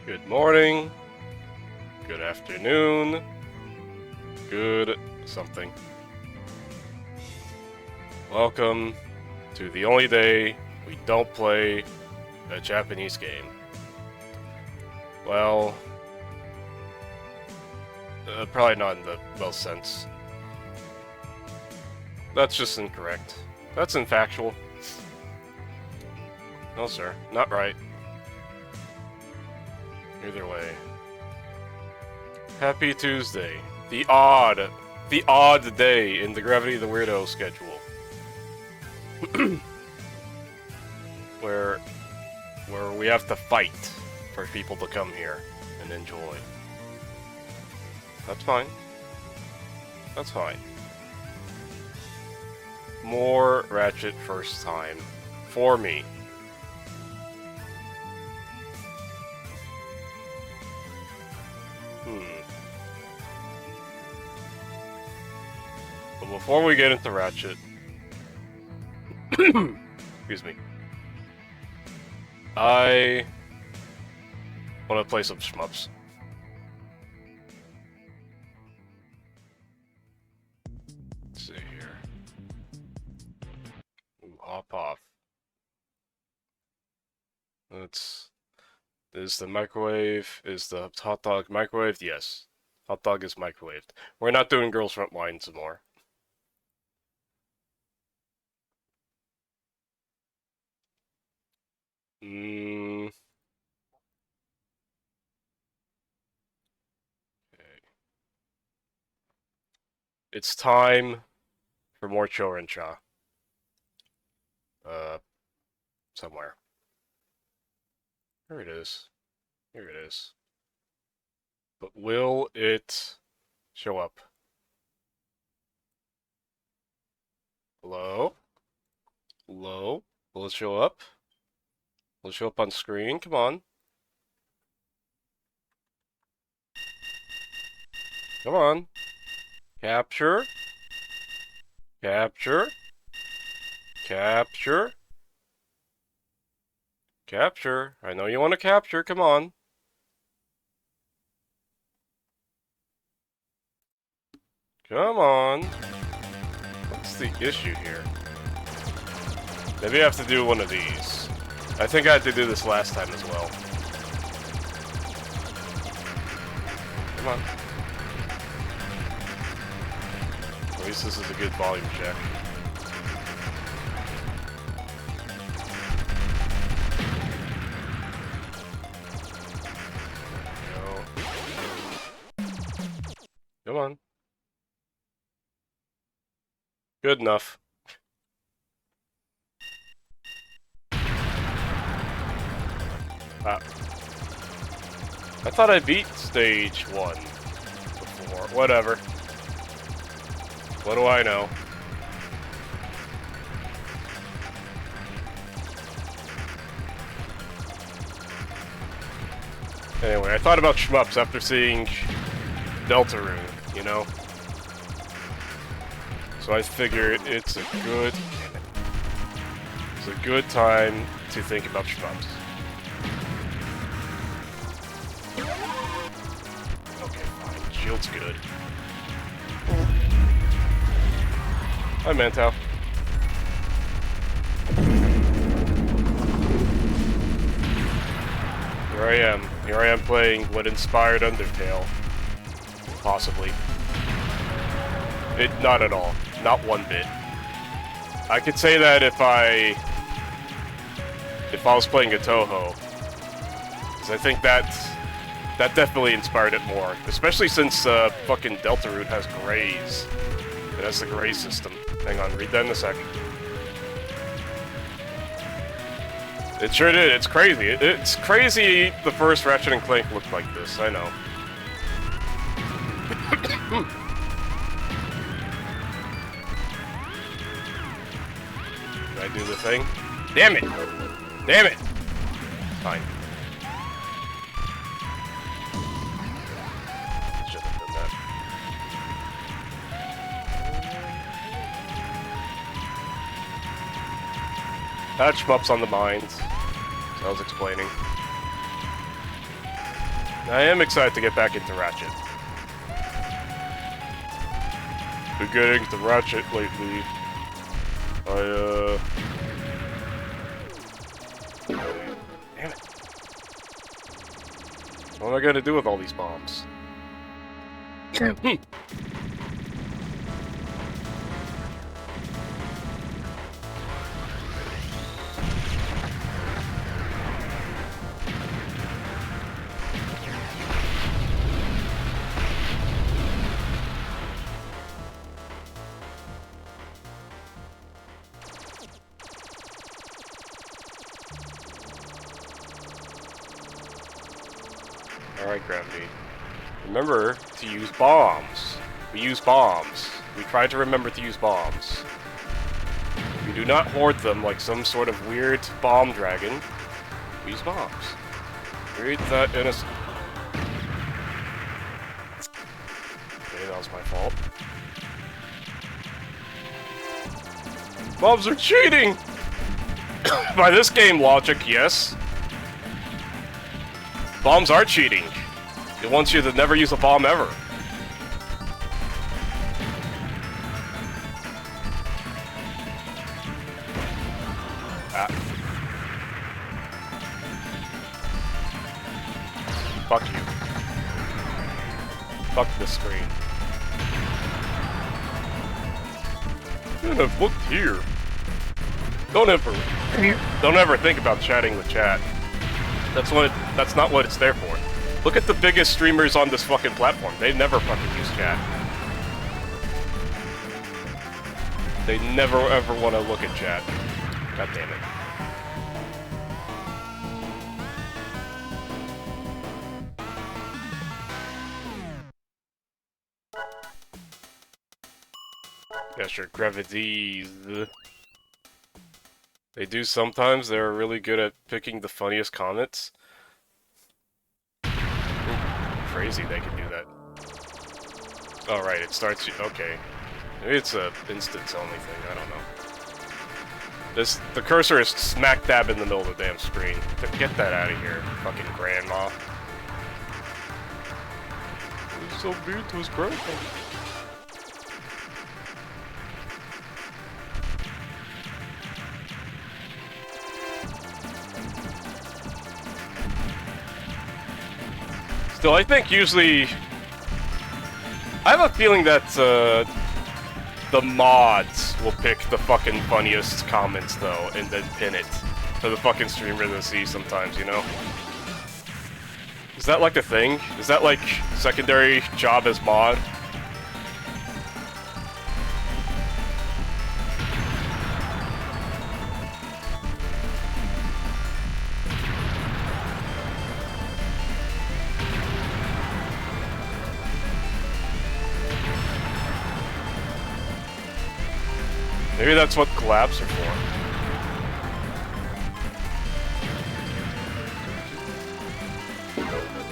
Good morning, good afternoon, good something. Welcome to the only day we don't play a Japanese game. Well, probably not in the most sense. That's just incorrect. That's infactual. No, sir, not right. Either way. Happy Tuesday. The odd day in the Gravity the Weirdo schedule. where we have to fight for people to come here and enjoy. That's fine. That's fine. More Ratchet first time. For me. But before we get into Ratchet... Excuse me. I want to play some shmups. Let's see here. Ooh, hop off. Is the microwave, is the hot dog microwaved? Yes. Hot dog is microwaved. We're not doing Girls Front Line some more. Okay. It's time for more Chorin-cha. Somewhere. Here it is. Here it is. But will it show up? Hello? Hello? Will it show up? Will it show up on screen? Come on. Come on. Capture. Capture. Capture. Capture. I know you want to capture. Come on. Come on. What's the issue here? Maybe I have to do one of these. I think I had to do this last time as well. Come on. At least this is a good volume check. Come on. Good enough. I thought I beat stage 1 before. Whatever. What do I know? Anyway, I thought about shmups after seeing Deltarune, you know? So I figured it's a good time to think about shmups. Okay, fine. Shield's good. Hi, Mantou. Here I am. Here I am playing what inspired Undertale. Possibly. Not at all. Not one bit. I could say that if I was playing a Toho, because I think that definitely inspired it more. Especially since fucking Deltarune has grays. It has the gray system. Hang on, read that in a second. It sure did. It's crazy. It's crazy the first Ratchet and Clank looked like this. I know. Did I do the thing? Damn it! Damn it! Fine. Shouldn't have done that. Had shmups on the mind, as I was explaining. I am excited to get back into Ratchet. Been getting to Ratchet lately. Damn it. What am I gonna do with all these bombs? Alright, Gravity. Remember to use bombs. We use bombs. We try to remember to use bombs. We do not hoard them like some sort of weird bomb dragon. We use bombs. Read that in a... Okay, that was my fault. Bombs are cheating! By this game logic, yes. Bombs are cheating. It wants you to never use a bomb ever. Ah. Fuck you. Fuck this screen. Shouldn't have looked here. Don't ever think about chatting with chat. That's not what it's there for. Look at the biggest streamers on this fucking platform. They never fucking use chat. They never ever want to look at chat. God damn it. Yeah, sure, gravities. They do sometimes. They're really good at picking the funniest comments. Ooh, crazy they can do that. Oh, right, it starts... Okay. Maybe it's a instance only thing, I don't know. The cursor is smack dab in the middle of the damn screen. Get that out of here, fucking grandma. He's so mean to his grandpa. Still, I think usually... I have a feeling that, the mods will pick the fucking funniest comments, though, and then pin it to the fucking streamer to see sometimes, you know? Is that like a thing? Is that like secondary job as mod? Maybe that's what collabs are for.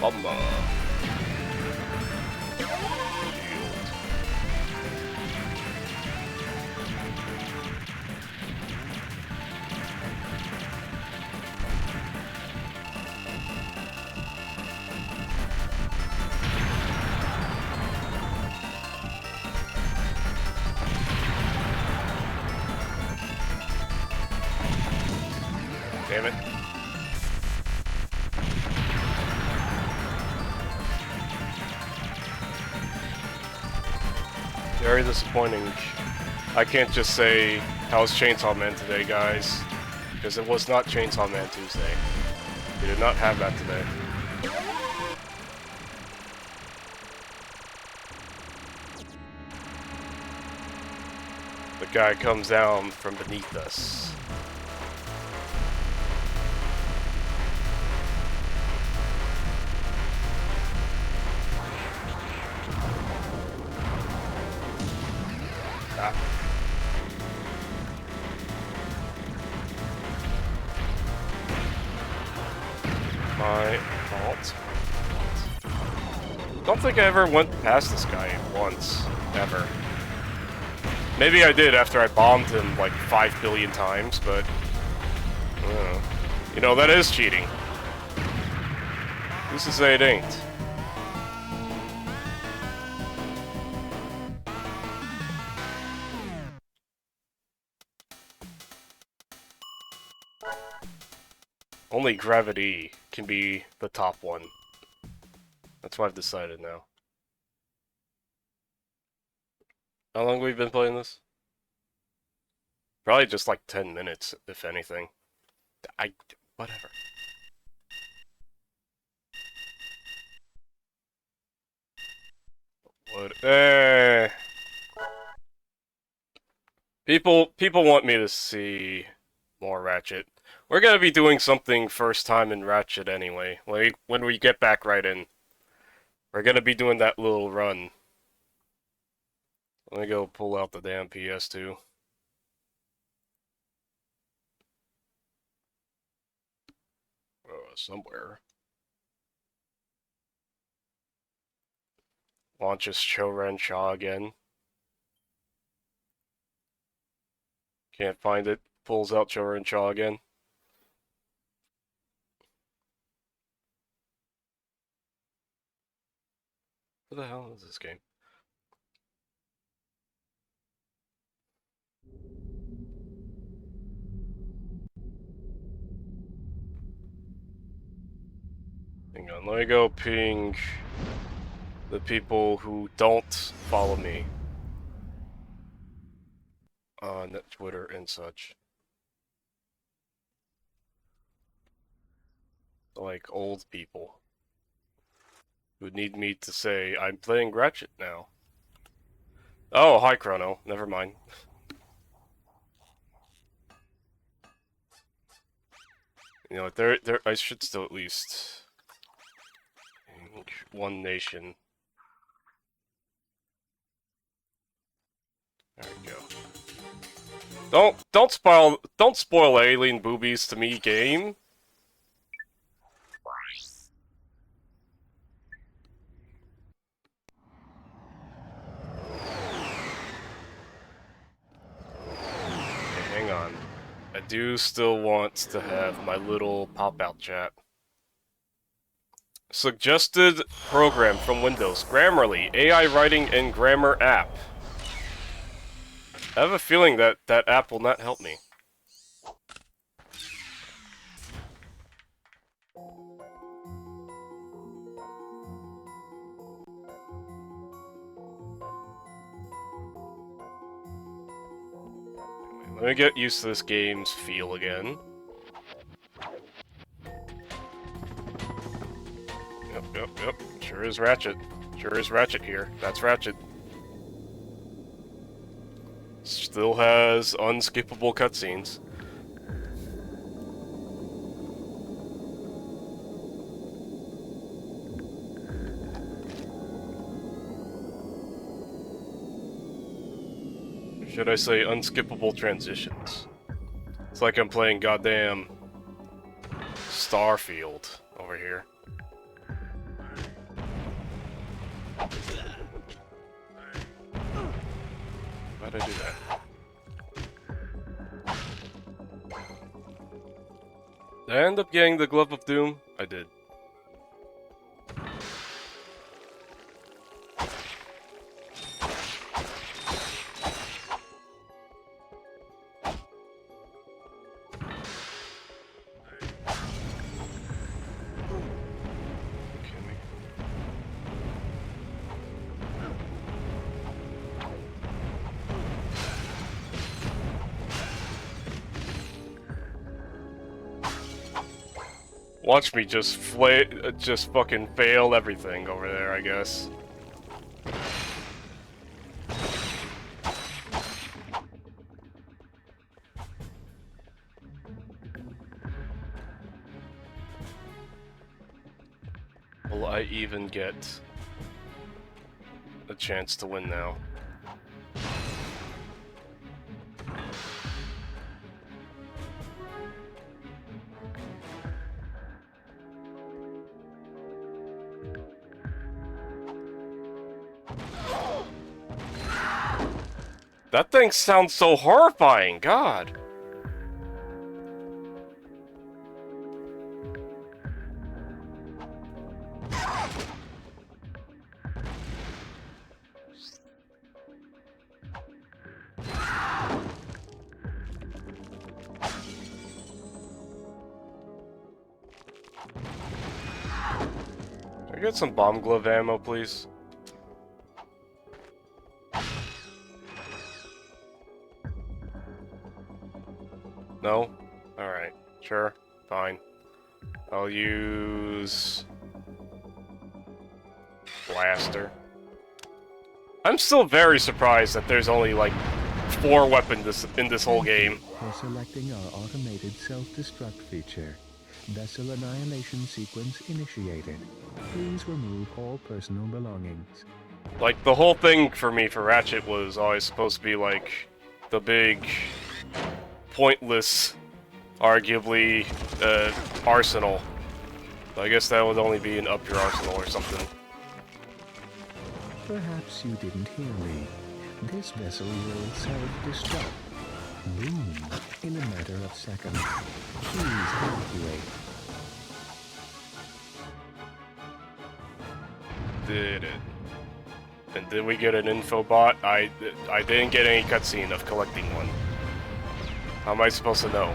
Mama. Damn it. Very disappointing. I can't just say, how's Chainsaw Man today, guys? Because it was not Chainsaw Man Tuesday. We did not have that today. The guy comes down from beneath us. My fault. Don't think I ever went past this guy once, ever. Maybe I did after I bombed him like 5 billion times, but you know, that is cheating. Who's to say it ain't? Only gravity can be the top one. That's what I've decided now. How long have we been playing this? Probably just like 10 minutes, if anything. Whatever. What? People want me to see more Ratchet. We're gonna be doing something first time in Ratchet anyway. Like, when we get back right in. We're gonna be doing that little run. Let me go pull out the damn PS2. Somewhere. Launches Choran Shaw again. Can't find it. Pulls out Choran Shaw again. What the hell is this game? Hang on, let me go ping the people who don't follow me on Twitter and such. Like old people who need me to say, I'm playing Ratchet now. Oh, hi Chrono. Never mind. You know, I should still at least one nation. There we go. Don't spoil alien boobies to me, game. Okay, hang on. I do still want to have my little pop-out chat. Suggested program from Windows. Grammarly, AI writing and grammar app. I have a feeling that that app will not help me. Let me get used to this game's feel again. Yep. Sure is Ratchet. Sure is Ratchet here. That's Ratchet. Still has unskippable cutscenes. Should I say unskippable transitions? It's like I'm playing goddamn Starfield over here. Why'd I do that? Did I end up getting the Glove of Doom? I did. Watch me just fucking fail everything over there, I guess. Will I even get a chance to win now? That thing sounds so horrifying, God. I get some bomb glove ammo, please? No? Alright, sure, fine. I'll use... Blaster. I'm still very surprised that there's only, like, 4 weapons in this whole game. For selecting our automated self-destruct feature. Vessel annihilation sequence initiated. Please remove all personal belongings. Like, the whole thing for me for Ratchet was always supposed to be, like, the big, pointless, arguably, arsenal. So I guess that would only be an up your arsenal or something. Perhaps you didn't hear me. This vessel will self-destruct. Boom. In a matter of seconds. Please evacuate. Did it. And did we get an info bot? I didn't get any cutscene of collecting one. How am I supposed to know?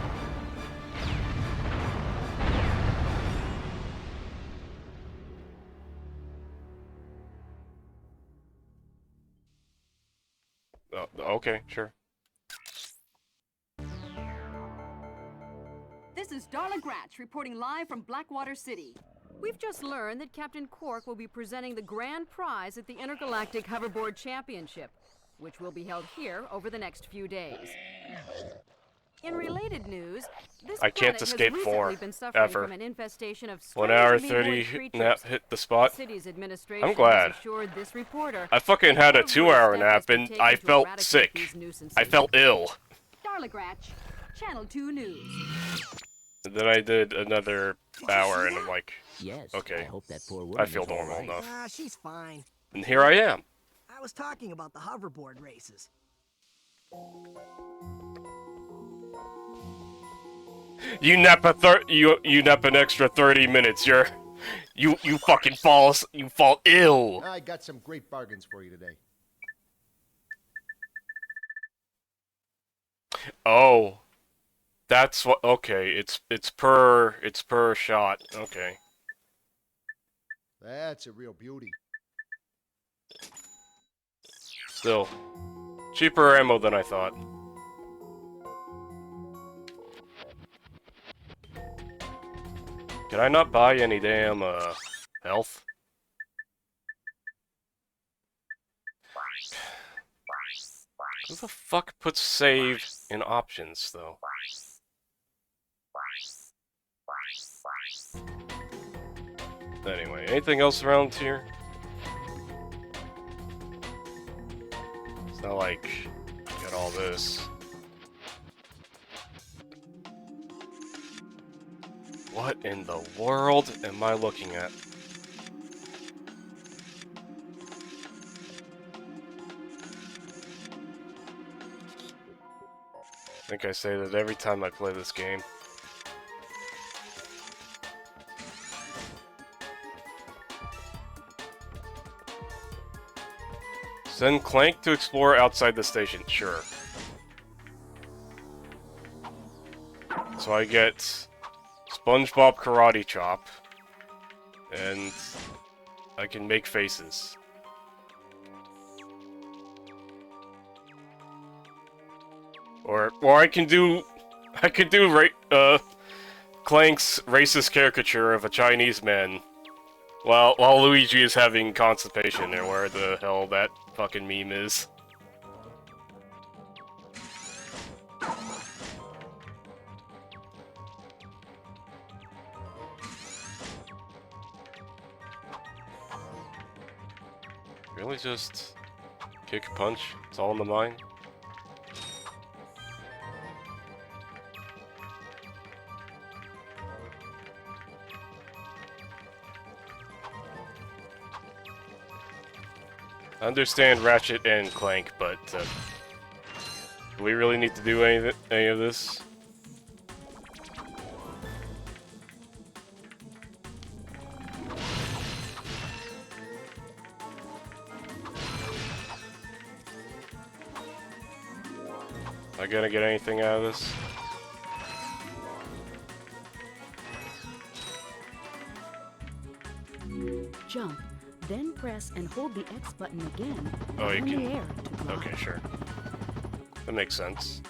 Okay, sure. This is Darla Gratch reporting live from Blackwater City. We've just learned that Captain Quark will be presenting the grand prize at the Intergalactic Hoverboard Championship, which will be held here over the next few days. In related news, this I can't planet escape has 4 recently been suffering ever. from an infestation of 1 strange hour humanoid 30 creatures. nap hit the spot. The city's administration I'm glad. has assured this reporter I fucking had a every 2-hour step nap has been and taken I to felt eradicate sick. these nuisances. I felt ill. Darla Gratch, Channel 2 News. And then I did another hour and I'm like, Yes. okay, I hope that poor woman I feel is all normal right. enough. She's fine. And here I am. I was talking about the hoverboard races. You nap you nap an extra 30 minutes. You fucking fall ill. I got some great bargains for you today. Oh. That's what okay, it's per shot. Okay. That's a real beauty. Still cheaper ammo than I thought. Can I not buy any damn health? Who the fuck puts save in options though? Anyway, anything else around here? It's not like I got all this. What in the world am I looking at? I think I say that every time I play this game. Send Clank to explore outside the station. Sure. So I get SpongeBob Karate Chop, and I can make faces. Or I could do Clank's racist caricature of a Chinese man, while Luigi is having constipation, or where the hell that fucking meme is. Really just kick, punch, it's all in the mind? I understand Ratchet and Clank, but do we really need to do any of this? Am I gonna get anything out of this? John, press and hold the X button again Oh, you in can... the air to glide. Okay, sure. That makes sense.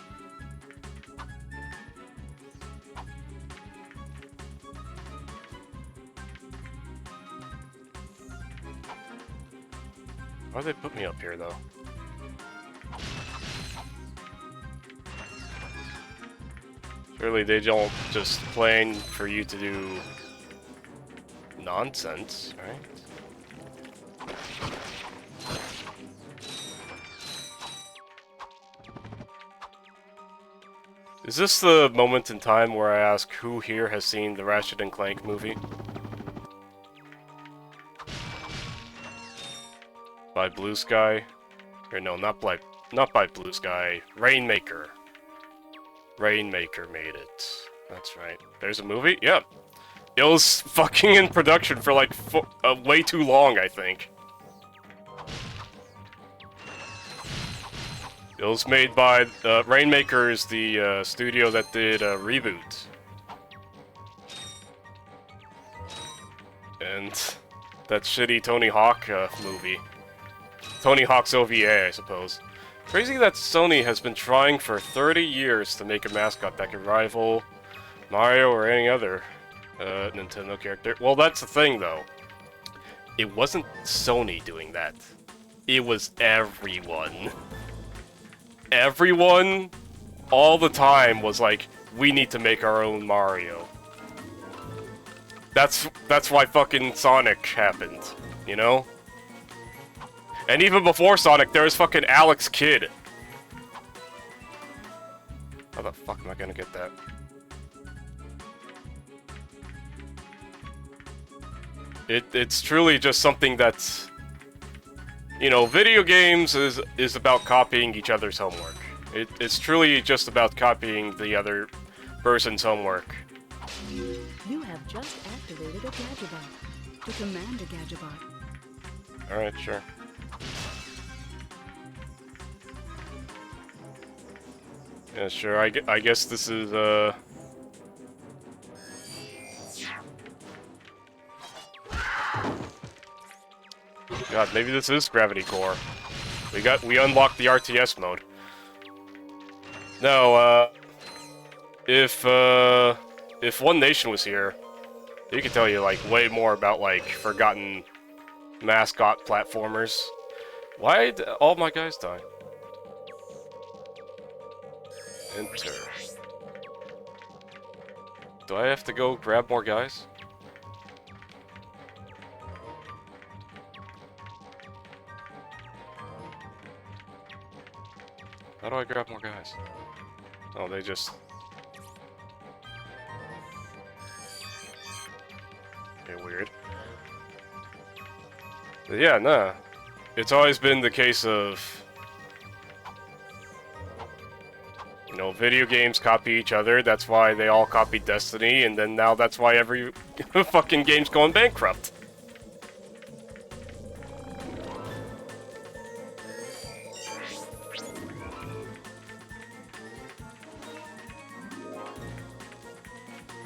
Why'd they put me up here, though? Surely they don't just plan for you to do nonsense, right? Is this the moment in time where I ask who here has seen the Ratchet and Clank movie? By Blue Sky? Or no, not by Blue Sky. Rainmaker. Rainmaker made it. That's right. There's a movie? Yep. It was fucking in production for like way too long, I think. It was made by Rainmaker is the studio that did Reboot. And that shitty Tony Hawk movie. Tony Hawk's OVA, I suppose. Crazy that Sony has been trying for 30 years to make a mascot that could rival Mario or any other Nintendo character. Well, that's the thing, though. It wasn't Sony doing that. It was everyone. Everyone, all the time, was like, we need to make our own Mario. That's why fucking Sonic happened, you know? And even before Sonic, there was fucking Alex Kidd. How the fuck am I gonna get that? It's truly just something that's... You know, video games is about copying each other's homework. It's truly just about copying the other person's homework. You have just activated a Gadgetbot. To command a Gadgetbot. Alright, sure. Yeah, sure, I guess this is, God, maybe this is Gravity Core. We unlocked the RTS mode. No, if One Nation was here, he could tell you, like, way more about, like, forgotten mascot platformers. Why did all my guys die? Enter. Do I have to go grab more guys? How do I grab more guys? Oh, they just... Okay, weird. But yeah, nah. It's always been the case of... You know, video games copy each other, that's why they all copied Destiny, and then now that's why every fucking game's going bankrupt.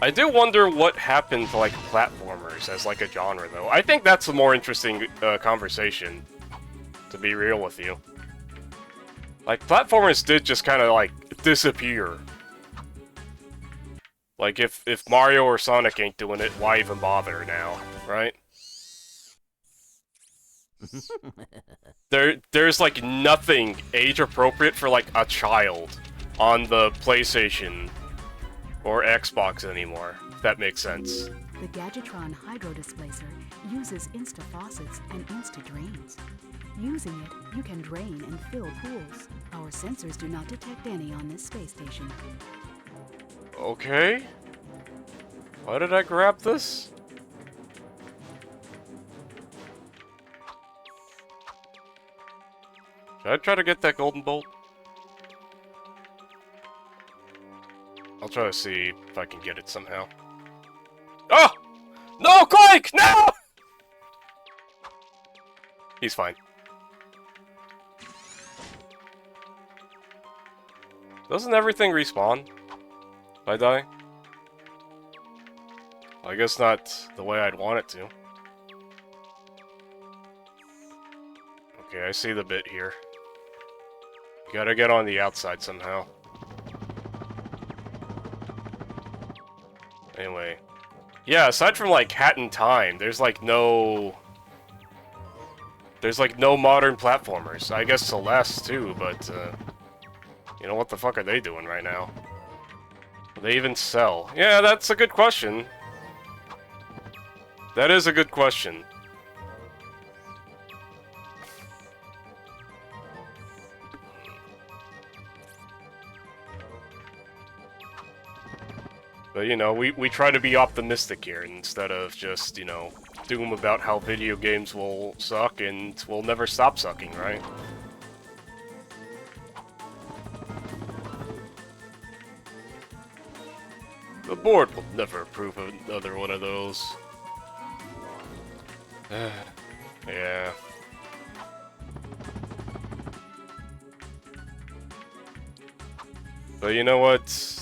I do wonder what happened to, like, platformers as, like, a genre, though. I think that's a more interesting conversation, to be real with you. Like, platformers did just kind of, like, disappear. Like, if Mario or Sonic ain't doing it, why even bother now, right? There's, like, nothing age-appropriate for, like, a child on the PlayStation or Xbox anymore, if that makes sense. The Gadgetron Hydro Displacer uses Insta-Faucets and Insta-Drains. Using it, you can drain and fill pools. Our sensors do not detect any on this space station. Okay. Why did I grab this? Should I try to get that golden bolt? I'll try to see if I can get it somehow. Oh! No, Clank! No! He's fine. Doesn't everything respawn if I die? Well, I guess not the way I'd want it to. Okay, I see the bit here. You gotta get on the outside somehow. Anyway. Yeah, aside from, like, Hat in Time, there's, like, no... There's, like, no modern platformers. I guess Celeste, too, but, you know, what the fuck are they doing right now? Do they even sell? Yeah, that's a good question. That is a good question. But, you know, we try to be optimistic here instead of just, you know, doom about how video games will suck and will never stop sucking, right? The board will never approve of another one of those. Yeah. But you know what?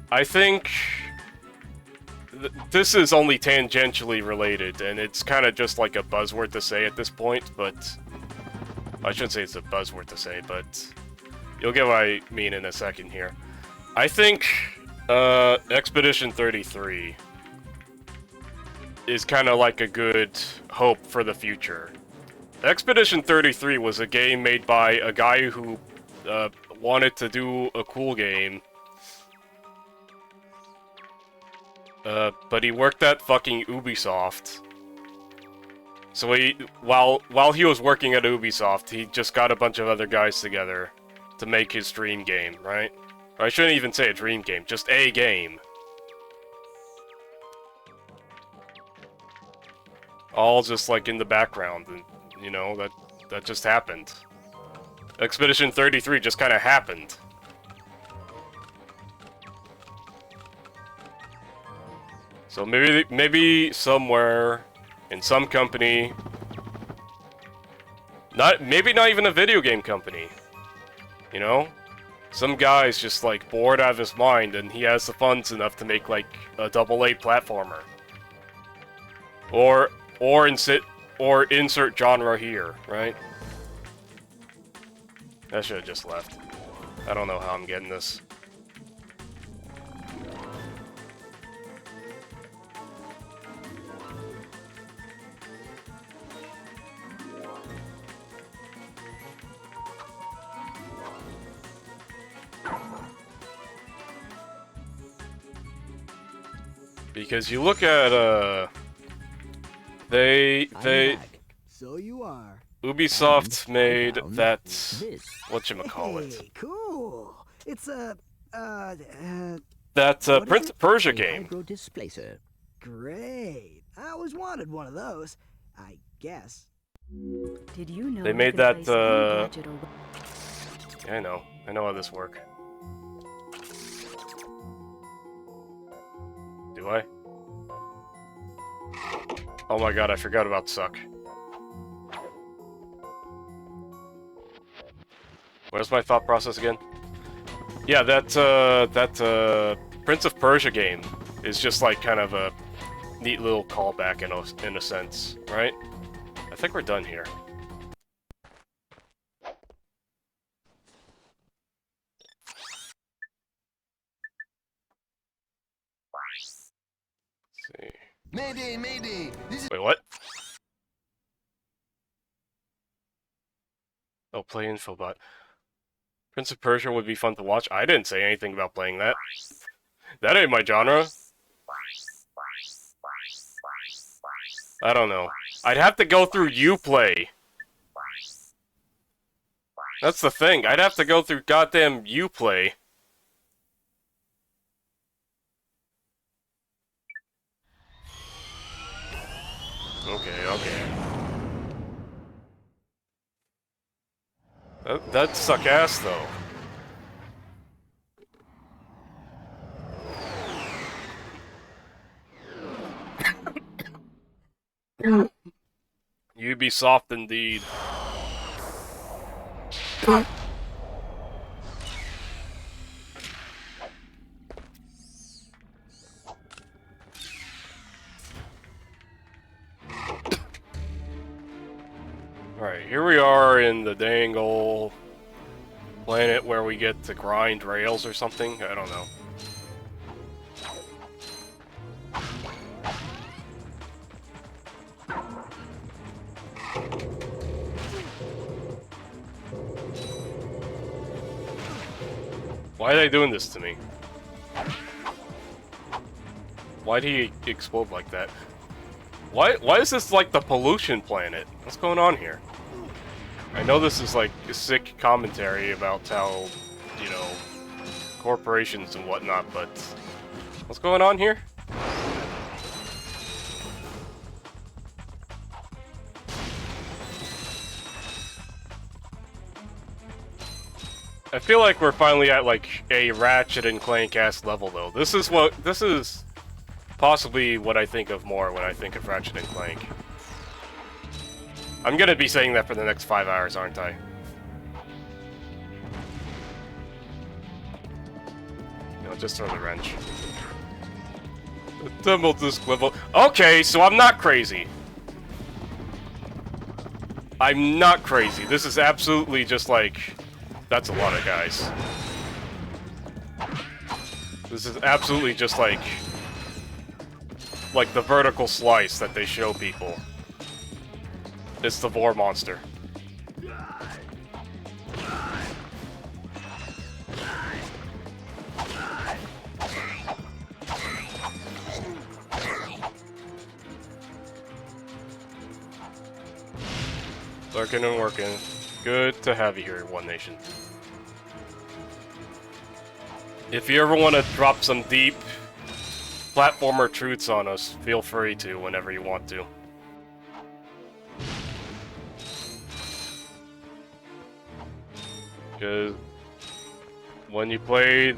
I think this is only tangentially related, and it's kind of just like a buzzword to say at this point, but... I shouldn't say it's a buzzword to say, but... You'll get what I mean in a second here. I think, Expedition 33 is kind of like a good hope for the future. Expedition 33 was a game made by a guy who, wanted to do a cool game. But he worked at fucking Ubisoft. So while he was working at Ubisoft, he just got a bunch of other guys together to make his dream game, right? Or I shouldn't even say a dream game, just a game. All just like in the background, and you know, that just happened. Expedition 33 just kind of happened. So maybe somewhere in some company, maybe not even a video game company, you know, some guy's just like bored out of his mind and he has the funds enough to make like a AA platformer, or insert genre here, right? I should have just left. I don't know how I'm getting this. Because you look at, I'm back. So you are. Ubisoft made found that, this. whatchamacallit, Hey, cool. It's a that what Prince is of Persia A game. hydro displacer. Great. I always wanted one of those. I guess. Did you know They you made can that, place any gadget or Yeah, I know how this works. Do I? Oh my god, I forgot about suck. Where's my thought process again? Yeah, that Prince of Persia game is just like kind of a neat little callback in a sense, right? I think we're done here. Let's see. Mayday, mayday! This is Wait, what? Oh, play Infobot. Prince of Persia would be fun to watch. I didn't say anything about playing that. That ain't my genre. I don't know. I'd have to go through Uplay. That's the thing. I'd have to go through goddamn Uplay. Okay. That'd suck ass, though. Ubisoft indeed. in the dangle planet where we get to grind rails or something? I don't know. Why are they doing this to me? Why'd he explode like that? Why is this like the pollution planet? What's going on here? I know this is like a sick commentary about how, you know, corporations and whatnot, but what's going on here? I feel like we're finally at like a Ratchet and Clank-ass level though. This is possibly what I think of more when I think of Ratchet and Clank. I'm gonna be saying that for the next 5 hours, aren't I? No, just throw the wrench. The demo disc level. Okay, so I'm not crazy. I'm not crazy. This is absolutely just like... That's a lot of guys. This is absolutely just like the vertical slice that they show people. It's the Vor monster. Lurking and working. Good to have you here, One Nation. If you ever want to drop some deep platformer truths on us, feel free to whenever you want to. Because when you play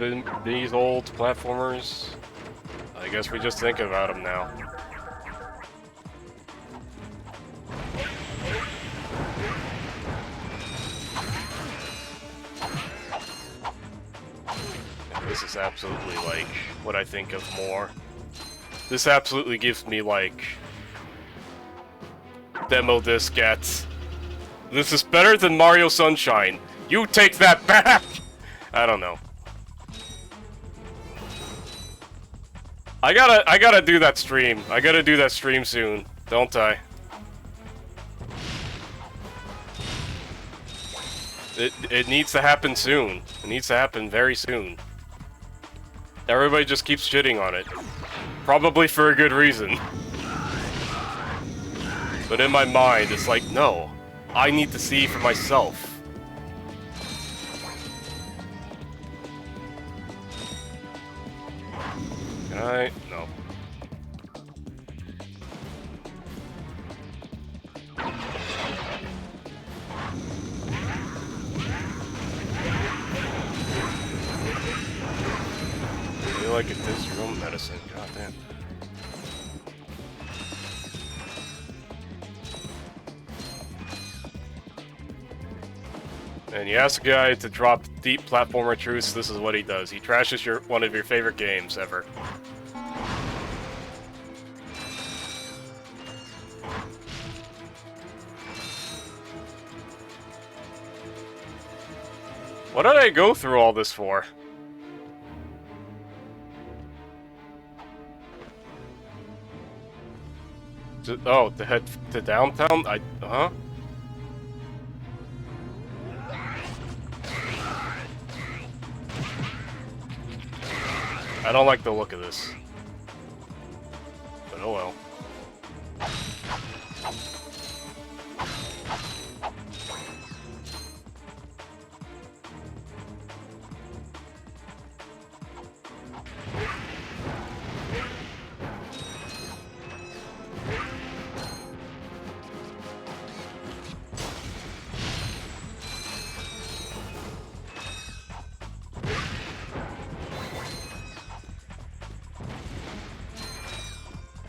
these old platformers, I guess we just think about them now. This is absolutely like what I think of more. This absolutely gives me like demo disc at. This is better than Mario Sunshine. You take that back! I don't know. I gotta do that stream. I gotta do that stream soon, don't I? It needs to happen soon. It needs to happen very soon. Everybody just keeps shitting on it. Probably for a good reason. But in my mind, it's like, no. I need to see for myself. Can I? No. I feel like it does your own medicine. God damn. And you ask a guy to drop deep platformer truths, this is what he does. He trashes one of your favorite games ever. What did I go through all this for? Oh, to head to downtown? Huh? I don't like the look of this. But oh well.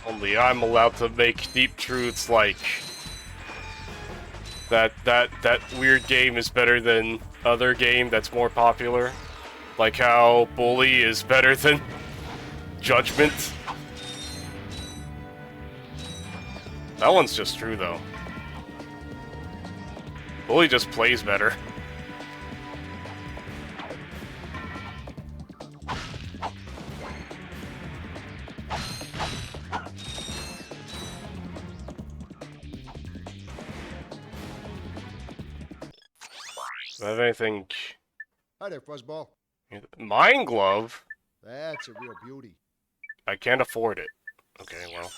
Only I'm allowed to make deep truths like that weird game is better than other game that's more popular. Like how Bully is better than Judgment. That one's just true though. Bully just plays better. Do I have anything? Hi there, Fuzzball. Mine glove? That's a real beauty. I can't afford it. Okay, well,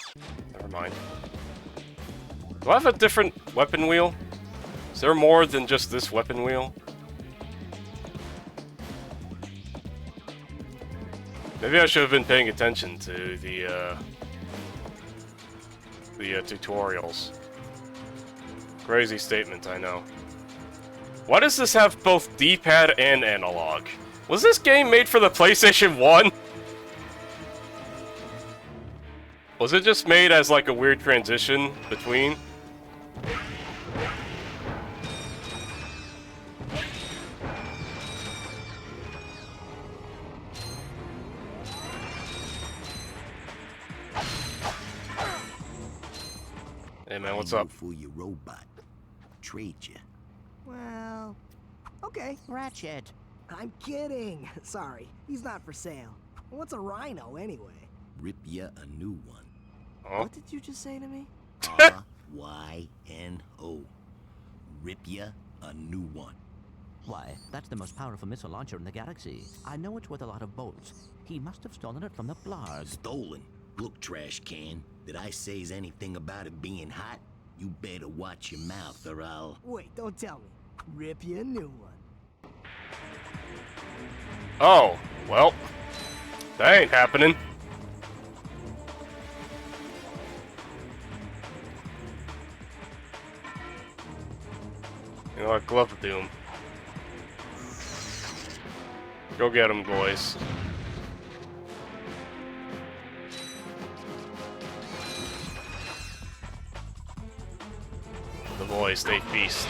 never mind. Do I have a different weapon wheel? Is there more than just this weapon wheel? Maybe I should have been paying attention to the tutorials. Crazy statement, I know. Why does this have both D-pad and analog? Was this game made for the PlayStation 1? Was it just made as like a weird transition between? Hey man, what's up? For your robot. Trade you. Well, okay. Ratchet. I'm kidding. Sorry, he's not for sale. What's a rhino anyway? Rip ya a new one. Oh, What did you just say to me? R-Y-N-O. Rip ya a new one. Why, that's the most powerful missile launcher in the galaxy. I know it's worth a lot of bolts. He must have stolen it from the Blarg. Stolen. Look, trash can. Did I say's anything about it being hot? You better watch your mouth or I'll... Wait, don't tell me. Rip you a new one. oh, well, that ain't happening. You know what, Glove of Doom. Go get him, boys. The boys, they feast.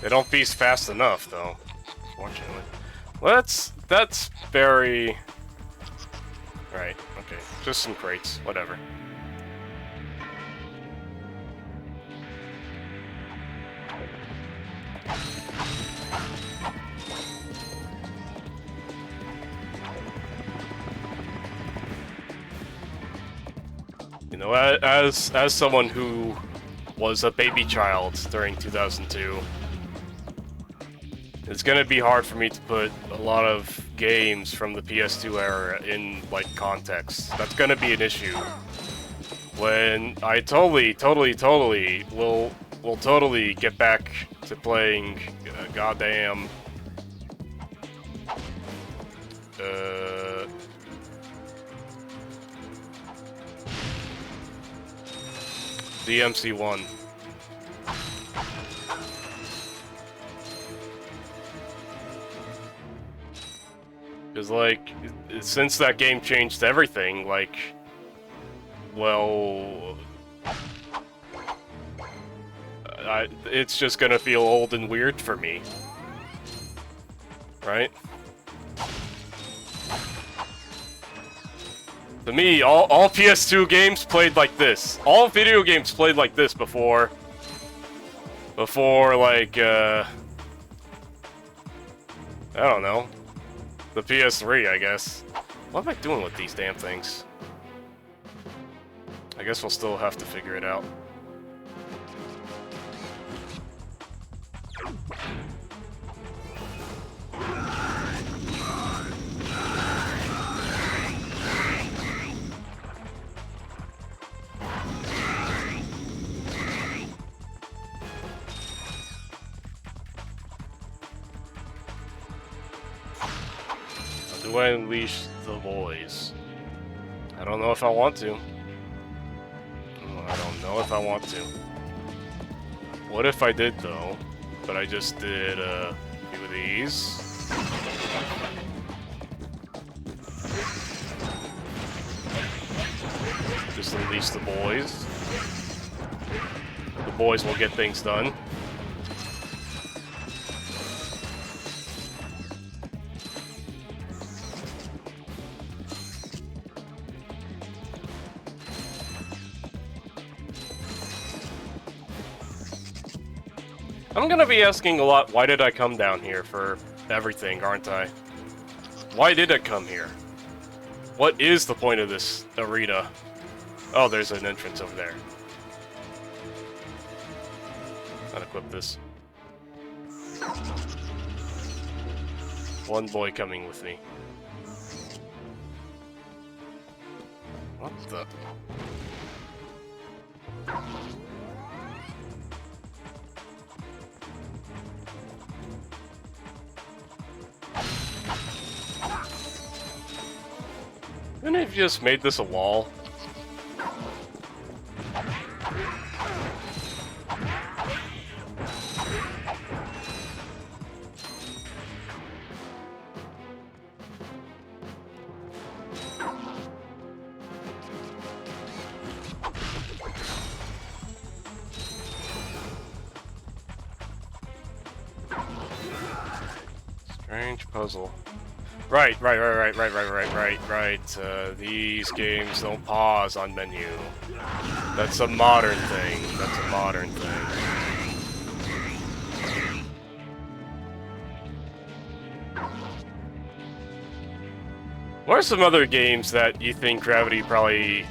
They don't feast fast enough, though. Fortunately. Well, that's very... Right, okay. Just some crates, whatever. You know, as someone who was a baby child during 2002, it's gonna be hard for me to put a lot of games from the PS2 era in, like, context. That's gonna be an issue. When I totally will totally get back to playing goddamn the MC1. Because, like, since that game changed everything, like, well, it's just gonna feel old and weird for me. Right? To me, all PS2 games played like this. All video games played like this before, like, I don't know. The PS3, I guess. What am I doing with these damn things? I guess we'll still have to figure it out. Do I unleash the boys? I don't know if I want to. I don't know if I want to. What if I did, though? But I just did a few of these. Just unleash the boys. The boys will get things done. I'm gonna be asking a lot, why did I come down here for everything, aren't I? Why did I come here? What is the point of this arena? Oh, there's an entrance over there. Gotta equip this. One boy coming with me. What the? Couldn't have just made this a wall? Strange puzzle. Right. These games don't pause on menu. That's a modern thing. That's a modern thing. What are some other games that you think Gravity probably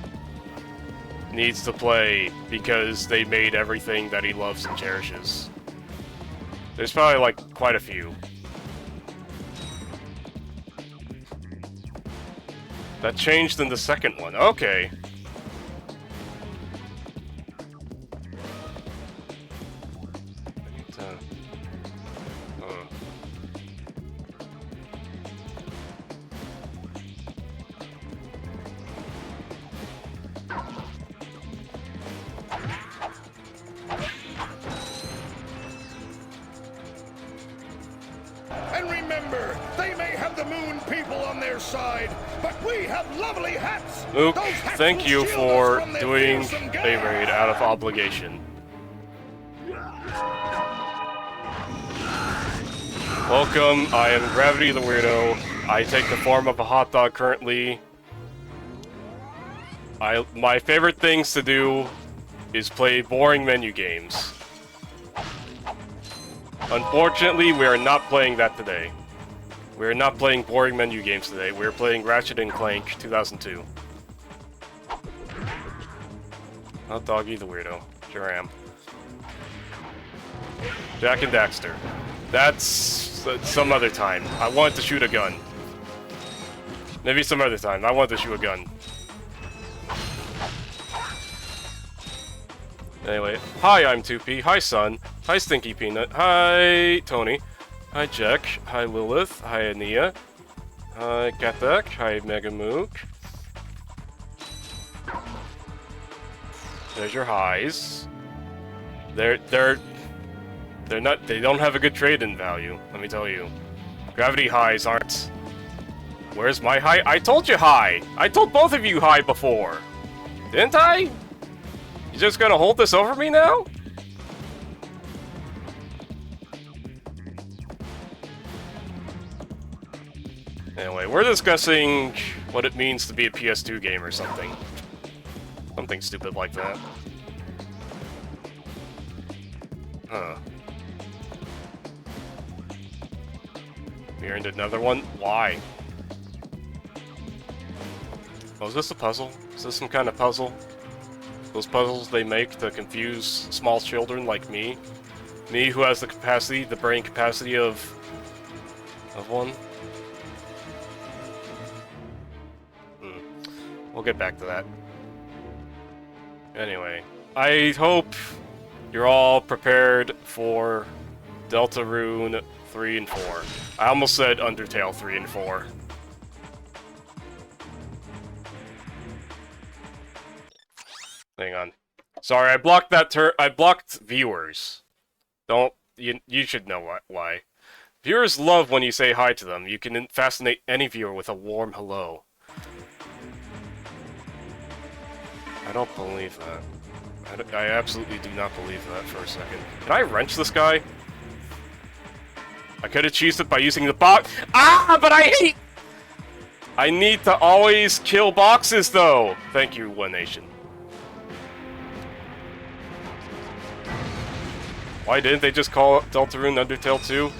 needs to play because they made everything that he loves and cherishes? There's probably like quite a few. That changed in the second one. Okay. I need to... And remember, they may have the moon people on their side, but we have lovely hats! Luke, Those hats thank will you shield for us from their doing fearsome a gas. raid out of obligation. Welcome, I am Gravity the Weirdo. I take the form of a hot dog currently. My favorite things to do is play boring menu games. Unfortunately, we are not playing that today. We are not playing boring menu games today. We are playing Ratchet & Clank 2002. Hot Doggy the Weirdo. Sure am. Jack and Daxter. That's some other time. I want to shoot a gun. Maybe some other time. I want to shoot a gun. Anyway, hi, I'm 2P. Hi, Sun. Hi, Stinky Peanut. Hi, Tony. Hi, Jack. Hi, Lilith. Hi, Ania. Hi, Katak. Hi, Megamook. There's your highs. They're not. They don't have a good trade-in value. Let me tell you. Gravity highs aren't. Where's my high? I told you high. I told both of you high before, didn't I? You just gonna hold this over me now? Anyway, we're discussing what it means to be a PS2 game or something. Something stupid like that. Huh. We earned another one? Why? Oh, is this a puzzle? Is this some kind of puzzle? Those puzzles they make to confuse small children like me? Me who has the capacity, the brain capacity of one? We'll get back to that. Anyway, I hope you're all prepared for Deltarune 3 and 4. I almost said Undertale 3 and 4. Hang on. Sorry, I blocked that I blocked viewers. Don't you should know why. Viewers love when you say hi to them. You can fascinate any viewer with a warm hello. I don't believe that. I absolutely do not believe that for a second. Can I wrench this guy? I could have cheesed it by using the box. Ah, but I hate... I need to always kill boxes, though. Thank you, One Nation. Why didn't they just call Deltarune Undertale 2?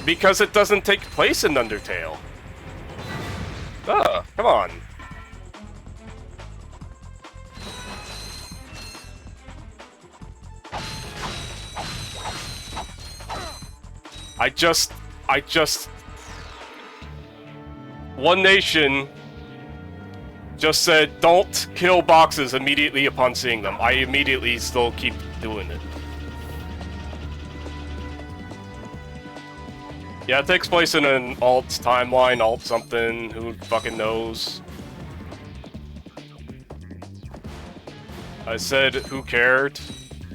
Because it doesn't take place in Undertale. Come on. I just... One Nation just said, don't kill boxes immediately upon seeing them. I immediately still keep doing it. Yeah, it takes place in an alt timeline, alt something, who fucking knows. I said, who cared?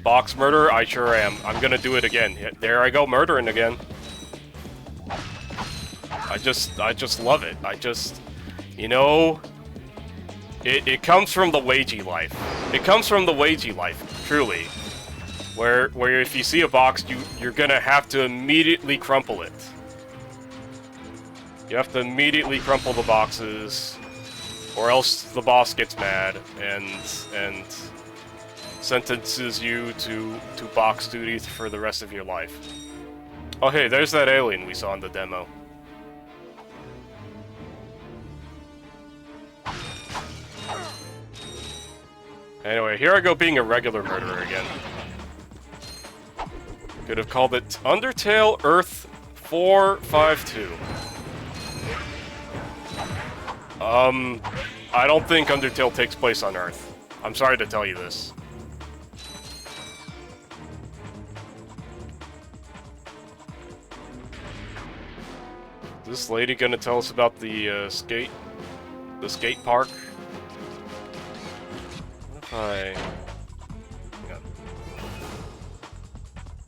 Box murder? I sure am. I'm gonna do it again. There I go, murdering again. I just love it. You know, it comes from the wagey life. It comes from the wagey life, truly. Where if you see a box, you're gonna have to immediately crumple it. You have to immediately crumple the boxes, or else the boss gets mad and sentences you to box duty for the rest of your life. Oh hey, there's that alien we saw in the demo. Anyway, here I go being a regular murderer again. Could have called it Undertale Earth 452. I don't think Undertale takes place on Earth. I'm sorry to tell you this. Is this lady gonna tell us about the skate park? What if I... Yeah.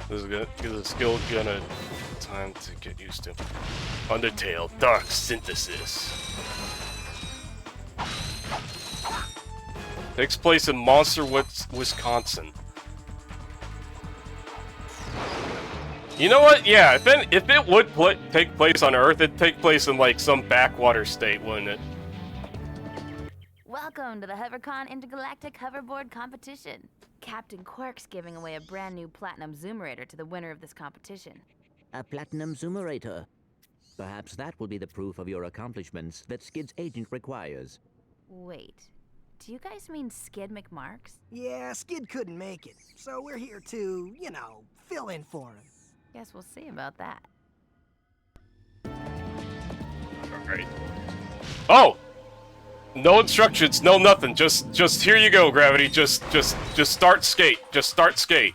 This is a skill gonna... Time to get used to. Undertale Dark Synthesis. Takes place in Monster Woods, Wisconsin. You know what? Yeah, if it would take place on Earth, it'd take place in like some backwater state, wouldn't it? Welcome to the HoverCon Intergalactic Hoverboard Competition. Captain Quark's giving away a brand new Platinum Zoomerator to the winner of this competition. A Platinum Zoomerator. Perhaps that will be the proof of your accomplishments that Skid's agent requires. Wait, do you guys mean Skid McMarks? Yeah, Skid couldn't make it, so we're here to, you know, fill in for him. Guess we'll see about that. Alright. Oh! No instructions, no nothing. Just here you go, Gravity. Just start skate. Just start skate.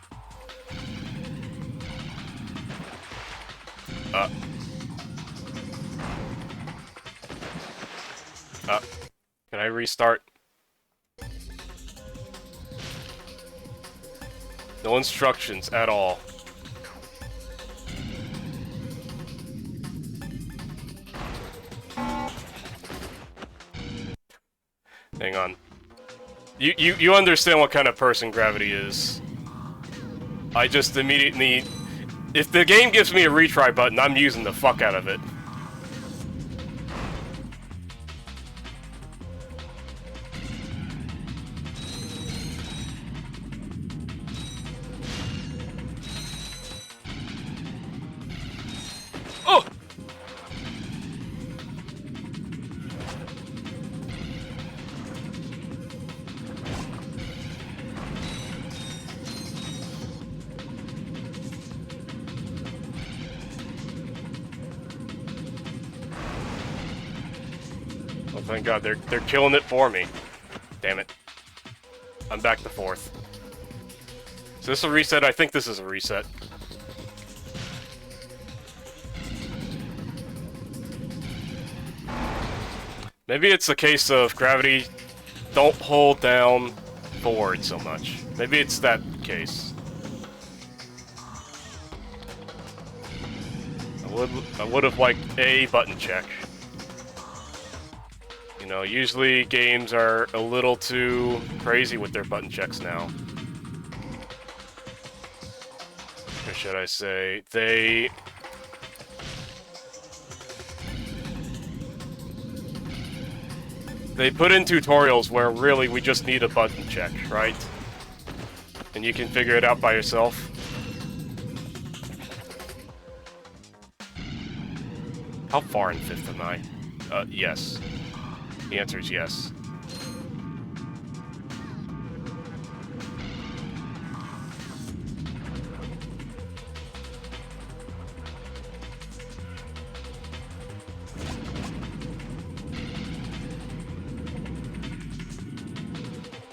Can I restart? No instructions at all. Hang on. You understand what kind of person Gravity is. I just immediately... If the game gives me a retry button, I'm using the fuck out of it. Oh! Oh, thank God, they're killing it for me. Damn it. I'm back to 4th. Is this a reset? I think this is a reset. Maybe it's a case of Gravity, don't hold down forward so much. Maybe it's that case. I would have liked a button check. You know, usually games are a little too crazy with their button checks now. Or should I say, they put in tutorials where really we just need a button check, right? And you can figure it out by yourself. How far in 5th am I? Yes. The answer is yes.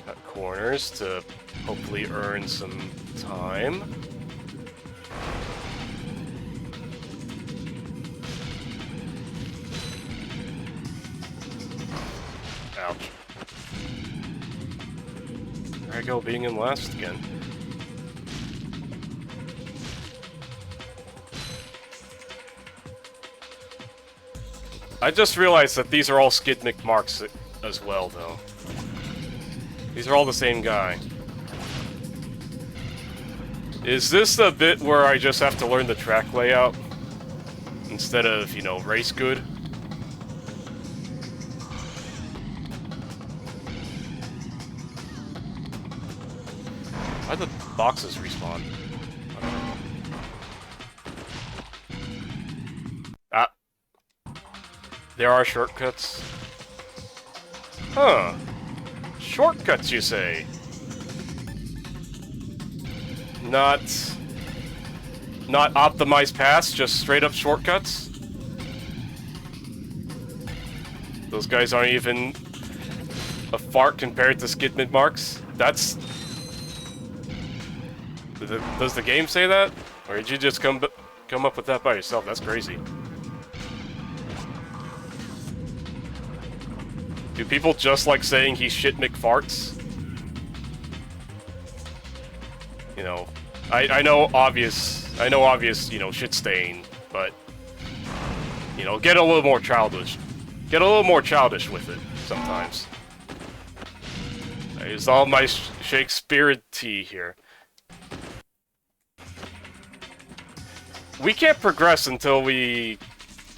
Got corners to hopefully earn some time. Ouch. There I go, being in last again. I just realized that these are all Skid McMarks as well, though. These are all the same guy. Is this the bit where I just have to learn the track layout? Instead of, you know, race good? Why the boxes respawn? Ah. There are shortcuts. Huh. Shortcuts, you say? Not optimized paths, just straight up shortcuts? Those guys aren't even a fart compared to Skid McMarks? That's... Does the game say that? Or did you just come up with that by yourself? That's crazy. Do people just like saying he's shit McFarts? You know, I know obvious, you know, shit stain, but you know, get a little more childish. Get a little more childish with it sometimes. I use all my Shakespeare tea here. We can't progress until we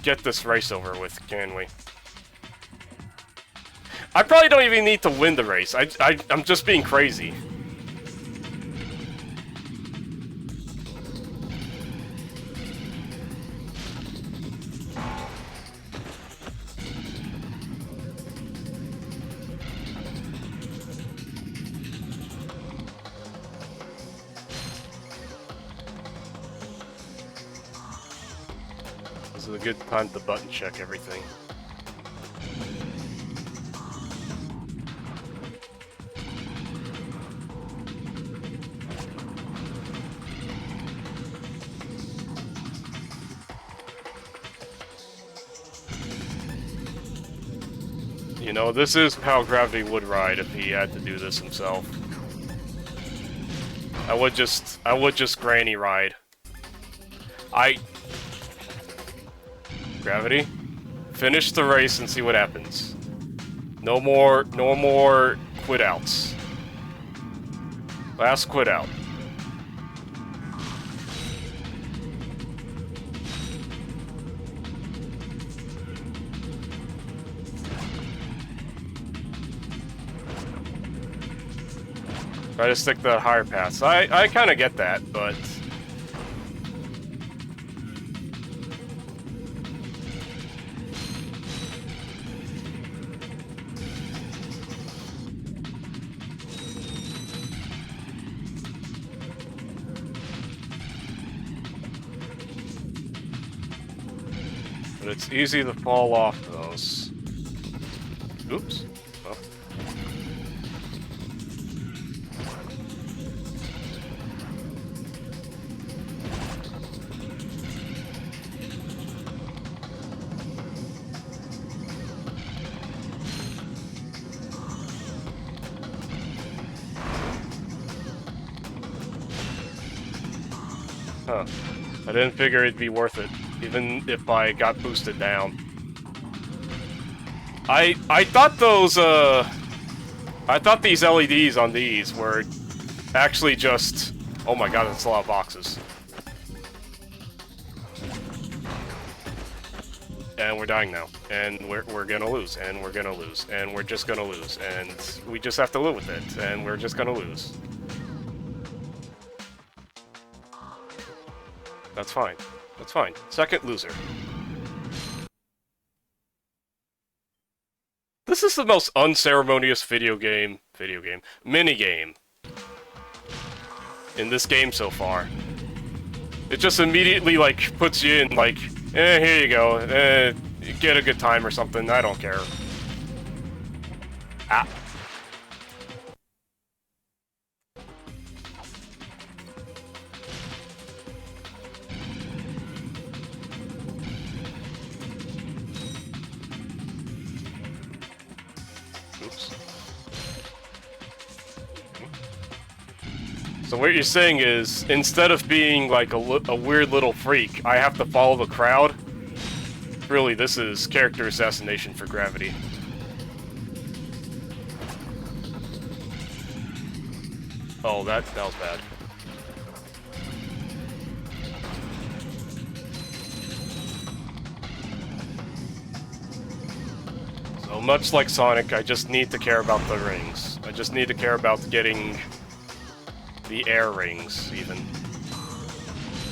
get this race over with, can we? I probably don't even need to win the race. I'm just being crazy. This is a good time to button check everything. You know, this is how Gravity would ride if he had to do this himself. I would just granny ride. Gravity, finish the race and see what happens. No more quit outs. Last quit out. Try to stick to higher paths. I kind of get that, but... But it's easy to fall off those. Oops. Oh. Huh. I didn't figure it'd be worth it, even if I got boosted down. I thought those, I thought these LEDs on these were actually just... Oh my god, that's a lot of boxes. And we're dying now. And we're gonna lose. And we're gonna lose. And we're just gonna lose. And we just have to live with it. And we're just gonna lose. That's fine. That's fine. Second loser. is the most unceremonious minigame in this game so far. It just immediately, like, puts you in, like, here you go, get a good time or something, I don't care. Ah. Oops. So what you're saying is, instead of being like a weird little freak, I have to follow the crowd? Really, this is character assassination for Gravity. Oh, that was bad. So much like Sonic, I just need to care about the rings. I just need to care about getting the air rings, even.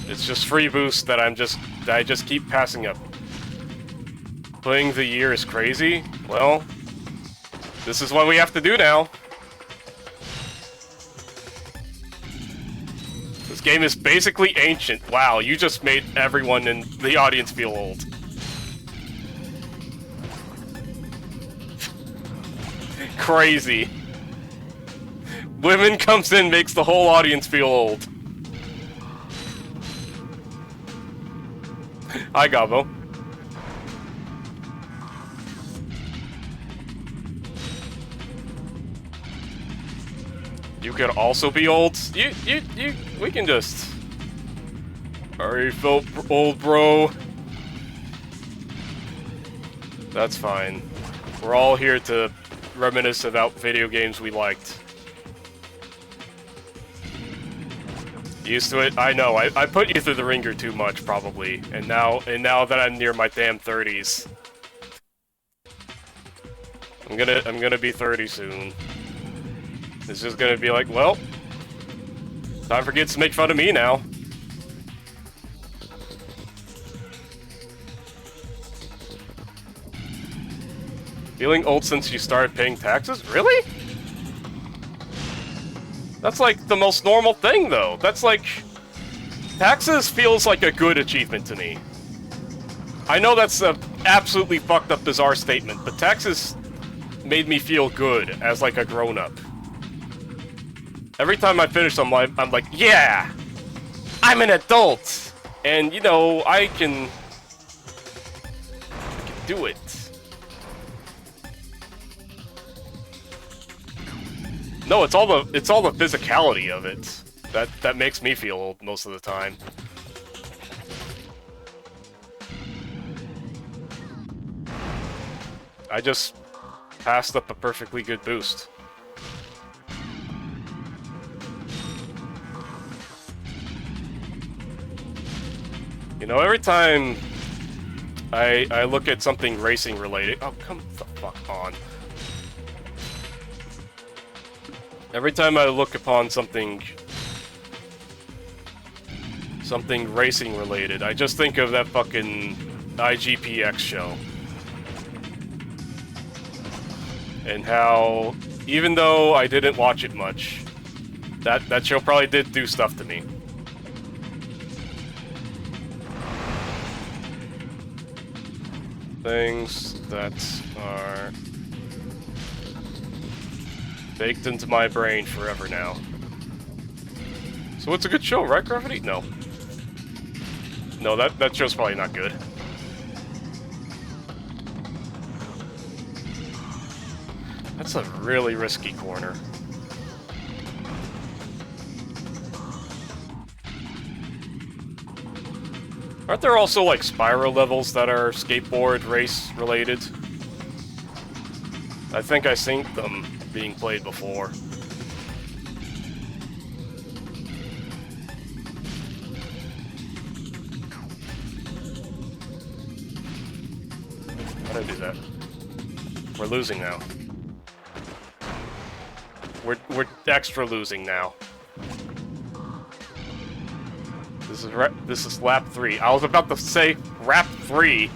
It's just free boost that I just keep passing up. Playing the year is crazy? Well, this is what we have to do now. This game is basically ancient. Wow, you just made everyone in the audience feel old. Crazy. Women comes in, makes the whole audience feel old. Hi, Gabo. You could also be old. We can just... Already felt old, bro. That's fine. We're all here to reminisce about video games we liked. Used to it? I know. I put you through the ringer too much, probably. And now that I'm near my damn 30s, I'm gonna be 30 soon. It's just gonna be like, well, time for kids to make fun of me now. Feeling old since you started paying taxes? Really? That's like the most normal thing, though. That's like... Taxes feels like a good achievement to me. I know that's a absolutely fucked up, bizarre statement, but taxes made me feel good as like a grown-up. Every time I finish them, I'm like, yeah! I'm an adult! And, you know, I can do it. No, it's all the physicality of it that makes me feel old most of the time. I just passed up a perfectly good boost. You know, every time I look at something racing related... Oh, come the fuck on. Every time I look upon something racing related, I just think of that fucking IGPX show. And how, even though I didn't watch it much, that show probably did do stuff to me. Things that are baked into my brain forever now. So it's a good show, right, Gravity? No. No, that show's probably not good. That's a really risky corner. Aren't there also, like, Spyro levels that are skateboard race related? I think I've seen them being played before. How did I do that? We're losing now. We're extra losing now. This is lap 3. I was about to say lap 3.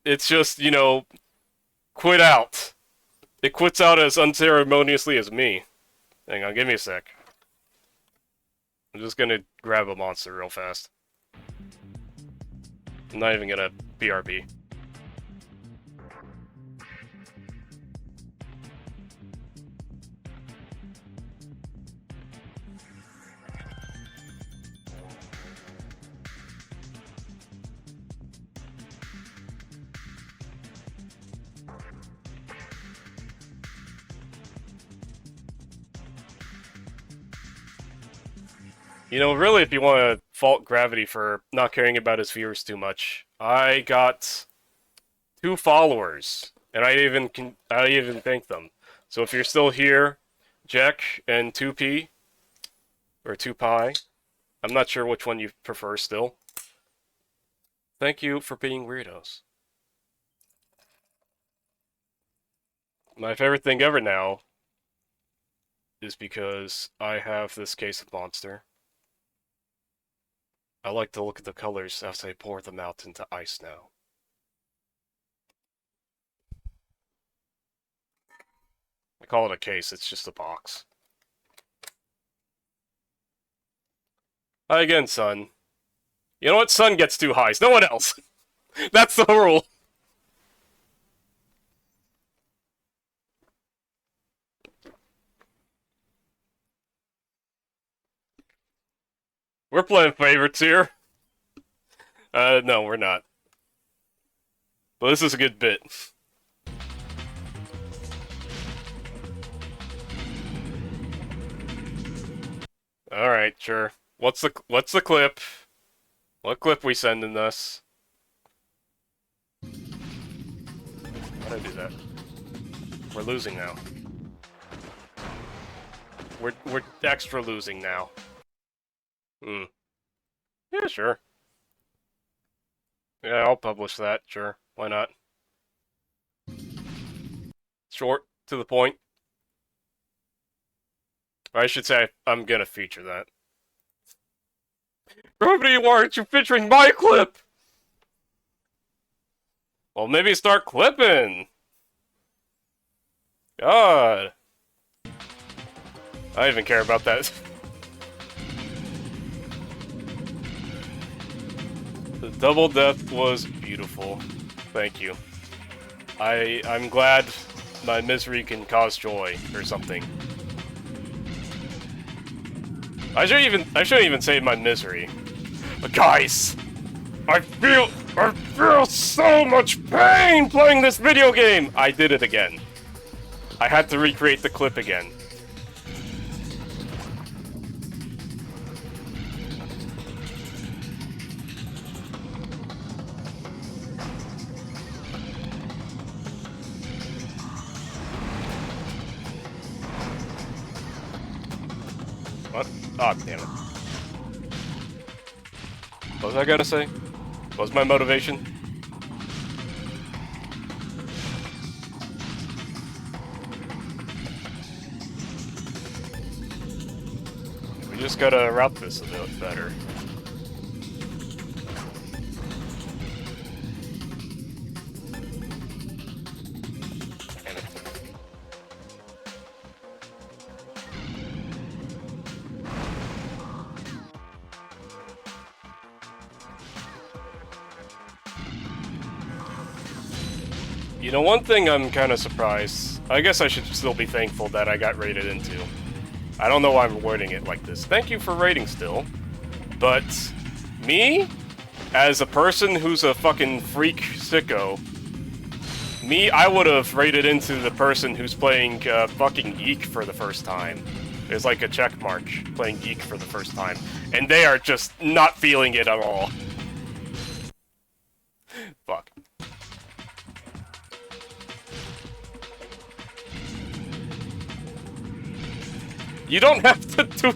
it's just, you know, quit out. It quits out as unceremoniously as me. Hang on, give me a sec. I'm just gonna grab a monster real fast. I'm not even gonna BRB. You know, really, if you want to fault Gravity for not caring about his viewers too much, I got 2 followers, and I even thank them. So if you're still here, Jack and 2P, or 2Pi, I'm not sure which one you prefer still. Thank you for being weirdos. My favorite thing ever now is because I have this case of Monster. I like to look at the colors as I pour them out into ice now. I call it a case, it's just a box. Hi again, son. You know what? Son gets 2 highs, no one else! That's the rule! We're playing favorites here. No, we're not. But this is a good bit. Alright, sure. What's the clip? What clip we sending us? How'd I do that? We're losing now. We're extra losing now. Yeah, sure. Yeah, I'll publish that, sure. Why not? Short, to the point. Or I should say, I'm gonna feature that. Gravity, why aren't you featuring my clip? Well, maybe start clipping. God. I don't even care about that. The double death was beautiful. Thank you. I'm glad my misery can cause joy or something. I shouldn't even say my misery. But guys, I feel so much pain playing this video game. I did it again. I had to recreate the clip again. What? Oh, damn it. What was I gotta say? What was my motivation? We just gotta route this a bit better. Damn it. You know, one thing I'm kind of surprised. I guess I should still be thankful that I got rated into. I don't know why I'm wording it like this. Thank you for rating still. But me, as a person who's a fucking freak sicko, I would have rated into the person who's playing fucking Geek for the first time. There's like a check mark playing Geek for the first time. And they are just not feeling it at all. Fuck. You don't have to do...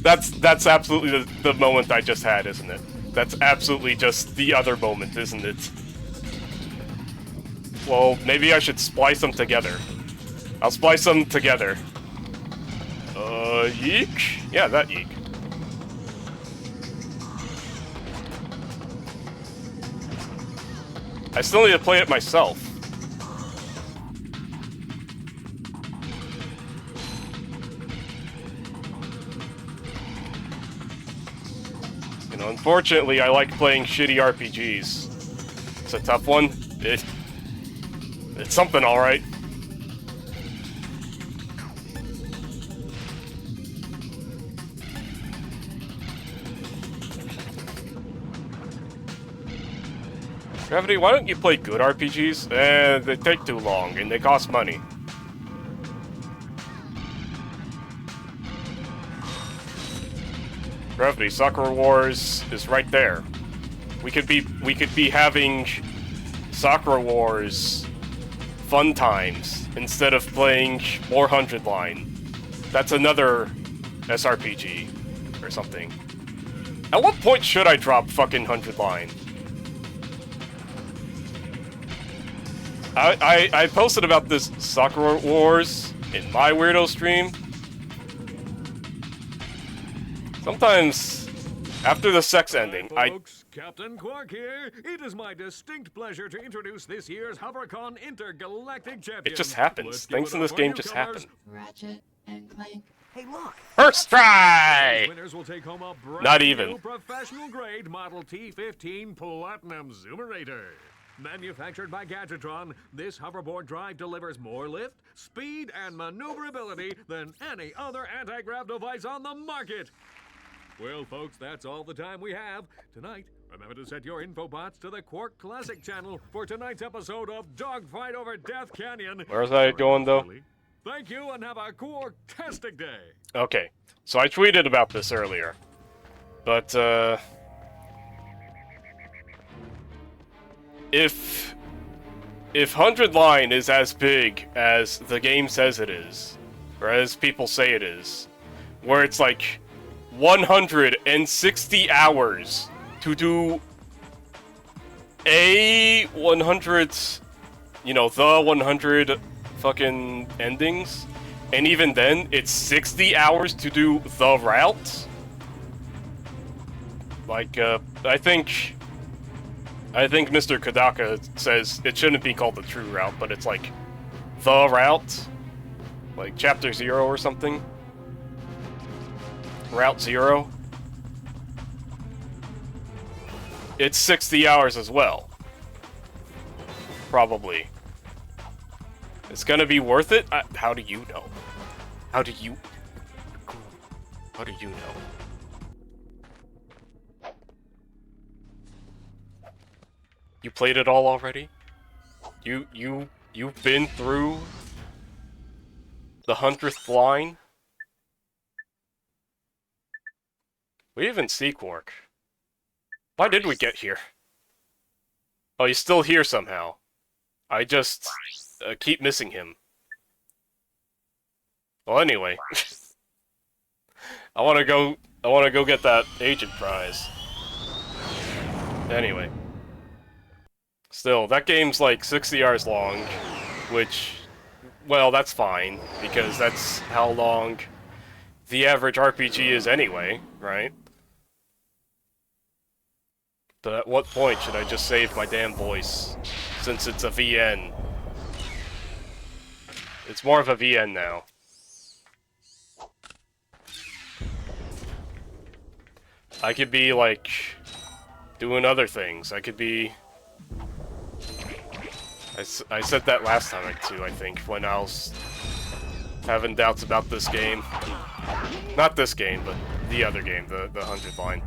That's absolutely the moment I just had, isn't it? That's absolutely just the other moment, isn't it? Well, maybe I should splice them together. I'll splice them together. Yeek? Yeah, that yeek. I still need to play it myself. You know, unfortunately, I like playing shitty RPGs. It's a tough one. It's something, alright. Gravity, why don't you play good RPGs? They take too long, and they cost money. Gravity, Sakura Wars is right there. We could be having Sakura Wars fun times instead of playing more 100 Line. That's another SRPG or something. At what point should I drop fucking 100 Line? I posted about this Sakura Wars in my Weirdo stream. Sometimes, after the sex ending, Folks, Captain Quark here. It is my distinct pleasure to introduce this year's HoverCon Intergalactic Champion. It just happens. Things in this game just happen. Ratchet and Clank. Hey, look. First try! Winners will take home a brand Not even. new professional grade Model T15 Platinum Zoomerator. Manufactured by Gadgetron, this hoverboard drive delivers more lift, speed, and maneuverability than any other anti-grav device on the market. Well, folks, that's all the time we have. Tonight, remember to set your infobots to the Quark Classic channel for tonight's episode of Dogfight Over Death Canyon. Where's I going, though? Thank you, and have a Quark-tastic day. Okay, so I tweeted about this earlier. But, If 100 Line is as big as the game says it is, or as people say it is, where it's like 160 hours to do a 100, you know, the 100 fucking endings, and even then, it's 60 hours to do the route? Like, I think Mr. Kodaka says it shouldn't be called the true route, but it's like the route, like Chapter 0 or something. Route 0. It's 60 hours as well. Probably. It's gonna be worth it? How do you know? How do you know? You played it all already? You've been through the 100th line? We even see Quark. Why did we get here? Oh, he's still here somehow. I just keep missing him. Well, anyway, I wanna go get that agent prize. Anyway. Still, that game's like 60 hours long, which, well, that's fine, because that's how long the average RPG is anyway, right? But at what point should I just save my damn voice, since it's a VN? It's more of a VN now. I could be, like, doing other things. I could be... I said that last time, too, I think, when I was having doubts about this game. Not this game, but the other game, the 100 line.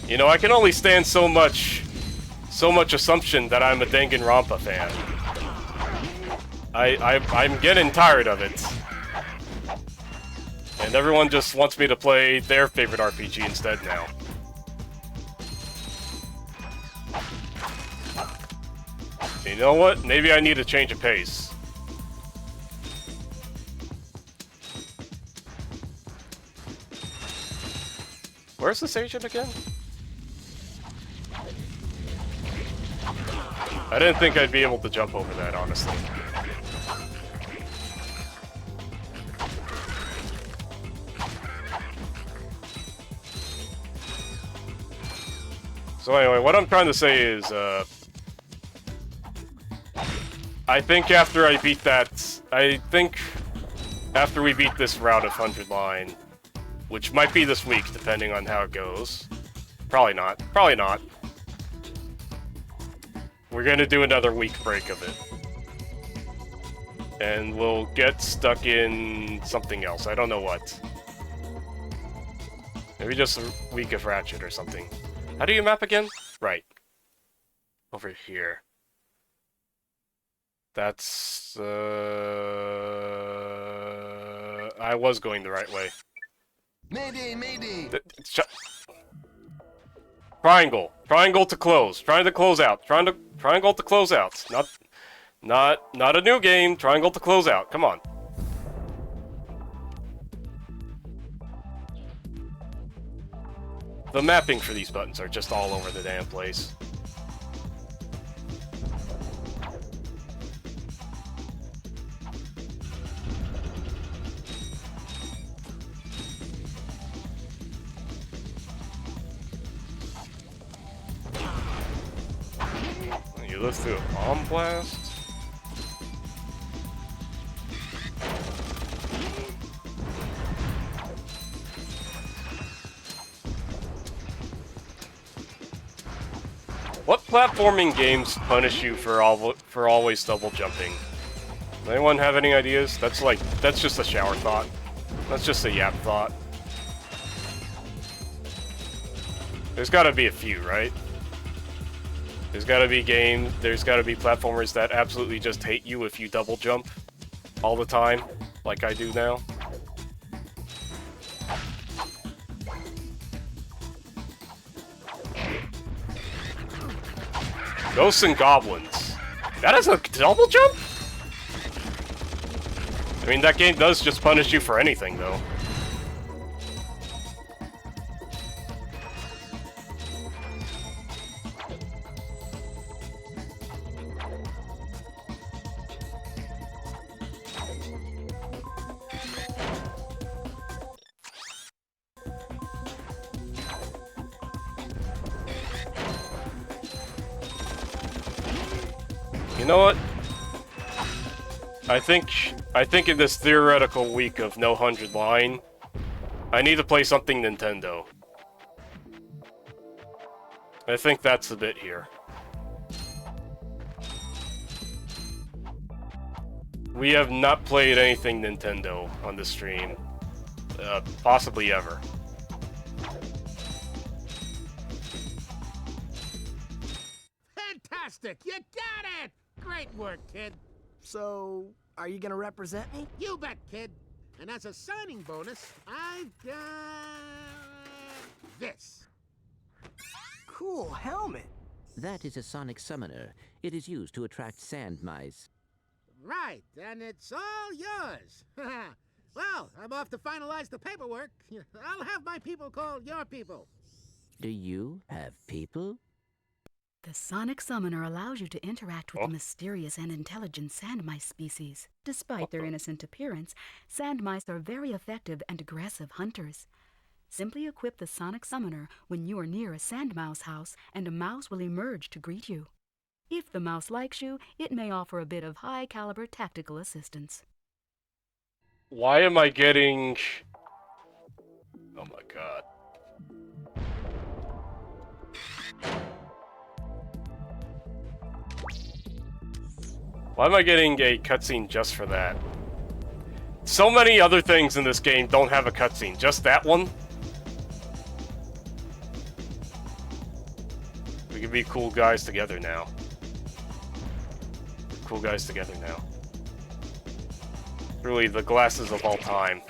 You know, I can only stand so much assumption that I'm a Danganronpa fan. I'm getting tired of it. And everyone just wants me to play their favorite RPG instead now. You know what? Maybe I need a change of pace. Where's this agent again? I didn't think I'd be able to jump over that, honestly. So anyway, what I'm trying to say is, I think after I beat that, after we beat this route of 100 line, which might be this week, depending on how it goes. Probably not. Probably not. We're gonna do another week break of it. And we'll get stuck in something else. I don't know what. Maybe just a week of Ratchet or something. How do you map again? Right. Over here. That's, I was going the right way. Mayday, mayday! Triangle. Triangle to close. Trying to close out. Triangle to close out. Not a new game. Triangle to close out. Come on. The mapping for these buttons are just all over the damn place. You live through a bomb blast? What platforming games punish you for always double jumping? Does anyone have any ideas? That's just a shower thought. That's just a yap thought. There's gotta be a few, right? There's gotta be platformers that absolutely just hate you if you double jump all the time, like I do now. Ghosts and Goblins. That is a double jump? I mean, that game does just punish you for anything, though. You know what? I think in this theoretical week of no 100 line, I need to play something Nintendo. I think that's the bit here. We have not played anything Nintendo on this stream. Possibly ever. Fantastic! You got it! Great work, kid. So, are you gonna represent me? You bet, kid. And as a signing bonus, I've got this. Cool helmet. That is a sonic summoner. It is used to attract sand mice. Right, and it's all yours. Well, I'm off to finalize the paperwork. I'll have my people call your people. Do you have people? The sonic summoner allows you to interact with the mysterious and intelligent sand mice species. Despite their innocent appearance, sand mice are very effective and aggressive hunters. Simply equip the sonic summoner when you are near a sand mouse house, and a mouse will emerge to greet you. If the mouse likes you, it may offer a bit of high-caliber tactical assistance. Why am I getting... Oh my god. Why am I getting a cutscene just for that? So many other things in this game don't have a cutscene. Just that one? We can be cool guys together now. Cool guys together now. Really, the glasses of all time.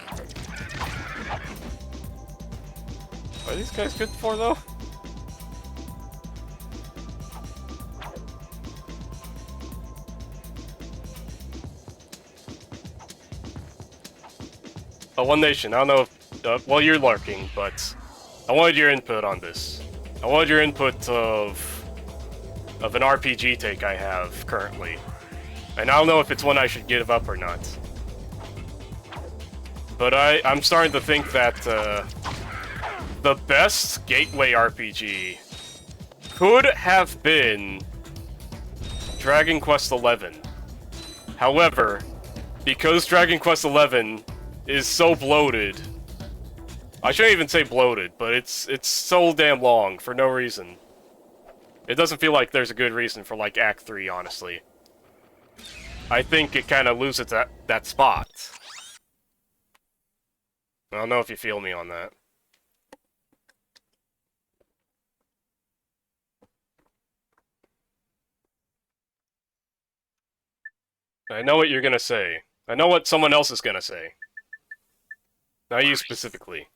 Are these guys good for, though? One Nation, I don't know if, well, you're lurking, but I wanted your input on this. I wanted your input of an RPG take I have currently. And I don't know if it's one I should give up or not. But I'm starting to think that the best gateway RPG could have been Dragon Quest XI. However, because Dragon Quest XI is so bloated, I shouldn't even say bloated, but it's so damn long for no reason. It doesn't feel like there's a good reason for, like, Act 3, honestly. I think it kind of loses that spot. I don't know if you feel me on that. I know what you're gonna say. I know what someone else is gonna say. Not you specifically.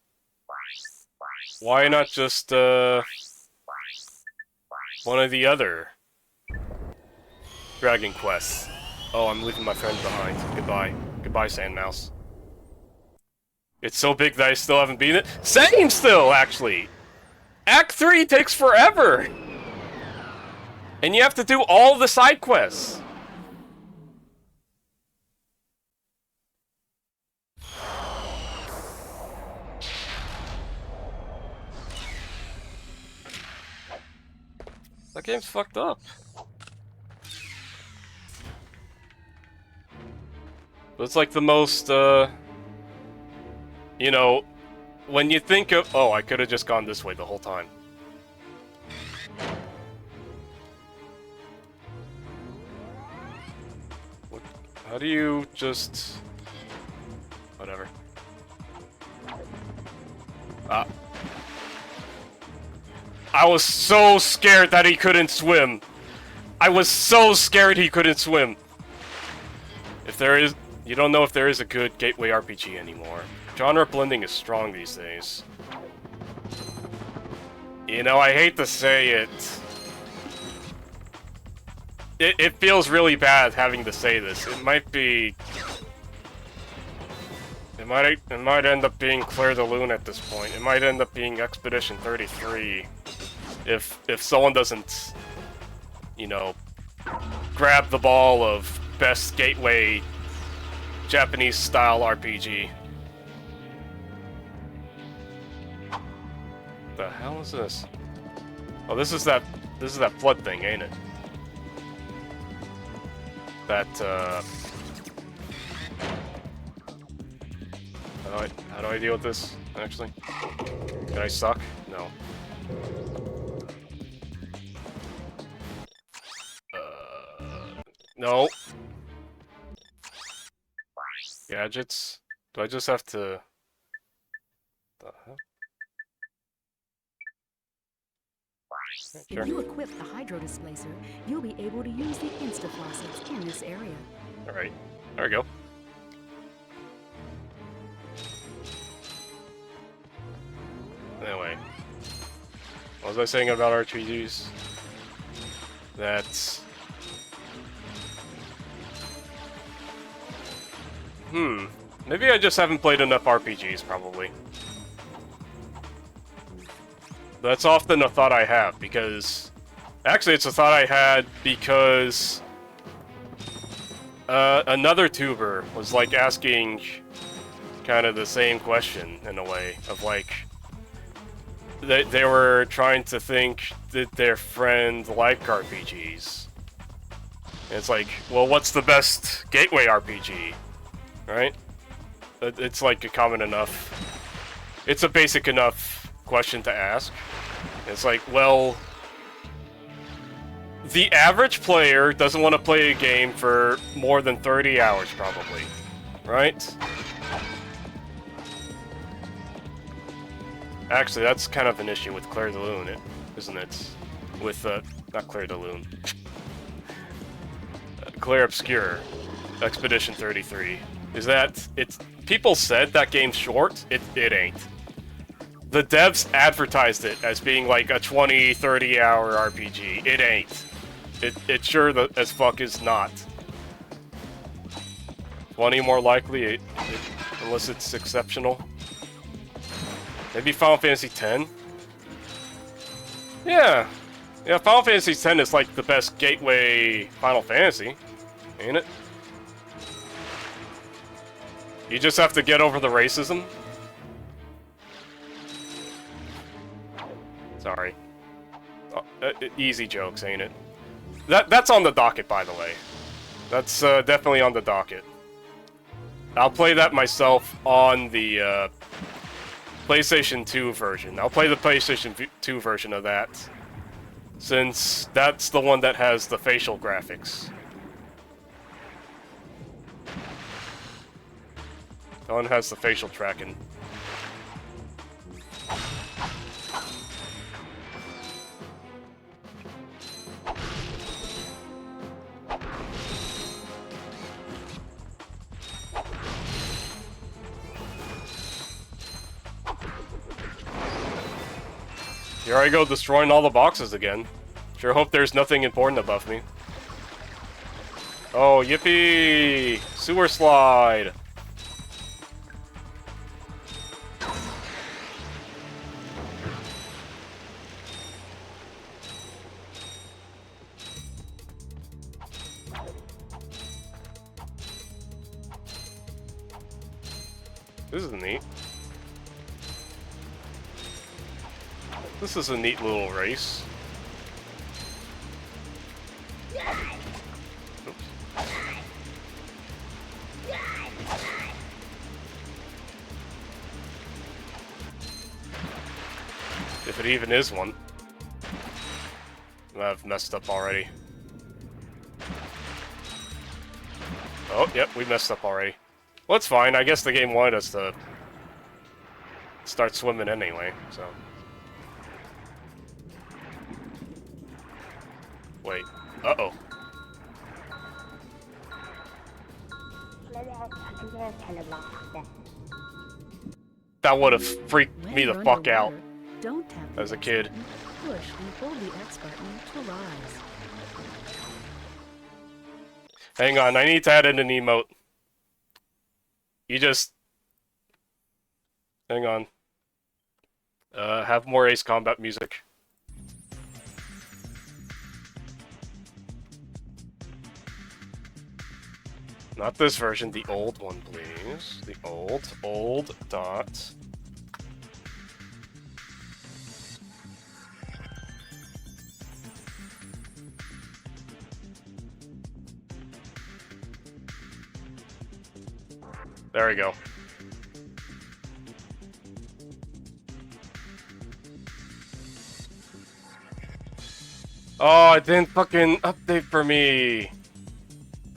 Why not just, one of the other Dragon Quests? Oh, I'm leaving my friend behind. Goodbye. Goodbye, Sandmouse. It's so big that I still haven't beaten it. Same still, actually! Act 3 takes forever! And you have to do all the side quests. That game's fucked up. But it's like the most, you know, when you think of... Oh, I could have just gone this way the whole time. What, how do you just... Whatever. I was so scared that he couldn't swim. I was so scared he couldn't swim. If there is... You don't know if there is a good gateway RPG anymore. Genre blending is strong these days. You know, I hate to say it. It feels really bad having to say this. It might be... It might end up being Claire de Lune at this point. It might end up being Expedition 33. If someone doesn't, you know, grab the ball of best gateway Japanese style RPG. The hell is this? Oh, this is that flood thing, ain't it? That how do I deal with this, actually? Can I suck? No. No. Gadgets? Do I just have to... The hell? If you equip the hydro displacer, you'll be able to use the insta-faucets in this area. Alright, there we go. Anyway, what was I saying about RPGs? That's... Maybe I just haven't played enough RPGs, probably. That's often a thought I have, because... Actually, it's a thought I had because... another tuber was, like, asking kind of the same question, in a way, of, like... They were trying to think, did their friend like RPGs? And it's like, well, what's the best gateway RPG? Right? It's like a common enough... It's a basic enough question to ask. It's like, well... The average player doesn't want to play a game for more than 30 hours, probably. Right? Actually, that's kind of an issue with Claire de Lune, isn't it? With, not Claire de Lune. Claire Obscure. Expedition 33. Is that, it's... People said that game's short. It ain't. The devs advertised it as being like a 20, 30 hour RPG. It ain't. It sure as fuck is not. 20 more likely, unless it's exceptional. Maybe Final Fantasy X? Yeah. Yeah, Final Fantasy X is like the best gateway Final Fantasy, ain't it? You just have to get over the racism. Sorry. Easy jokes, ain't it? That's on the docket, by the way. That's definitely on the docket. I'll play that myself on the PlayStation 2 version. I'll play the PlayStation 2 version of that, since that's the one that has the facial graphics. That one has the facial tracking. Here I go, destroying all the boxes again. Sure hope there's nothing important above me. Oh, yippee! Sewer slide! This is neat. This is a neat little race. Oops. If it even is one. I've messed up already. Oh, yep, we messed up already. Well, it's fine. I guess the game wanted us to start swimming anyway, so... Wait. Uh-oh. That would have freaked me the fuck out Don't tap as a kid. push and hold the X button to rise. Hang on, I need to add in an emote. You just... Hang on. Have more Ace Combat music. Not this version, the old one, please. The old dot. There we go. Oh, it didn't fucking update for me.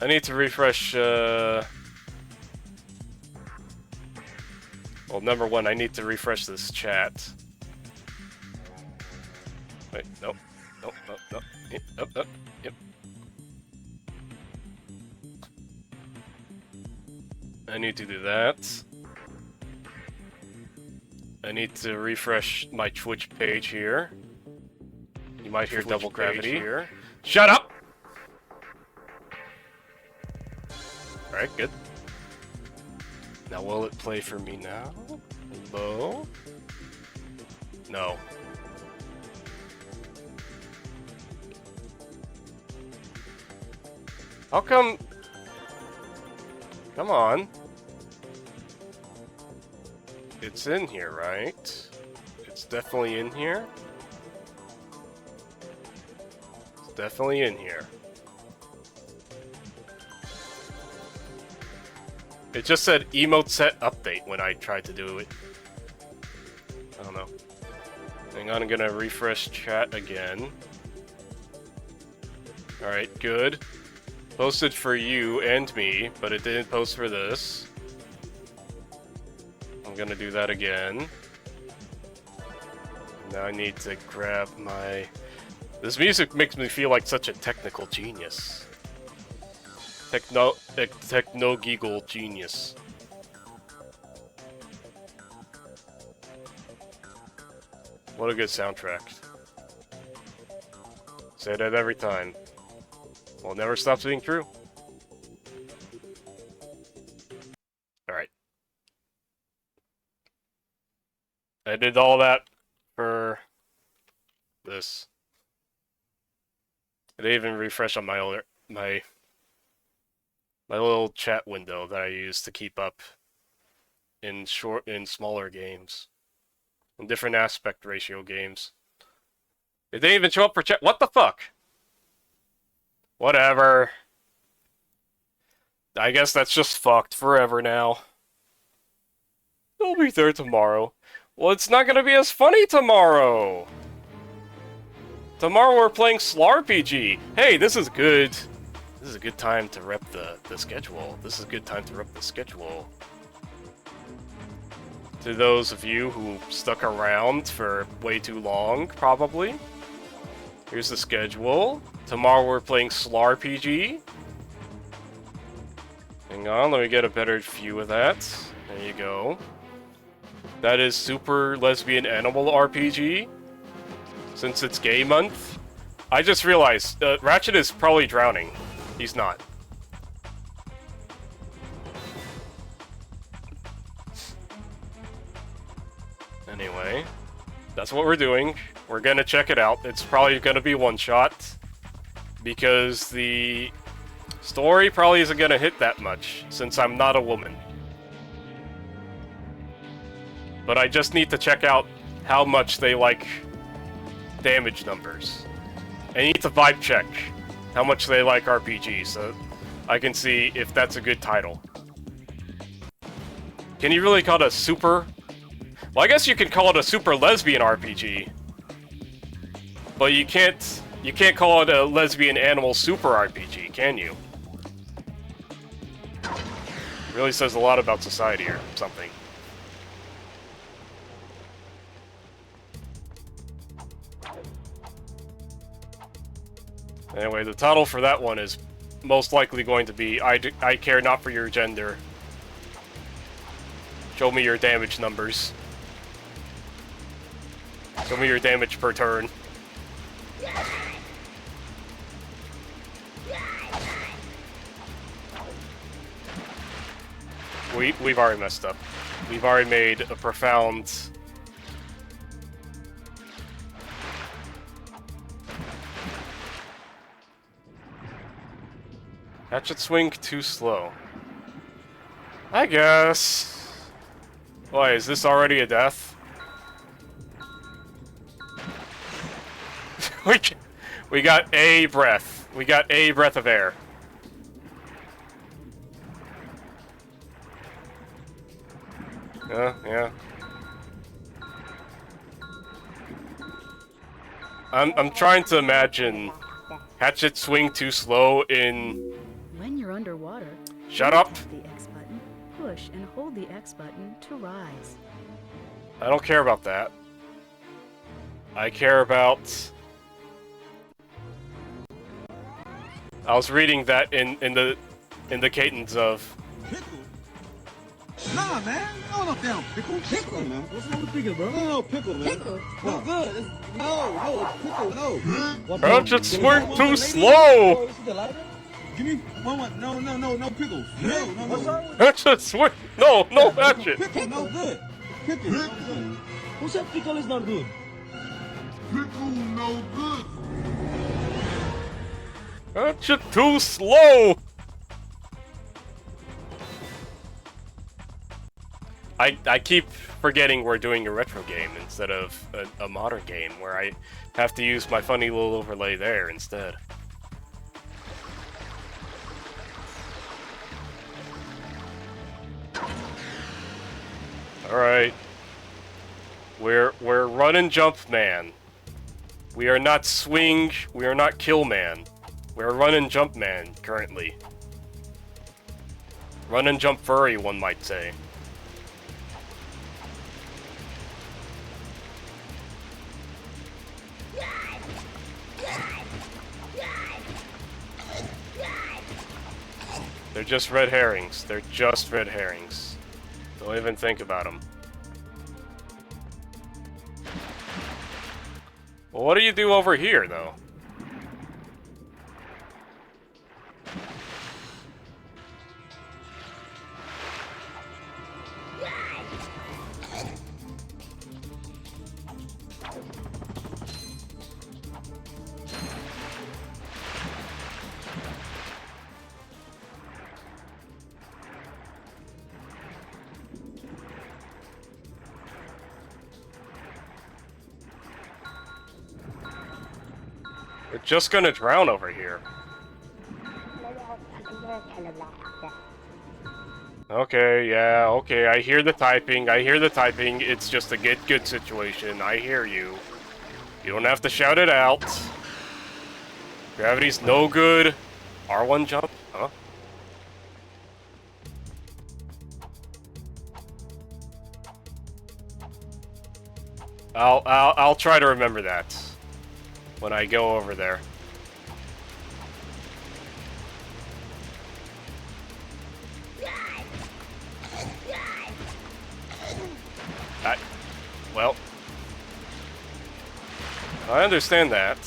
I need to refresh, well, number one, I need to refresh this chat. Wait, nope. Nope, nope, nope. Yep, nope, nope. Yep. I need to do that. I need to refresh my Twitch page here. You might hear double gravity here. Shut up! Alright, good. Now will it play for me now? Hello? No. How come... Come on. It's in here, right? It's definitely in here. It's definitely in here. It just said emote set update when I tried to do it. I don't know. Hang on, I'm gonna refresh chat again. Alright, good. Posted for you and me, but it didn't post for this. I'm gonna do that again. Now I need to grab my... This music makes me feel like such a technical genius. Techno-giggle genius. What a good soundtrack. Say that every time. Well, it never stops being true. Alright. I did all that for this. I didn't even refresh on my little chat window that I use to keep up in smaller games. In different aspect ratio games. It didn't even show up for chat. What the fuck? Whatever. I guess that's just fucked forever now. I'll be there tomorrow. Well, it's not gonna be as funny tomorrow. Tomorrow we're playing SLARPG. Hey, this is good. This is a good time to rep the schedule. This is a good time to rep the schedule. To those of you who stuck around for way too long, probably. Here's the schedule. Tomorrow we're playing SLARPG. Hang on, let me get a better view of that. There you go. That is Super Lesbian Animal RPG. Since it's gay month. I just realized, Ratchet is probably drowning. He's not. Anyway, that's what we're doing. We're gonna check it out. It's probably gonna be one shot. Because the story probably isn't gonna hit that much, since I'm not a woman. But I just need to check out how much they like damage numbers. I need to vibe check how much they like RPGs, so I can see if that's a good title. Can you really call it a super... Well, I guess you can call it a super lesbian RPG. But you can't call it a lesbian animal super RPG, can you? Really says a lot about society or something. Anyway, the title for that one is most likely going to be I care not for your gender. Show me your damage numbers. Show me your damage per turn. We've already messed up. We've already made a profound... Hatchet swing too slow. I guess. Why, is this already a death? we got a breath. We got a breath of air. Yeah. I'm trying to imagine hatchet swing too slow in... When you're underwater, shut up! Tap the X button, push and hold the X button to rise. I don't care about that. I care about... I was reading that in the cadence of... Nah, man. No damn pickle. Pickle, man. What's wrong with pickle, bro? No, pickle, man. Pickle? No, good. No, pickle, no. Hatchet swing too slow! Give me one. No pickles. No. Hatchet swing. No hatchet. Pickle, no good. Pickle, no good. Who said pickle is not good? Pickle, no good. Hatchet too slow. I keep forgetting we're doing a retro game instead of a modern game where I have to use my funny little overlay there instead. Alright. We're run and jump man. We are not swing, we are not kill man. We're run and jump man currently. Run and jump furry, one might say. They're just red herrings. They're just red herrings. Don't even think about them. Well, what do you do over here, though? We're just gonna drown over here. Okay, yeah, okay, I hear the typing, it's just a get good situation, I hear you. You don't have to shout it out. Gravity's no good. R1 jump? Huh? I'll try to remember that when I go over there. Well, I understand that.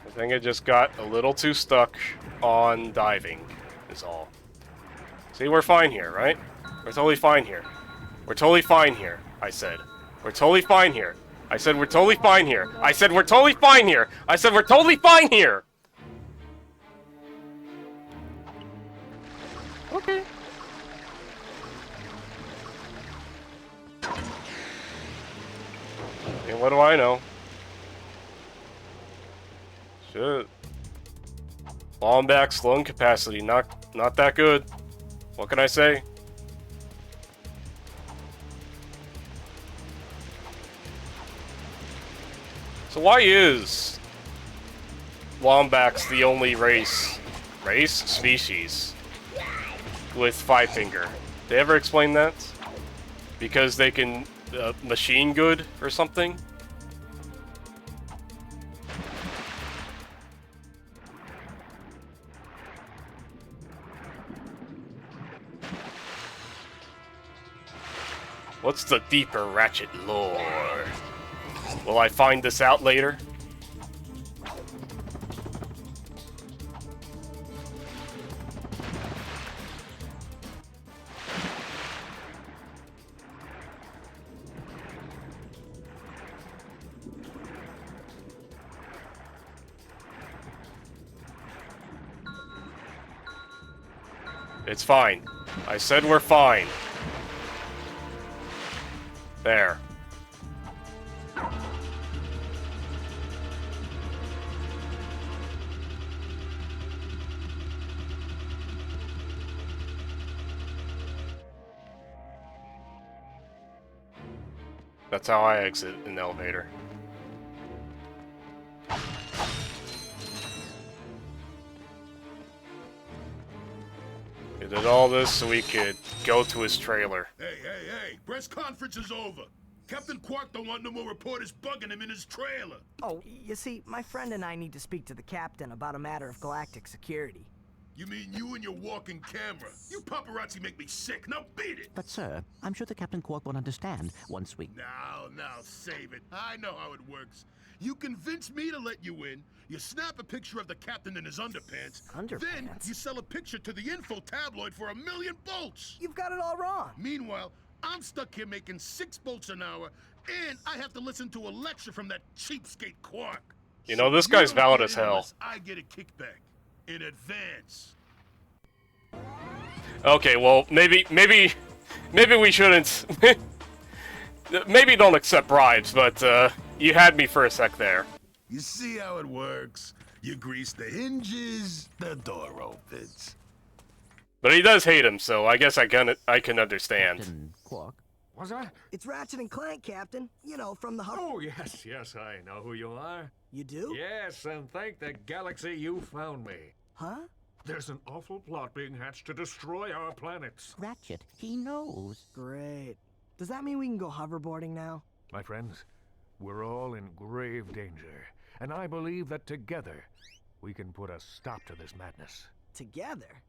I think I just got a little too stuck on diving, is all. See, we're fine here, right? We're totally fine here. We're totally fine here, I said. We're totally fine here. I said we're totally fine here. I said we're totally fine here. I said we're totally fine here! Okay. And what do I know? Shit. Falling back, slow in capacity, not that good. What can I say? So why is Wombats the only species with five finger? They ever explain that? Because they can machine good or something? What's the deeper Ratchet lore? Will I find this out later? It's fine. I said we're fine. There. That's how I exit an elevator. We did all this so we could go to his trailer. Hey, press conference is over. Captain Quark don't want no more reporters bugging him in his trailer. Oh, you see, my friend and I need to speak to the captain about a matter of galactic security. You mean you and your walking camera? You paparazzi make me sick. Now beat it! But, sir, I'm sure the Captain Quark will understand once we... Now, save it. I know how it works. You convince me to let you in, you snap a picture of the captain in his underpants, then you sell a picture to the info tabloid for $1 million bolts! You've got it all wrong! Meanwhile, I'm stuck here making 6 bolts an hour, and I have to listen to a lecture from that cheapskate Quark. You know, this guy's valid as hell. I get a kickback. In advance. Okay, well, maybe we shouldn't. Maybe don't accept bribes, but you had me for a sec there. You see how it works? You grease the hinges, the door opens. But he does hate him, so I guess I can understand. Captain Quark? What's that? It's Ratchet and Clank, Captain. You know, from the... Oh, yes, I know who you are. You do? Yes, and thank the galaxy you found me. Huh? There's an awful plot being hatched to destroy our planets. Ratchet, he knows. Great. Does that mean we can go hoverboarding now? My friends, we're all in grave danger, and I believe that together we can put a stop to this madness. Together?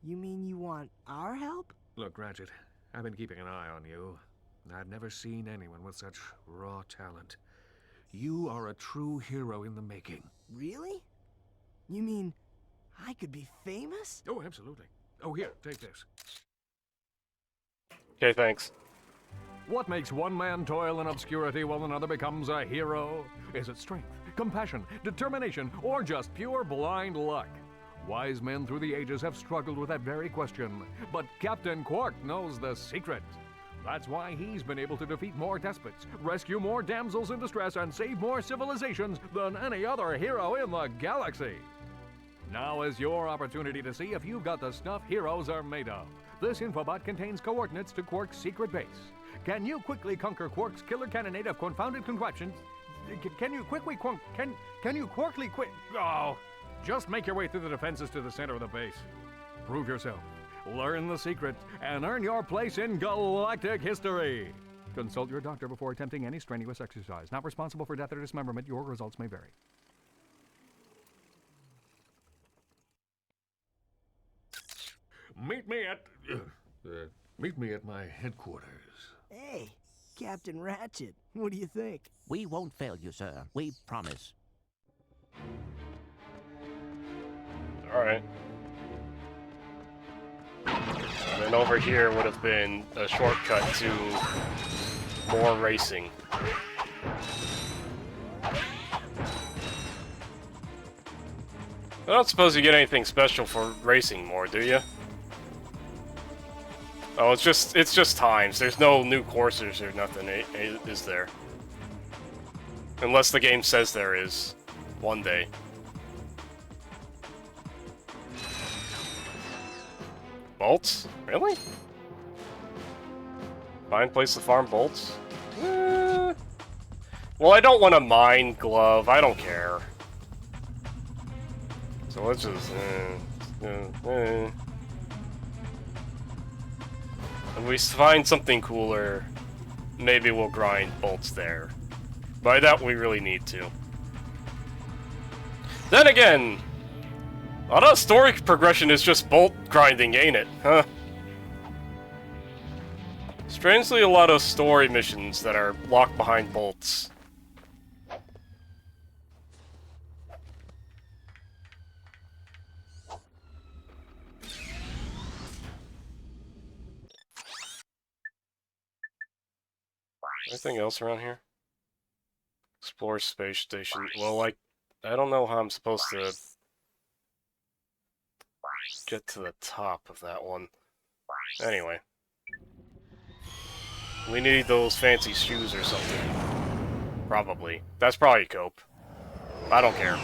You mean you want our help? Look, Ratchet, I've been keeping an eye on you. I've never seen anyone with such raw talent. You are a true hero in the making. Really? You mean I could be famous? Oh, absolutely. Oh, here, take this. Okay, thanks. What makes one man toil in obscurity while another becomes a hero? Is it strength, compassion, determination, or just pure blind luck? Wise men through the ages have struggled with that very question, but Captain Quark knows the secret. That's why he's been able to defeat more despots, rescue more damsels in distress, and save more civilizations than any other hero in the galaxy. Now is your opportunity to see if you've got the stuff heroes are made of. This infobot contains coordinates to Quark's secret base. Can you quickly conquer Quark's killer cannonade of confounded contraptions? Can you quickly quit? Oh, just make your way through the defenses to the center of the base. Prove yourself, learn the secret, and earn your place in galactic history. Consult your doctor before attempting any strenuous exercise. Not responsible for death or dismemberment. Your results may vary. Meet me at my headquarters. Hey, Captain Ratchet, what do you think? We won't fail you, sir. We promise. Alright. And then over here would have been a shortcut to more racing. I don't suppose you get anything special for racing more, do you? Oh, it's just times. There's no new courses or nothing, is there? Unless the game says there is. One day. Bolts? Really? Fine place to farm bolts? Well, I don't want a mine glove. I don't care. So let's just... If we find something cooler, maybe we'll grind bolts there. But I doubt we really need to. Then again, a lot of story progression is just bolt grinding, ain't it? Huh? Strangely, a lot of story missions that are locked behind bolts. Anything else around here? Explore space station. Well, I don't know how I'm supposed to get to the top of that one. Anyway. We need those fancy shoes or something. Probably. That's probably cope. I don't care.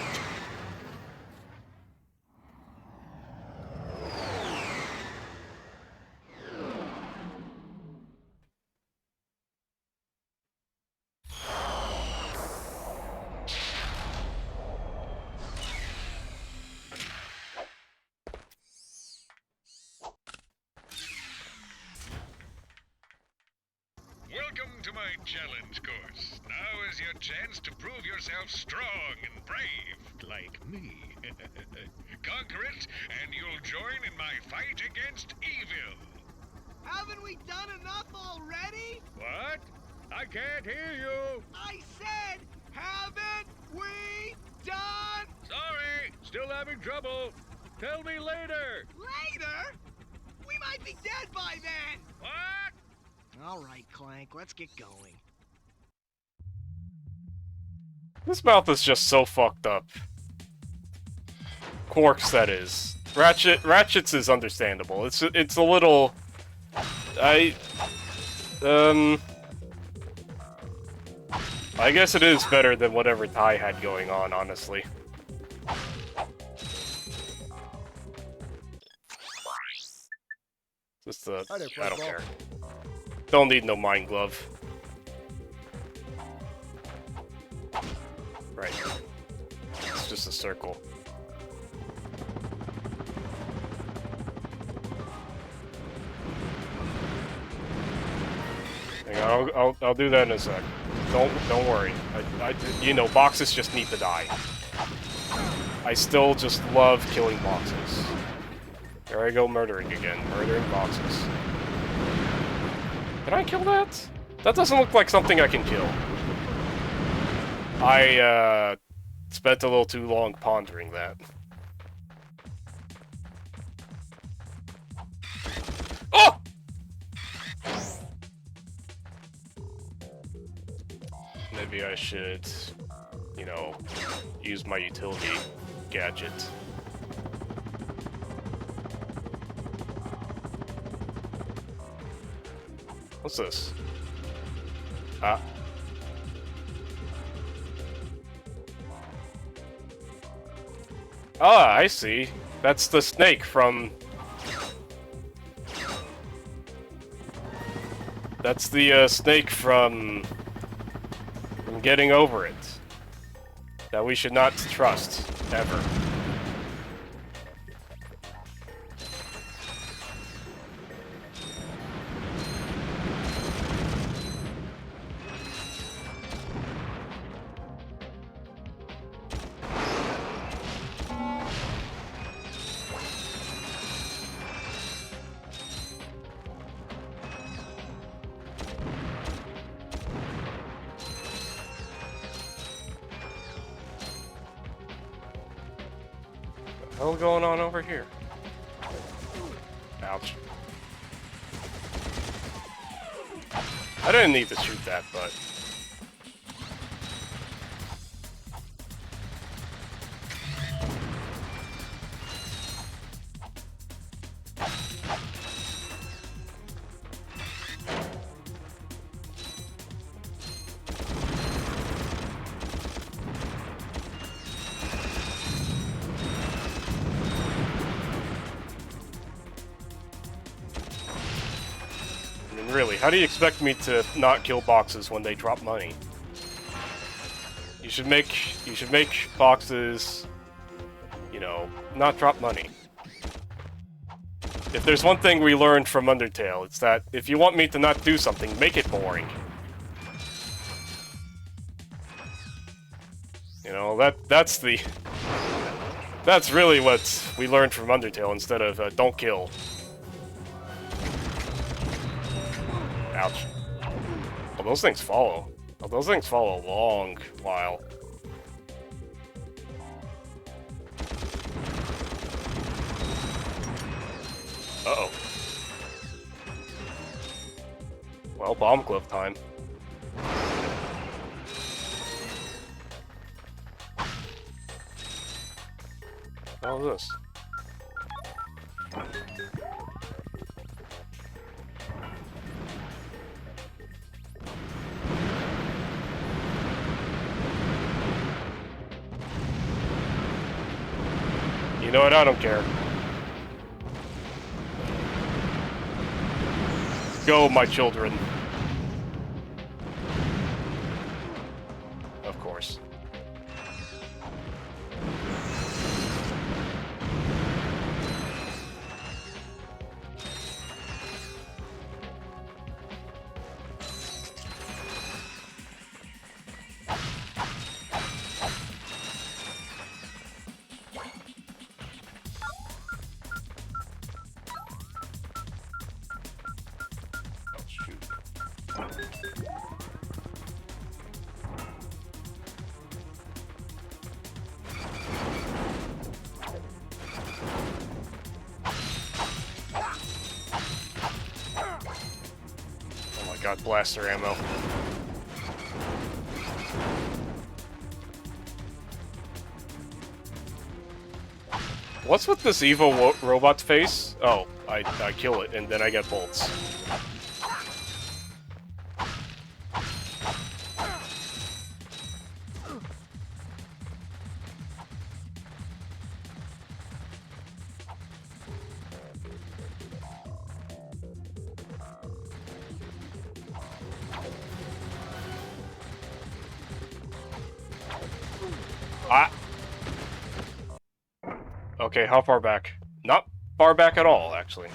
Welcome to my challenge course. Now is your chance to prove yourself strong and brave, like me. Conquer it, and you'll join in my fight against evil. Haven't we done enough already? What? I can't hear you. I said, haven't we done? Sorry, still having trouble. Tell me later. Later? We might be dead by then. What? All right, Clank, let's get going. This mouth is just so fucked up. Quark's, that is. Ratchet's is understandable. It's a little... I guess it is better than whatever Ty had going on, honestly. Just I don't care. Don't need no mine glove. Right. It's just a circle. Hang on, I'll do that in a sec. Don't worry. You know, boxes just need to die. I still just love killing boxes. Here I go murdering again. Murdering boxes. Can I kill that? That doesn't look like something I can kill. I spent a little too long pondering that. Maybe I should, you know, use my utility gadget. What's this? Ah. Ah, I see. That's the snake from... That's the snake from Getting Over It. That we should not trust, ever. What the hell going on over here? Ouch. I didn't need to shoot that, but... Really, how do you expect me to not kill boxes when they drop money? You should make boxes, you know, not drop money. If there's one thing we learned from Undertale, it's that if you want me to not do something, make it boring. You know, that's really what we learned from Undertale instead of don't kill. Ouch. Oh, those things follow. Oh, those things follow a long while. Uh-oh. Well, bomb glove time. What is this? You know what? I don't care. Go, my children. Of course. Got blaster ammo. What's with this evil robot's face? Oh, I kill it and then I get bolts. Okay, how far back? Not far back at all, actually.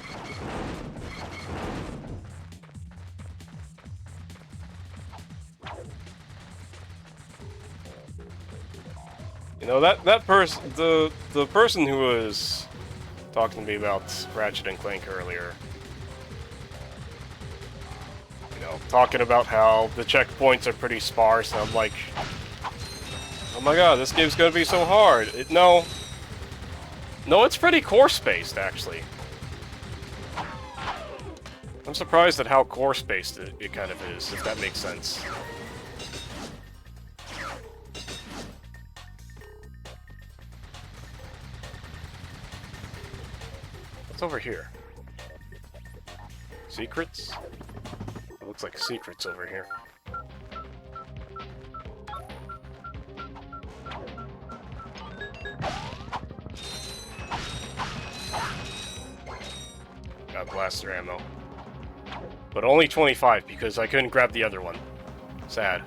You know, that person, the person who was talking to me about Ratchet and Clank earlier, you know, talking about how the checkpoints are pretty sparse, and I'm like, oh my god, this game's gonna be so hard. No, it's pretty course-based, actually. I'm surprised at how course-based it kind of is, if that makes sense. What's over here? Secrets? It looks like secrets over here. Got blaster ammo. But only 25 because I couldn't grab the other one. Sad.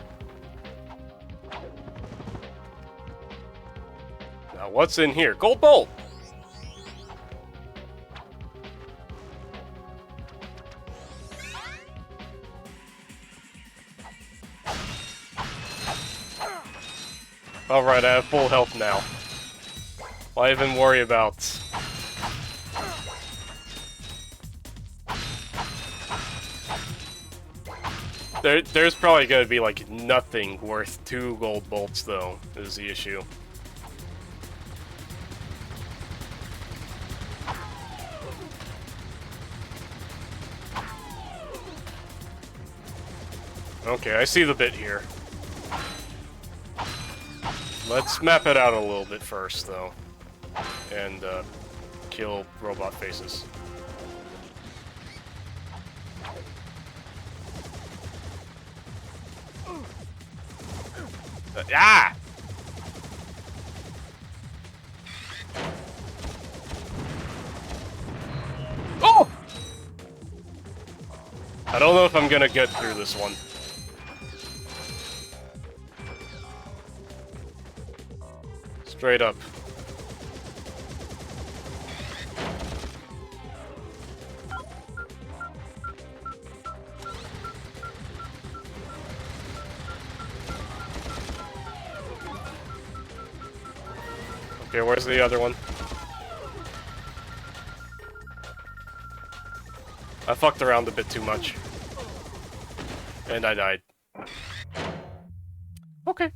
Now what's in here? Gold bolt! Alright, I have full health now. Why even worry about... There's probably gonna be, like, nothing worth 2 gold bolts, though, is the issue. Okay, I see the bit here. Let's map it out a little bit first, though. And, kill robot faces. Ah! Oh! I don't know if I'm gonna get through this one. Straight up. Okay, where's the other one? I fucked around a bit too much. And I died. Okay.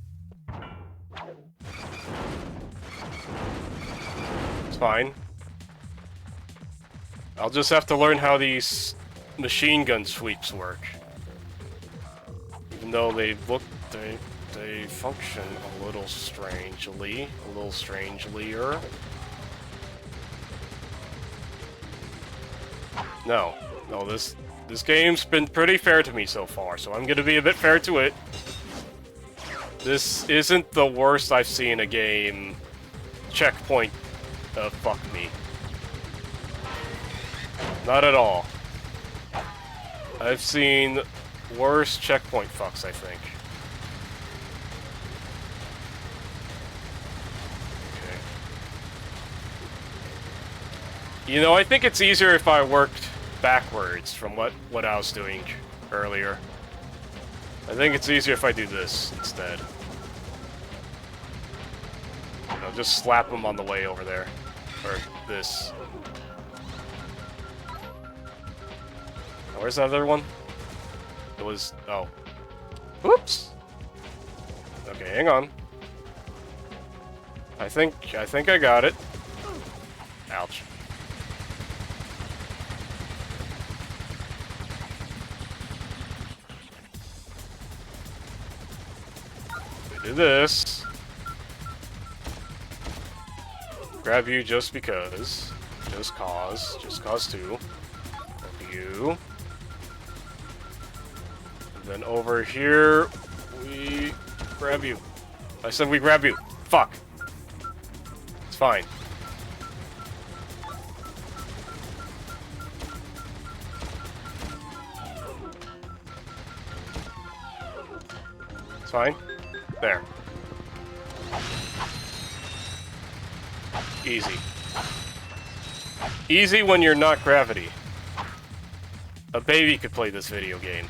It's fine. I'll just have to learn how these machine gun sweeps work. Even though they look... They function a little strangely. A little strangelier. No. No, this game's been pretty fair to me so far, so I'm gonna be a bit fair to it. This isn't the worst I've seen a game checkpoint fuck me. Not at all. I've seen worse checkpoint fucks, I think. Okay. You know, I think it's easier if I worked backwards from what I was doing earlier. I think it's easier if I do this instead. I'll just slap them on the way over there. Or this. Where's the other one? It was... oh. Oops! Okay, hang on. I think I got it. Ouch. We do this. Grab you just because. Just cause. Just cause 2. Grab you. And then over here, we grab you. I said we grab you. Fuck. It's fine. It's fine. There. Easy. Easy when you're not gravity. A baby could play this video game.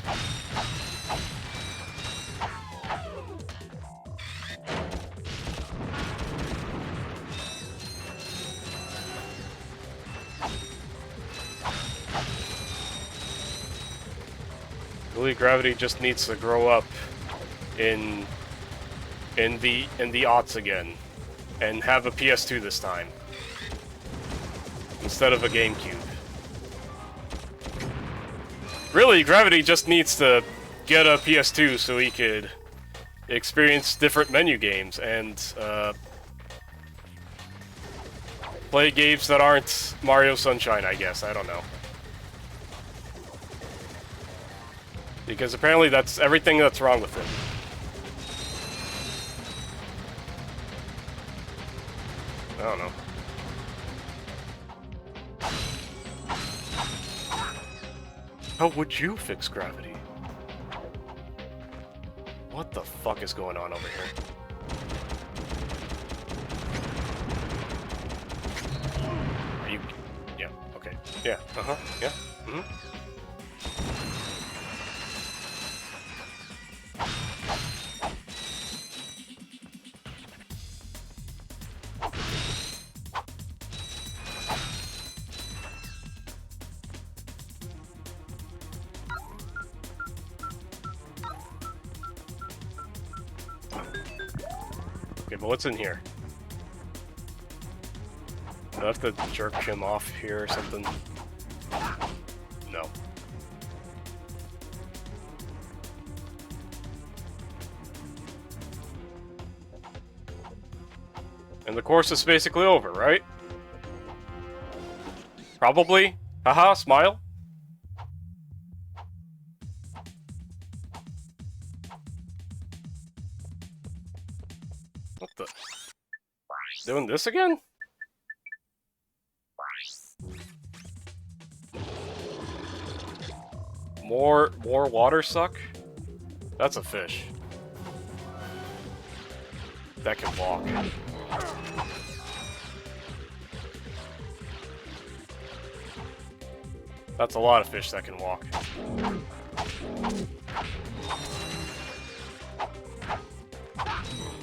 Really, gravity just needs to grow up in the aughts again, and have a PS2 this time instead of a GameCube. Really, Gravity just needs to get a PS2 so he could experience different menu games and play games that aren't Mario Sunshine, I guess. I don't know. Because apparently that's everything that's wrong with it. I don't know. How would you fix gravity? What the fuck is going on over here? Are you... Yeah, okay. Yeah, uh-huh, yeah, mm-hmm. Okay, but what's in here? Do I have to jerk him off here or something? No. And the course is basically over, right? Probably. Haha, smile. What the? Doing this again? More water suck? That's a fish. That can walk. That's a lot of fish that can walk.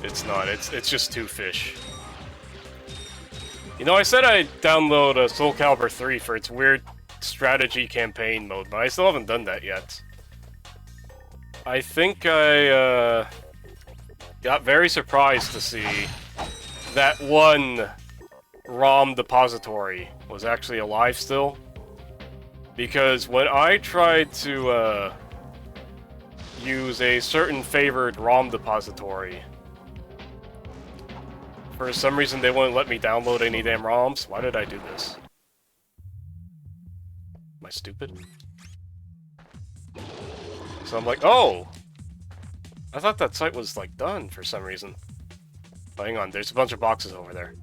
It's not, it's just two fish. You know, I said I'd download Soul Calibur 3 for its weird strategy campaign mode, but I still haven't done that yet. I think I got very surprised to see that one ROM depository was actually alive still. Because when I tried to use a certain favored ROM depository, for some reason they wouldn't let me download any damn ROMs. Why did I do this? Am I stupid? So I'm like, oh! I thought that site was, like, done for some reason. Oh, hang on, there's a bunch of boxes over there.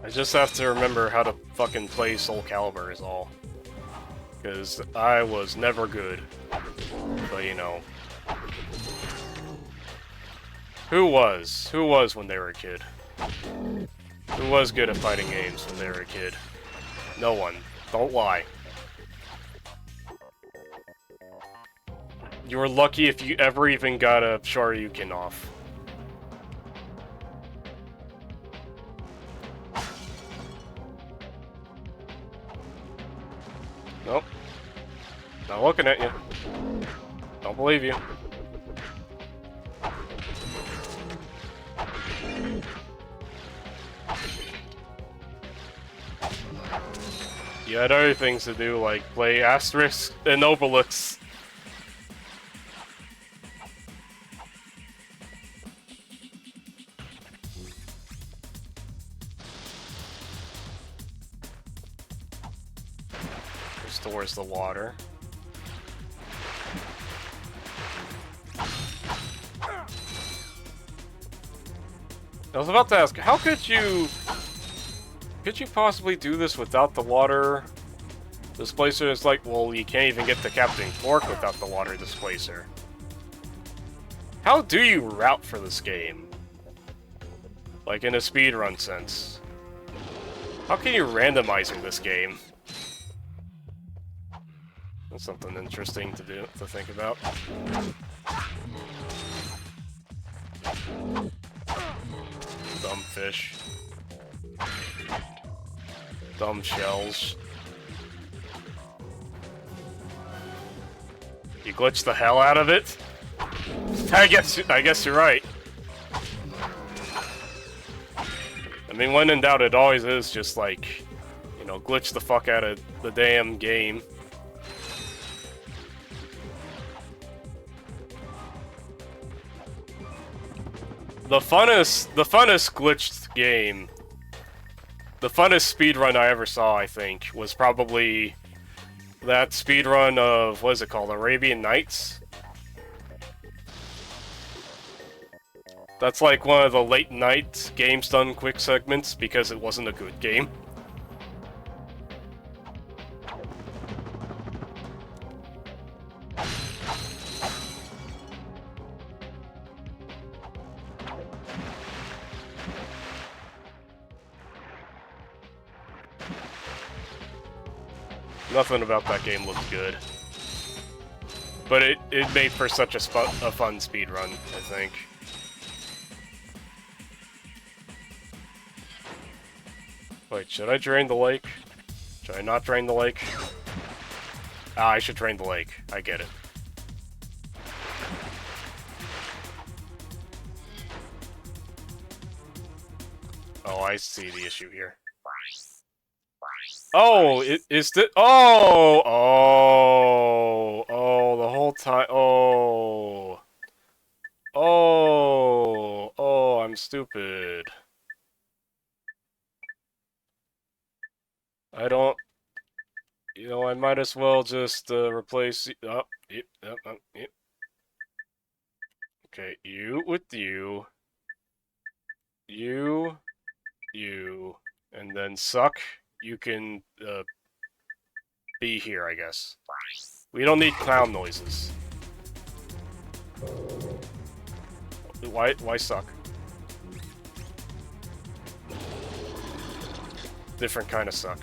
I just have to remember how to fucking play Soul Calibur is all. Because I was never good. But, you know. Who was? Who was when they were a kid? Who was good at fighting games when they were a kid? No one. Don't lie. You were lucky if you ever even got a Shoryuken off. Nope. Not looking at you. Don't believe you. You had other things to do, like play Asterisk and Obelix. Restores the water. I was about to ask, how could you possibly do this without the water displacer? It's like, well, you can't even get to Captain Quark without the water displacer. How do you route for this game? Like in a speedrun sense. How can you randomize in this game? That's something interesting to do, to think about. Dumb fish. Dumb shells. You glitched the hell out of it? I guess you're right. I mean, when in doubt, it always is just like, you know, glitch the fuck out of the damn game. The funnest glitched game, the funnest speedrun I ever saw, I think, was probably that speedrun of, what is it called, Arabian Nights? That's like one of the late night games done quick segments because it wasn't a good game. Nothing about that game looked good. But it made for such a fun speedrun, I think. Wait, should I drain the lake? Should I not drain the lake? Ah, I should drain the lake. I get it. Oh, I see the issue here. Oh, is the the whole time. I'm stupid. I don't. You know, I might as well just replace. Yep. Okay, you with you. You, and then suck. You can be here, I guess. We don't need clown noises. Why suck? Different kind of suck.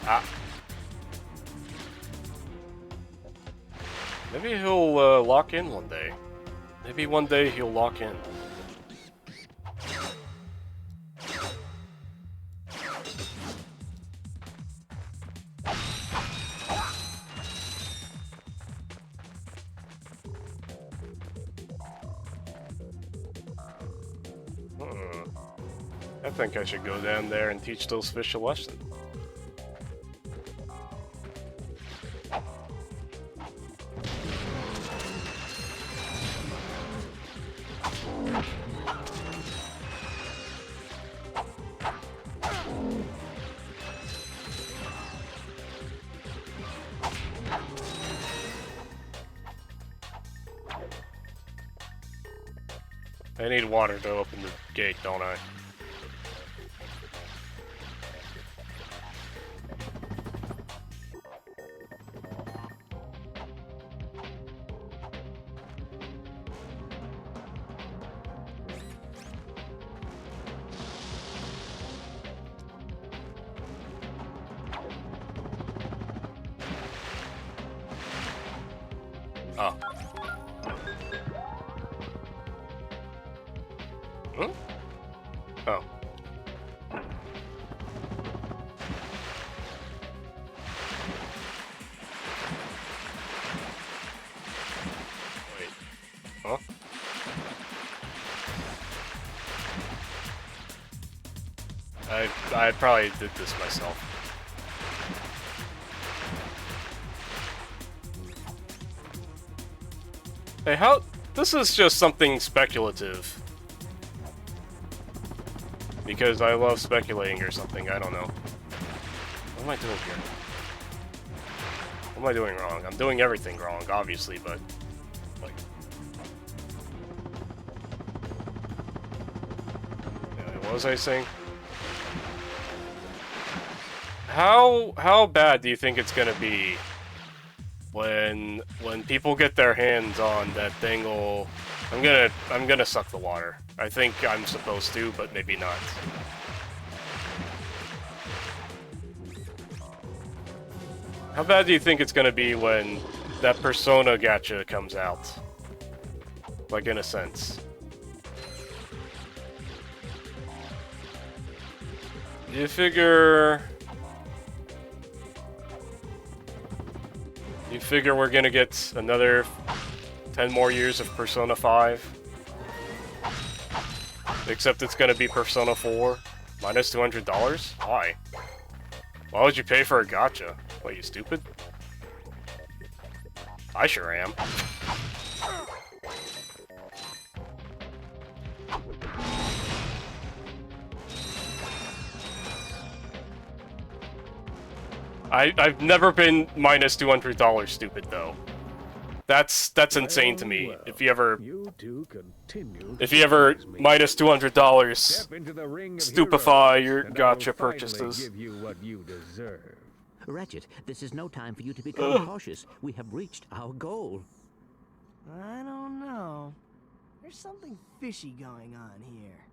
Ah. Maybe he'll lock in one day. Maybe one day he'll lock in. I think I should go down there and teach those fish a lesson. I need water to open the gate, don't I? Oh. Hmm? Oh. Wait. Huh? I probably did this myself. Hey, how? This is just something speculative. Because I love speculating or something, I don't know. What am I doing here? What am I doing wrong? I'm doing everything wrong, obviously, but... like... yeah, what was I saying? How bad do you think it's gonna be when people get their hands on that thing? I'm gonna suck the water. I think I'm supposed to, but maybe not. How bad do you think it's gonna be when that Persona gacha comes out? Like, in a sense. You figure we're gonna get another 10 more years of Persona 5? Except it's gonna be Persona 4 minus $200? Why? Why would you pay for a gacha? What, you stupid? I sure am. I've never been minus $200 stupid though. That's insane to me. Well, If you ever minus $200 stupefy your gacha purchases. Give you what you deserve. Ratchet, this is no time for you to become cautious. We have reached our goal. I don't know. There's something fishy going on here.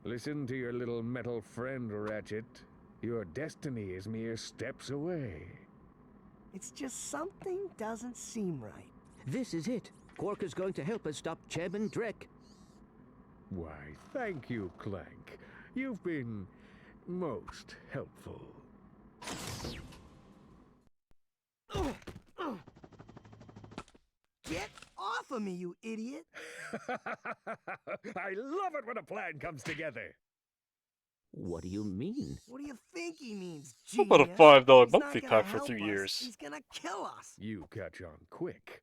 Listen to your little metal friend, Ratchet. Your destiny is mere steps away. It's just something doesn't seem right. This is it. Quark is going to help us stop Chairman Drek. Why, thank you, Clank. You've been most helpful. Get off of me, you idiot! I love it when a plan comes together. What do you mean? What do you think he means, How genius? about a $5 He's not monthly gonna pack for help 3 us. years? He's gonna kill us. You catch on quick.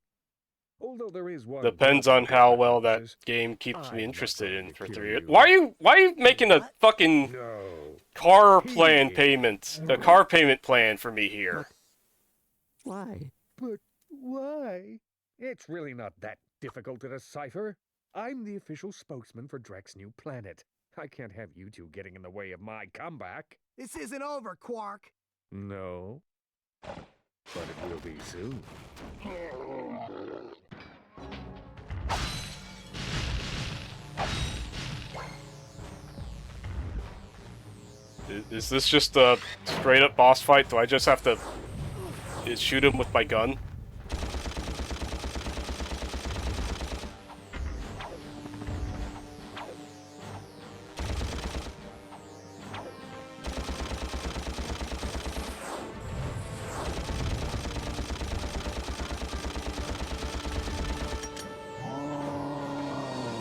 Although there is one Depends on how well that game keeps me interested in for 3 years. Why are you making a fucking car plan payment? A car payment plan for me here. Why? But why? It's really not that difficult to decipher. I'm the official spokesman for Drek's new planet. I can't have you two getting in the way of my comeback. This isn't over, Quark. No. But it will be soon. Is this just a straight up boss fight? Do I just have to shoot him with my gun?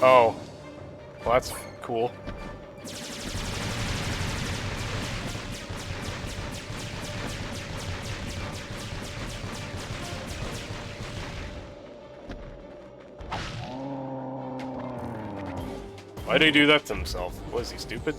Oh. Well, that's cool. Why'd he do that to himself? Was he stupid?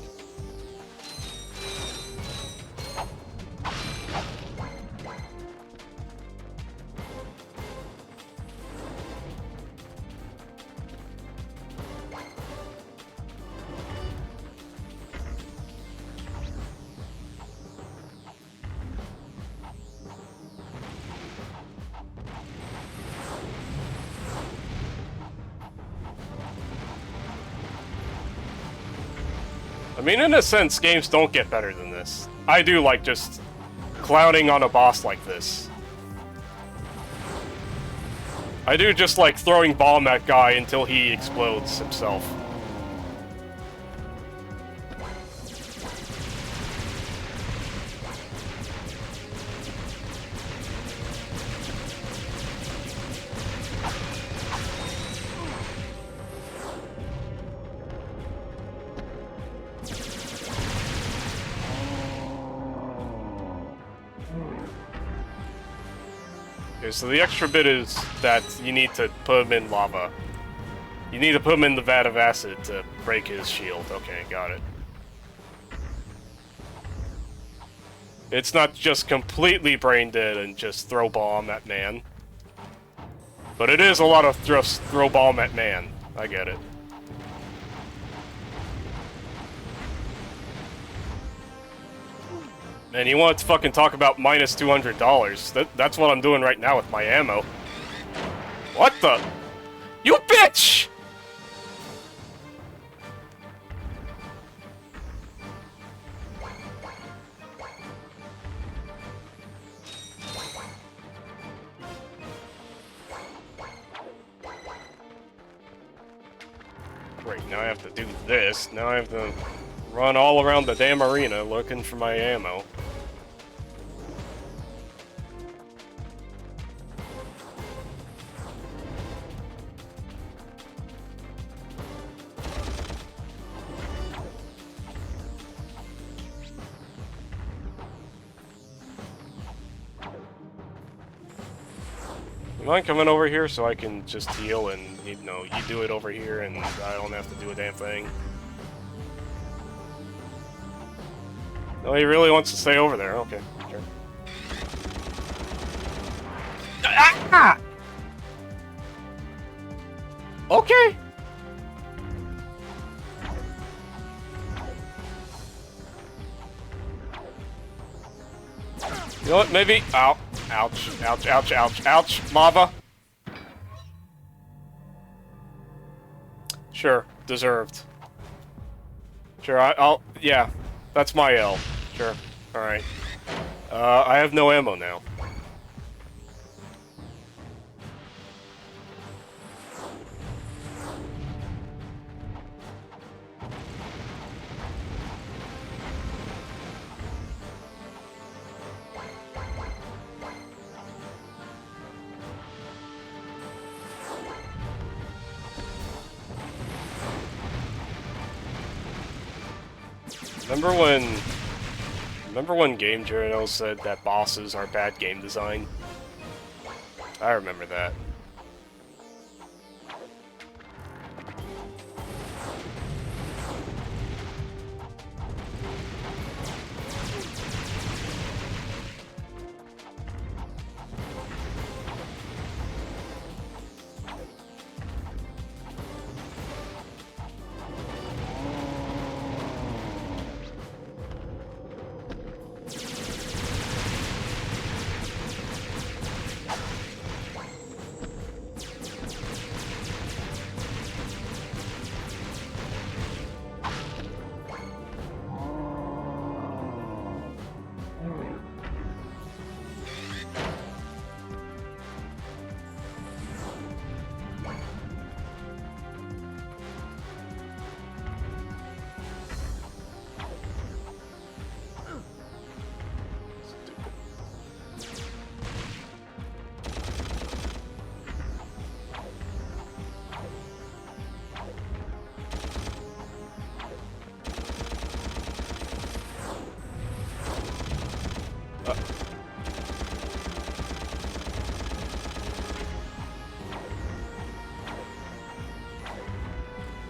I mean, in a sense, games don't get better than this. I do like just clowning on a boss like this. I do just like throwing bomb at guy until he explodes himself. Okay, so the extra bit is that you need to put him in lava. You need to put him in the vat of acid to break his shield. Okay, got it. It's not just completely brain dead and just throw bomb at man. But it is a lot of throw bomb at man. I get it. And you want to fucking talk about minus $200. That's what I'm doing right now with my ammo. What the? You bitch! Great, now I have to do this. Now I have to run all around the damn arena looking for my ammo. You mind coming over here so I can just heal and, you know, you do it over here and I don't have to do a damn thing? No, he really wants to stay over there. Okay, sure. Ah! Okay. You know what, maybe... Ow. Ouch, ouch, ouch, ouch, ouch, lava. Sure, deserved. Sure, I'll... Yeah, that's my L. Sure, alright. I have no ammo now. Remember when Game Journal said that bosses are bad game design? I remember that.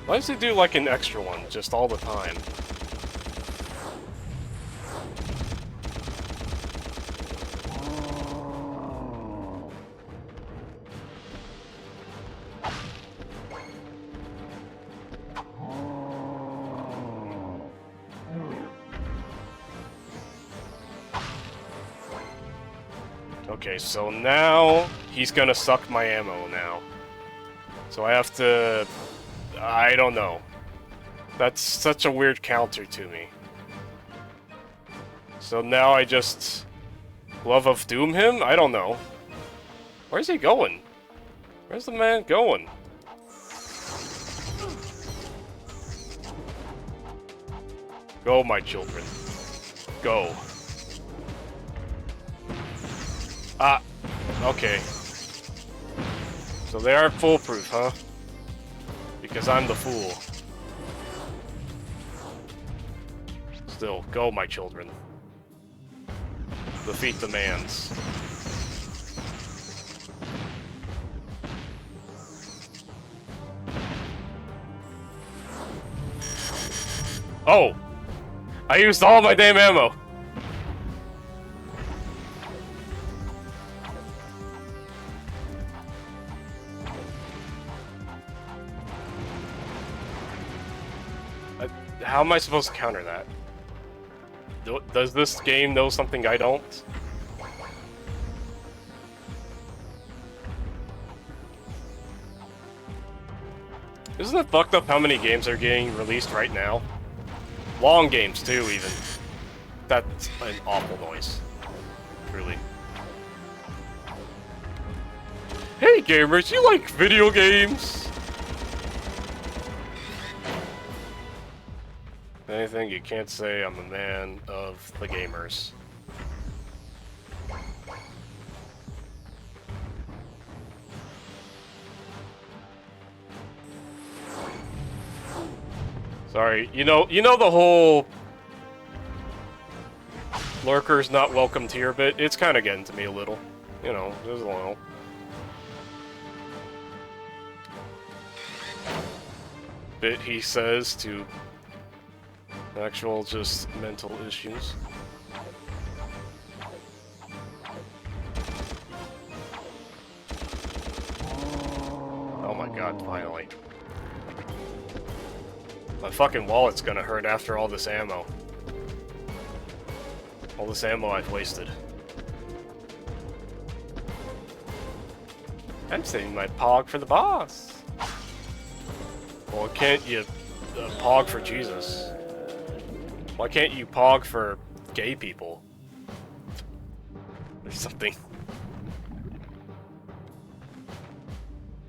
Why does he do like an extra one just all the time? Okay, so now he's gonna suck my ammo now. So I have to... I don't know. That's such a weird counter to me. So now I just... Glove of Doom him? I don't know. Where's he going? Where's the man going? Go, my children. Go. Ah, okay. So they aren't foolproof, huh? Because I'm the fool. Still, go, my children. The feat demands. Oh! I used all my damn ammo! How am I supposed to counter that? Does this game know something I don't? Isn't it fucked up how many games are getting released right now? Long games too, even. That's an awful noise. Truly. Hey gamers, you like video games? If anything, you can't say I'm a man of the gamers. Sorry, you know the whole lurkers not welcome tier bit? It's kind of getting to me a little. You know, there's a little. bit, he says, to actual just mental issues. Oh my god, finally. My fucking wallet's gonna hurt after all this ammo. All this ammo I've wasted. I'm saving my pog for the boss. Well, can't you pog for Jesus? Why can't you pog for gay people? Or something.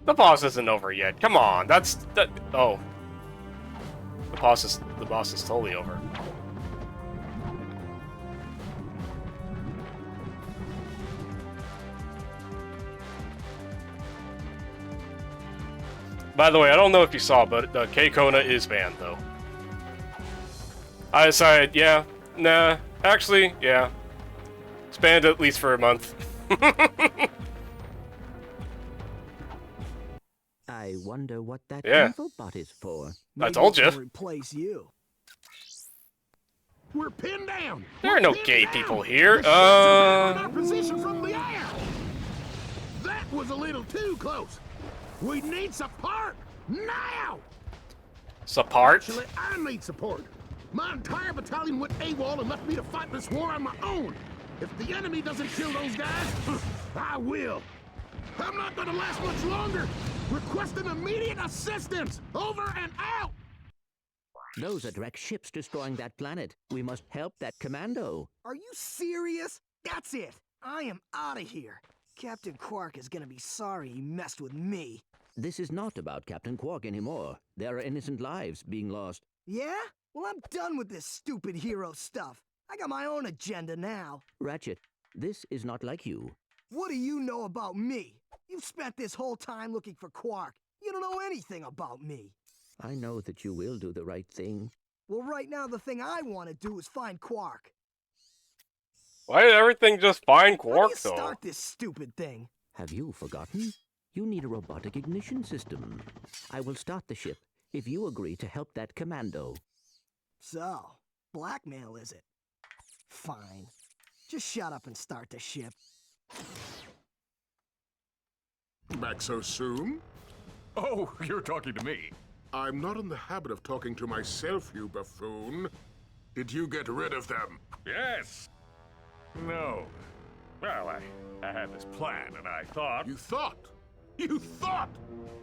The boss isn't over yet. Come on, that. Oh, the boss is totally over. By the way, I don't know if you saw, but K-Kona is banned, though. I decided, yeah, nah, actually, yeah. It's banned at least for a month. I wonder what that Yeah. info bot is for. I told you. Replace you. We're pinned down. There are no gay people here. Our position from the air. That was a little too close. We need support now. Support? Actually, I need support. My entire battalion went AWOL and left me to fight this war on my own. If the enemy doesn't kill those guys, I will. I'm not gonna last much longer. Requesting immediate assistance. Over and out. Those are direct ships destroying that planet. We must help that commando. Are you serious? That's it. I am out of here. Captain Quark is gonna be sorry he messed with me. This is not about Captain Quark anymore. There are innocent lives being lost. Yeah? Well, I'm done with this stupid hero stuff. I got my own agenda now. Ratchet, this is not like you. What do you know about me? You've spent this whole time looking for Quark. You don't know anything about me. I know that you will do the right thing. Well, right now the thing I want to do is find Quark. Why did everything just find Quark, How do you though? start this stupid thing? Have you forgotten? You need a robotic ignition system. I will start the ship if you agree to help that commando. So, blackmail is it? Fine. Just shut up and start the ship. Back so soon? Oh, you're talking to me. I'm not in the habit of talking to myself, you buffoon. Did you get rid of them? Yes. No. Well, I had this plan, and I thought... You thought? You thought?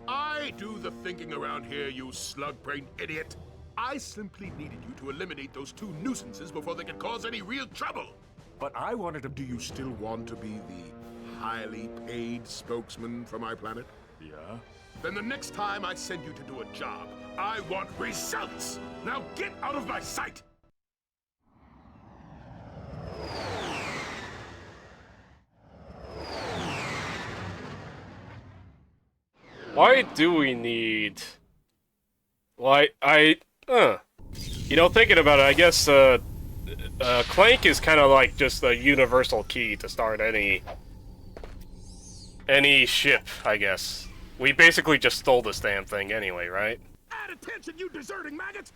I do the thinking around here, you slug-brained idiot. I simply needed you to eliminate those two nuisances before they could cause any real trouble. But I wanted to... Do you still want to be the highly paid spokesman for my planet? Yeah? Then the next time I send you to do a job, I want results! Now get out of my sight! Why do we need... Why, You know, thinking about it, I guess, Clank is kind of like just a universal key to start any ship, I guess. We basically just stole this damn thing anyway, right? Add attention, you deserting maggots!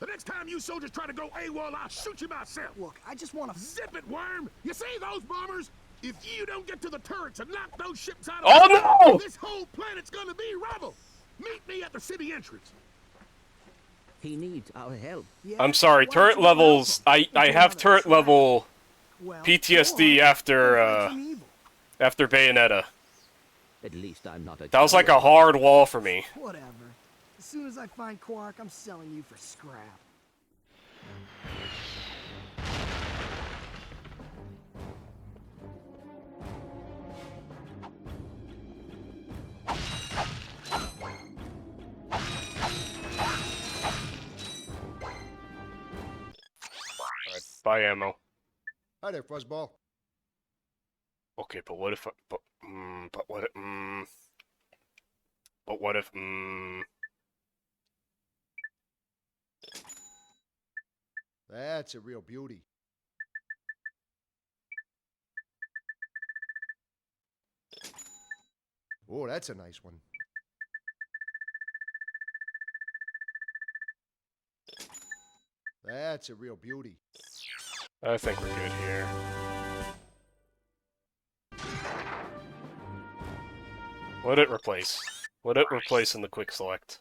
The next time you soldiers try to go AWOL, I'll shoot you myself! Look, I just want to... Zip it, worm! You see those bombers? If you don't get to the turrets and knock those ships out of... Oh no! This whole planet's gonna be rubble! Meet me at the city entrance. He needs our help. Yeah, I'm sorry, turret levels... I have turret level PTSD after Bayonetta. At least I'm not a... That was like a hard wall for me. Whatever. As soon as I find Quark, I'm selling you for scrap. Alright, buy ammo. Hi there, Fuzzball. Okay, but what if... But what if... But what if... That's a real beauty. Oh, that's a nice one. That's a real beauty. I think we're good here. What it replace? What it replace in the quick select?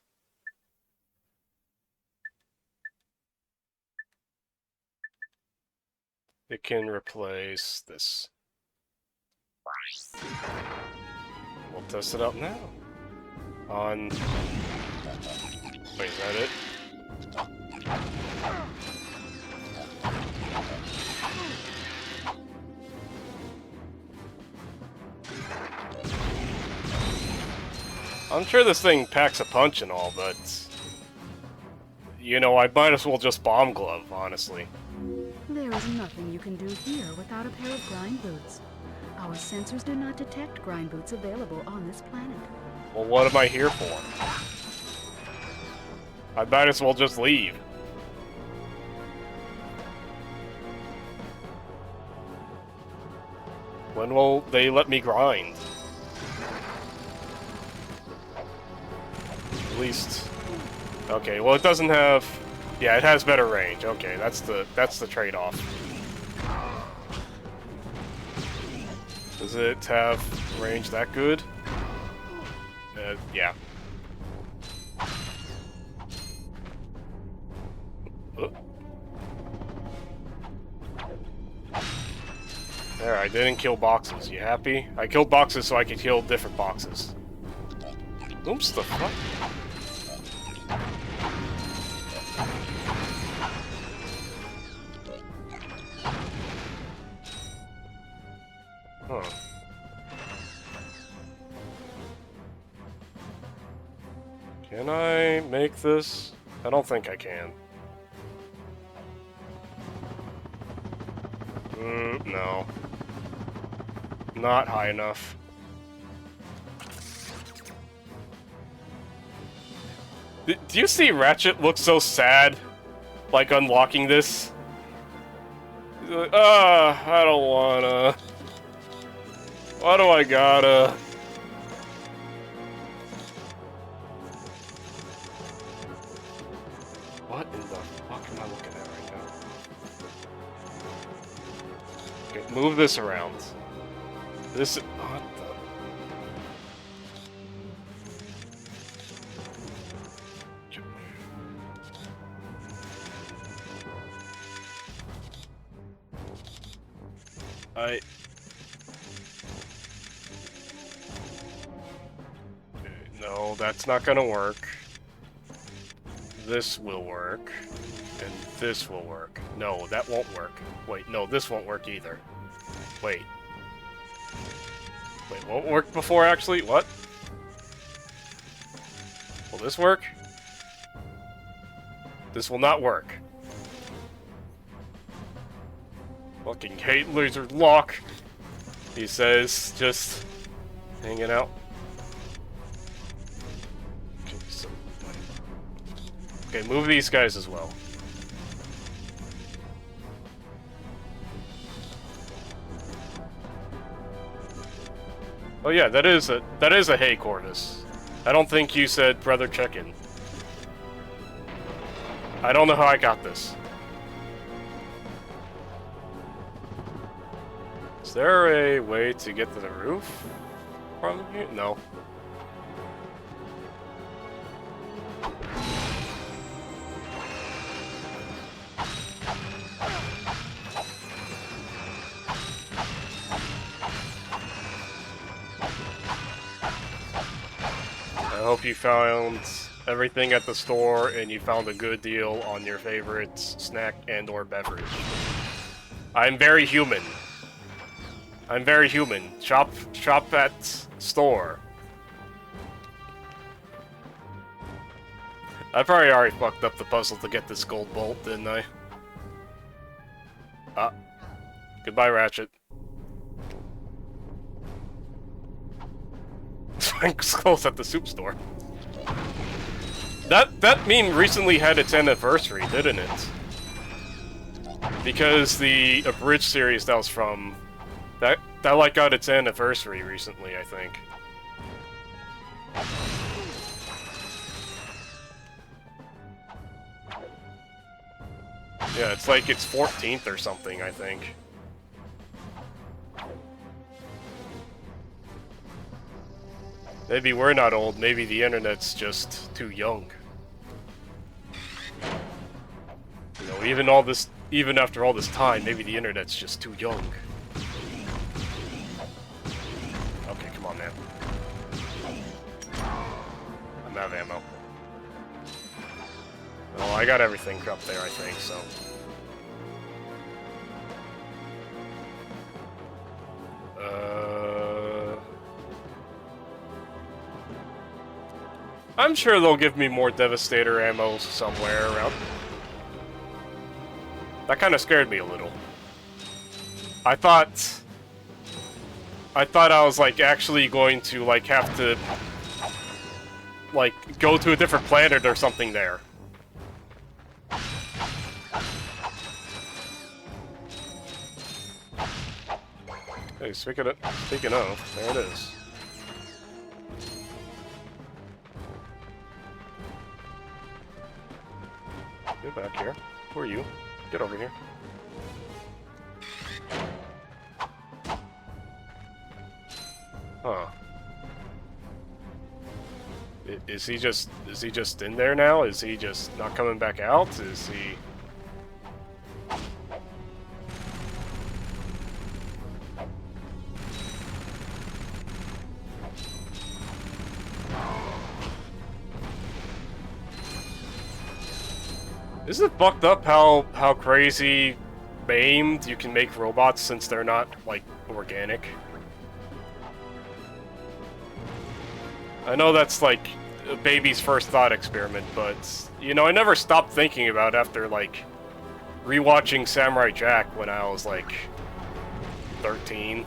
It can replace this. We'll test it out now. On... Wait, is that it? I'm sure this thing packs a punch and all, but... You know, I might as well just bomb glove, honestly. There is nothing you can do here without a pair of grind boots. Our sensors do not detect grind boots available on this planet. Well, what am I here for? I might as well just leave. When will they let me grind? At least... Okay, well it doesn't have... Yeah, it has better range. Okay, that's the trade-off. Does it have range that good? Yeah. There, I didn't kill boxes. You happy? I killed boxes so I could kill different boxes. Oops, the fuck? Huh. Can I make this? I don't think I can. No. Not high enough. Do you see Ratchet look so sad? Like unlocking this? He's like, I don't wanna. Why do I gotta? What in the fuck am I looking at right now? Okay, move this around. This... What the... No, that's not gonna work. This will work. And this will work. No, that won't work. Wait, no, this won't work either. Wait. Wait, what worked before, actually? What? Will this work? This will not work. Fucking hate laser lock, he says, just hanging out. Okay, so... Okay, move these guys as well. Oh yeah, that is a hey Corvus. I don't think you said brother check-in. I don't know how I got this. Is there a way to get to the roof from here? No. I hope you found everything at the store and you found a good deal on your favorite snack and or beverage. I'm very human. I'm very human. Shop at store. I probably already fucked up the puzzle to get this gold bolt, didn't I? Ah. Goodbye, Ratchet. It's close at the soup store. That meme recently had its anniversary, didn't it? Because the abridged series that was from... That like got its anniversary recently, I think. Yeah, it's like it's 14th or something, I think. Maybe we're not old, maybe the internet's just too young. You know, even after all this time, maybe the internet's just too young. Okay, come on, man. I'm out of ammo. Oh, I got everything up there, I think, so. I'm sure they'll give me more Devastator ammo somewhere around. That kind of scared me a little. I thought I was, like, actually going to, like, have to, like, go to a different planet or something there. Hey, speaking of, there it is. Get back here. Who are you? Get over here. Huh. Is he just in there now? Is he just not coming back out? Is he... Isn't it fucked up how crazy maimed you can make robots since they're not, like, organic? I know that's, like, a baby's first thought experiment, but, you know, I never stopped thinking about it after, like, rewatching Samurai Jack when I was, like, 13.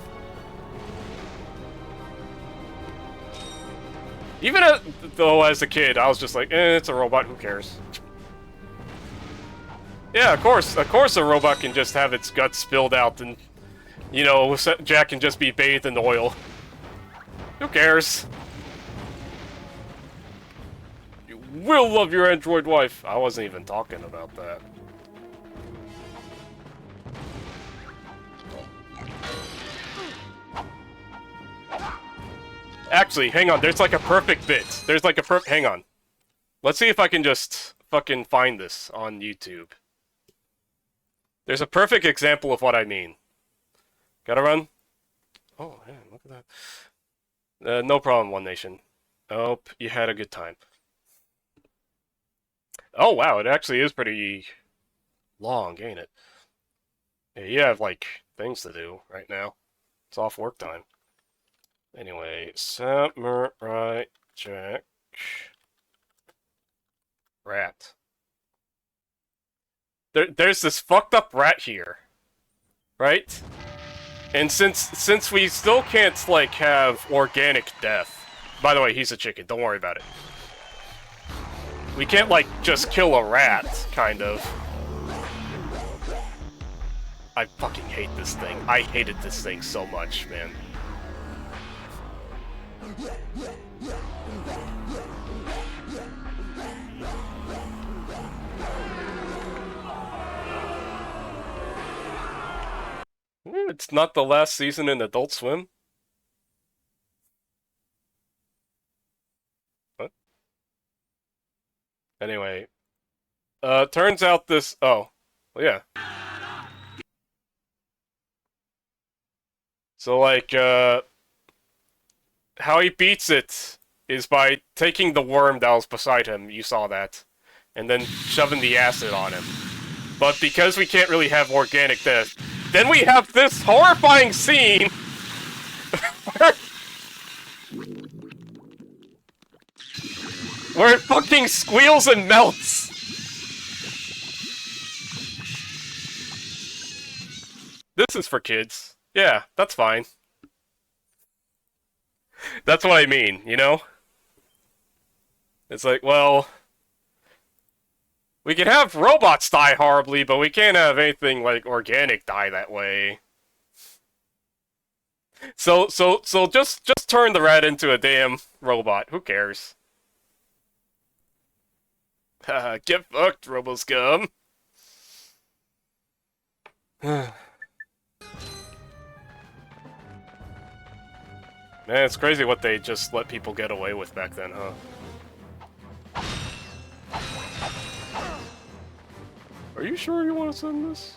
Even though as a kid, I was just like, it's a robot, who cares? Yeah, of course a robot can just have its guts spilled out and, you know, Jack can just be bathed in oil. Who cares? You will love your android wife. I wasn't even talking about that. Actually, hang on, there's like a perfect bit. There's like a hang on. Let's see if I can just fucking find this on YouTube. There's a perfect example of what I mean. Gotta run? Oh, man, look at that. No problem, One Nation. Oh, you had a good time. Oh, wow, it actually is pretty long, ain't it? Yeah, you have, like, things to do right now. It's off work time. Anyway, Samurai Jack. Rat. There's this fucked up rat here, right? And since we still can't, like, have organic death... By the way, he's a chicken, don't worry about it. We can't, like, just kill a rat, kind of. I fucking hate this thing. I hated this thing so much, man. It's not the last season in Adult Swim? What? Anyway. Turns out this... Oh. Well, yeah. So, like, how he beats it is by taking the worm that was beside him, you saw that, and then shoving the acid on him. But because we can't really have organic death, then we have this horrifying scene where it fucking squeals and melts. This is for kids. Yeah, that's fine. That's what I mean, you know? It's like, well... We can have robots die horribly, but we can't have anything like organic die that way. So just turn the rat into a damn robot. Who cares? Get fucked, RoboScum. Man, it's crazy what they just let people get away with back then, huh? Are you sure you want to send this?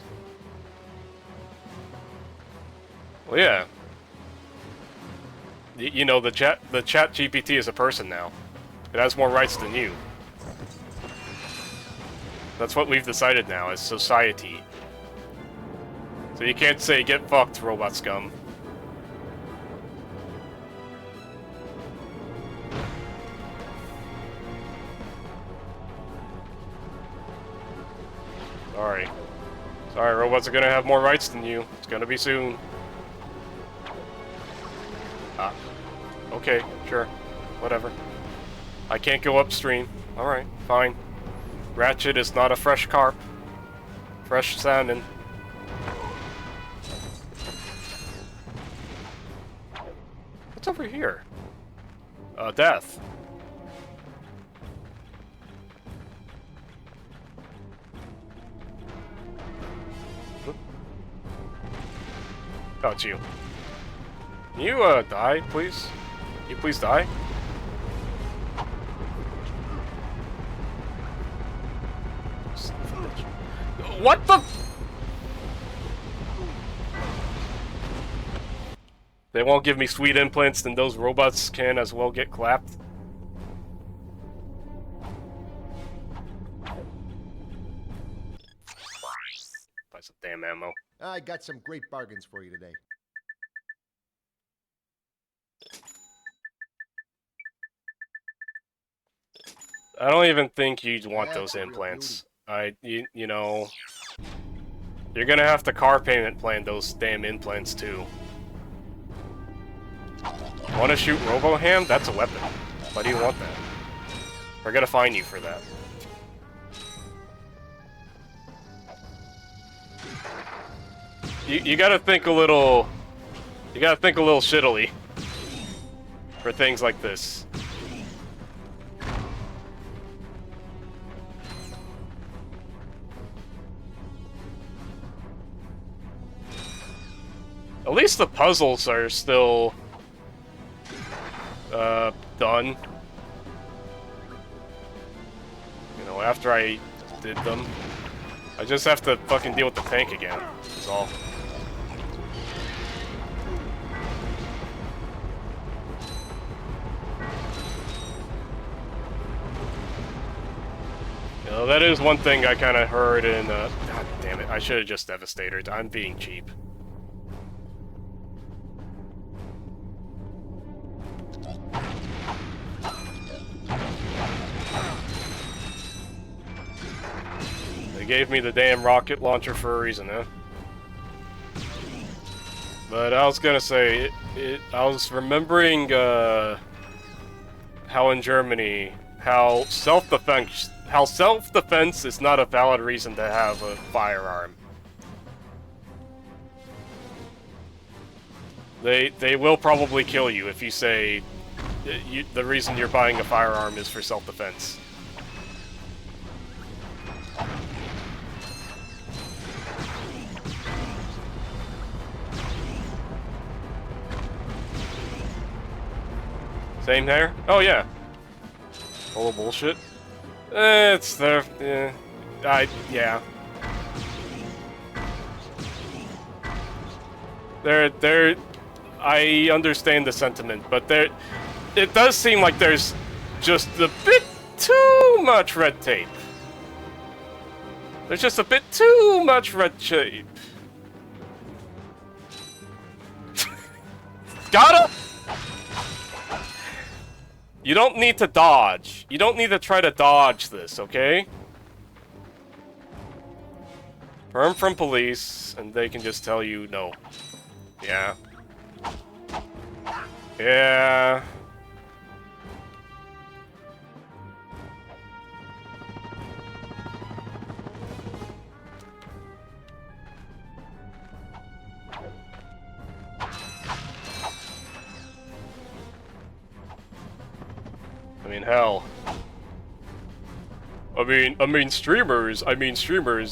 Well, yeah. You know, the chat GPT is a person now. It has more rights than you. That's what we've decided now as society. So you can't say, get fucked, robot scum. Sorry. Sorry, robots are gonna have more rights than you. It's gonna be soon. Ah. Okay, sure. Whatever. I can't go upstream. Alright, fine. Ratchet is not a fresh carp. Fresh salmon. What's over here? Death. Oh, it's you. Can you, die, please? Can you please die? What the? They won't give me sweet implants, then those robots can as well get clapped. Buy some damn ammo. I got some great bargains for you today. I don't even think you'd want those implants. You know, you're gonna have to car payment plan those damn implants too. Want to shoot RoboHam? That's a weapon. Why do you want that? We're gonna fine you for that. You gotta think a little. You gotta think a little shittily for things like this. At least the puzzles are still done. You know, after I did them. I just have to fucking deal with the tank again. That's all. You know, that is one thing I kind of heard in, God damn it, I should have just devastated. I'm being cheap. They gave me the damn rocket launcher for a reason, huh? But I was gonna say, I was remembering, how in Germany, how self-defense is not a valid reason to have a firearm. They will probably kill you if you say the reason you're buying a firearm is for self-defense. Same there? Oh yeah. Full of bullshit. It's there. Yeah. They're. I understand the sentiment, but it does seem like there's just a bit too much red tape. There's just a bit too much red tape. Got him! You don't need to dodge. You don't need to try to dodge this, okay? Firm from police, and they can just tell you no. Yeah. Yeah. I mean, hell. I mean streamers,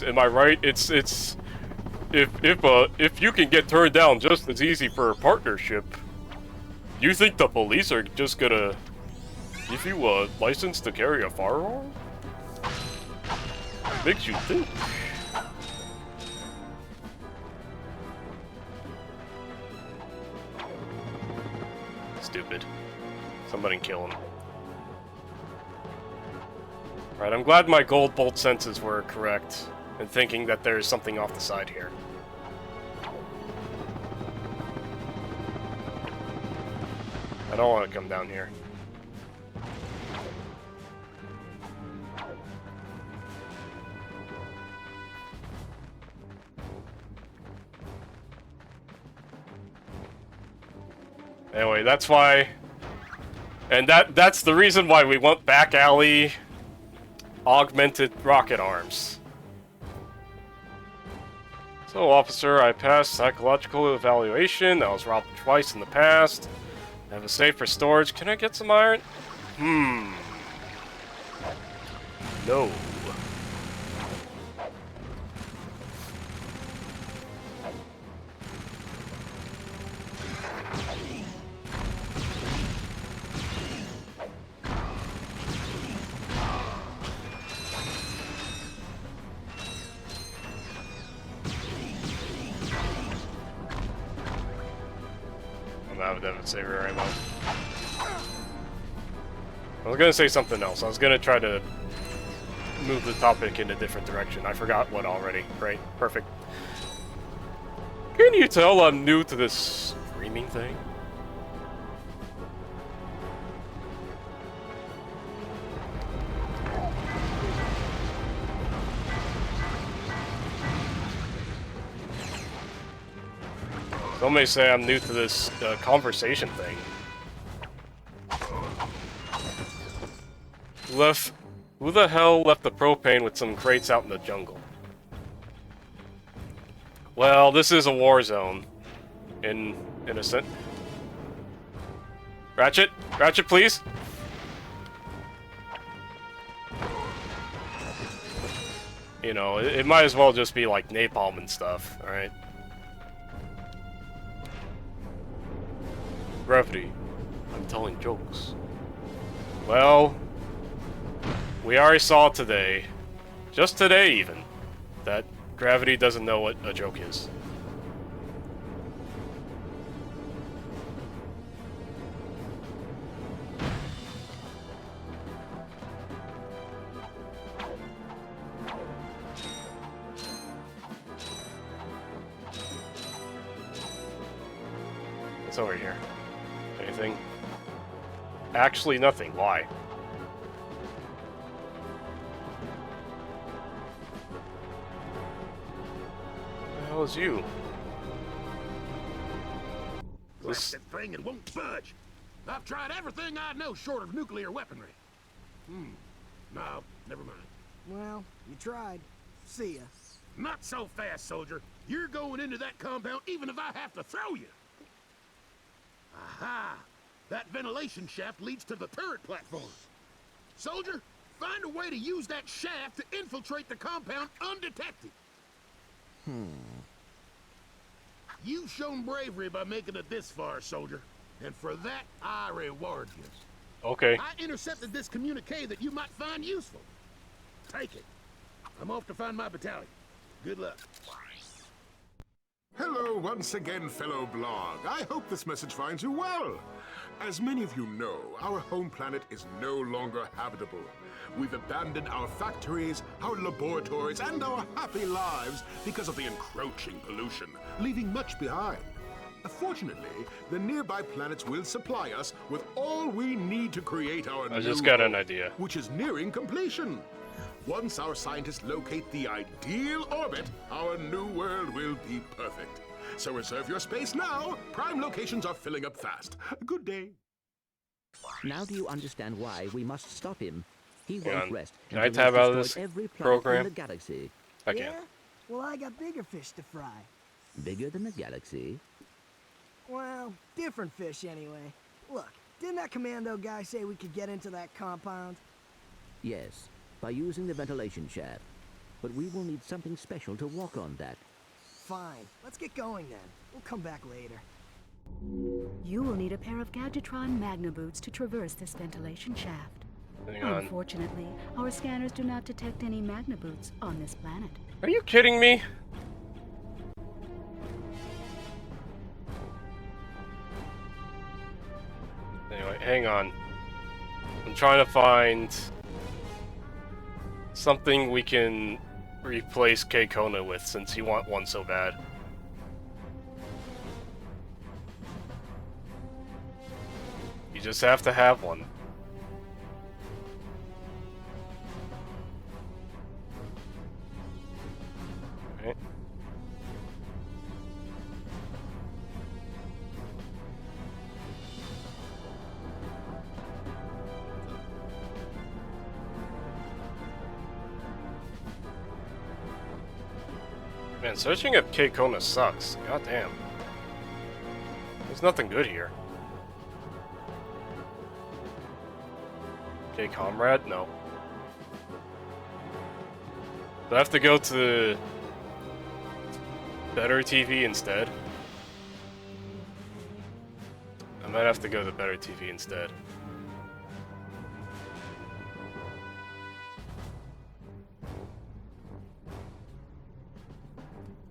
am I right? It's if you can get turned down just as easy for a partnership, you think the police are just gonna give you a license to carry a firearm? Makes you think. Stupid. Somebody kill him. Right, I'm glad my gold bolt senses were correct in thinking that there's something off the side here. I don't want to come down here. Anyway, that's why... And that's the reason why we want back alley augmented rocket arms. So, officer, I passed psychological evaluation. I was robbed twice in the past. I have a safe for storage. Can I get some iron? No. Say very well. I was gonna say something else. I was gonna try to move the topic in a different direction. I forgot what already. Great. Perfect. Can you tell I'm new to this streaming thing? Some may say I'm new to this conversation thing. Who the hell left the propane with some crates out in the jungle? Well, this is a war zone. In a sense. Ratchet? Ratchet, please? You know, it might as well just be like napalm and stuff, alright? Gravity, I'm telling jokes. Well, we already saw today, just today even, that Gravity doesn't know what a joke is. What's over here? Anything? Actually nothing. Why? What the hell is you? This thing and won't budge. I've tried everything I know short of nuclear weaponry. No, never mind. Well, you tried. See ya. Not so fast, soldier. You're going into that compound even if I have to throw you. Aha! That ventilation shaft leads to the turret platform. Soldier, find a way to use that shaft to infiltrate the compound undetected. You've shown bravery by making it this far, soldier. And for that, I reward you. Okay. I intercepted this communique that you might find useful. Take it. I'm off to find my battalion. Good luck. Hello once again, fellow blog. I hope this message finds you well. As many of you know, our home planet is no longer habitable. We've abandoned our factories, our laboratories, and our happy lives because of the encroaching pollution, leaving much behind. Fortunately, the nearby planets will supply us with all we need to create our I just got an idea. Which is nearing completion. Once our scientists locate the ideal orbit, our new world will be perfect. So reserve your space now. Prime locations are filling up fast. Good day. Now do you understand why we must stop him? He won't rest. Can I tab out of this every planet program? in the galaxy. I can. Yeah? Well, I got bigger fish to fry. Bigger than the galaxy? Well, different fish anyway. Look, didn't that commando guy say we could get into that compound? Yes, by using the ventilation shaft. But we will need something special to walk on that. fine. Let's get going then. We'll come back later. You will need a pair of Gadgetron Magna boots to traverse this ventilation shaft. Hang on. Unfortunately, our scanners do not detect any Magna boots on this planet. Are you kidding me? Anyway, hang on. I'm trying to find something we can replace K-Kona with, since you want one so bad. You just have to have one. Okay. Man, searching up K-Kona sucks. God damn. There's nothing good here. Okay, comrade? No. Do I have to go to Better TV instead? I might have to go to Better TV instead.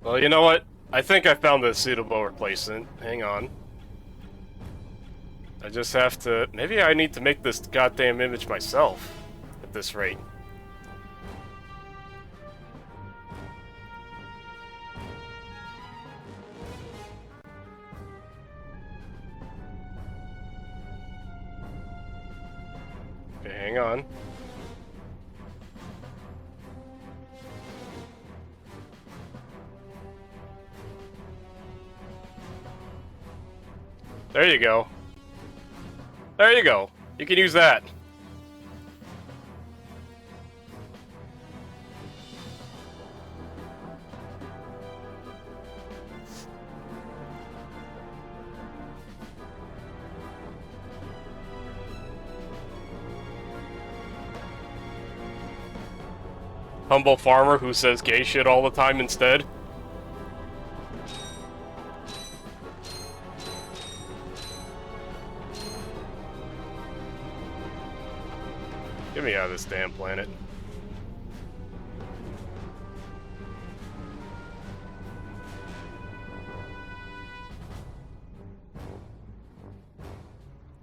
Well, you know what? I think I found a suitable replacement. Hang on. I just have to... Maybe I need to make this goddamn image myself at this rate. Okay, hang on. There you go. There you go. You can use that. Humble farmer who says gay shit all the time instead. Get me out of this damn planet.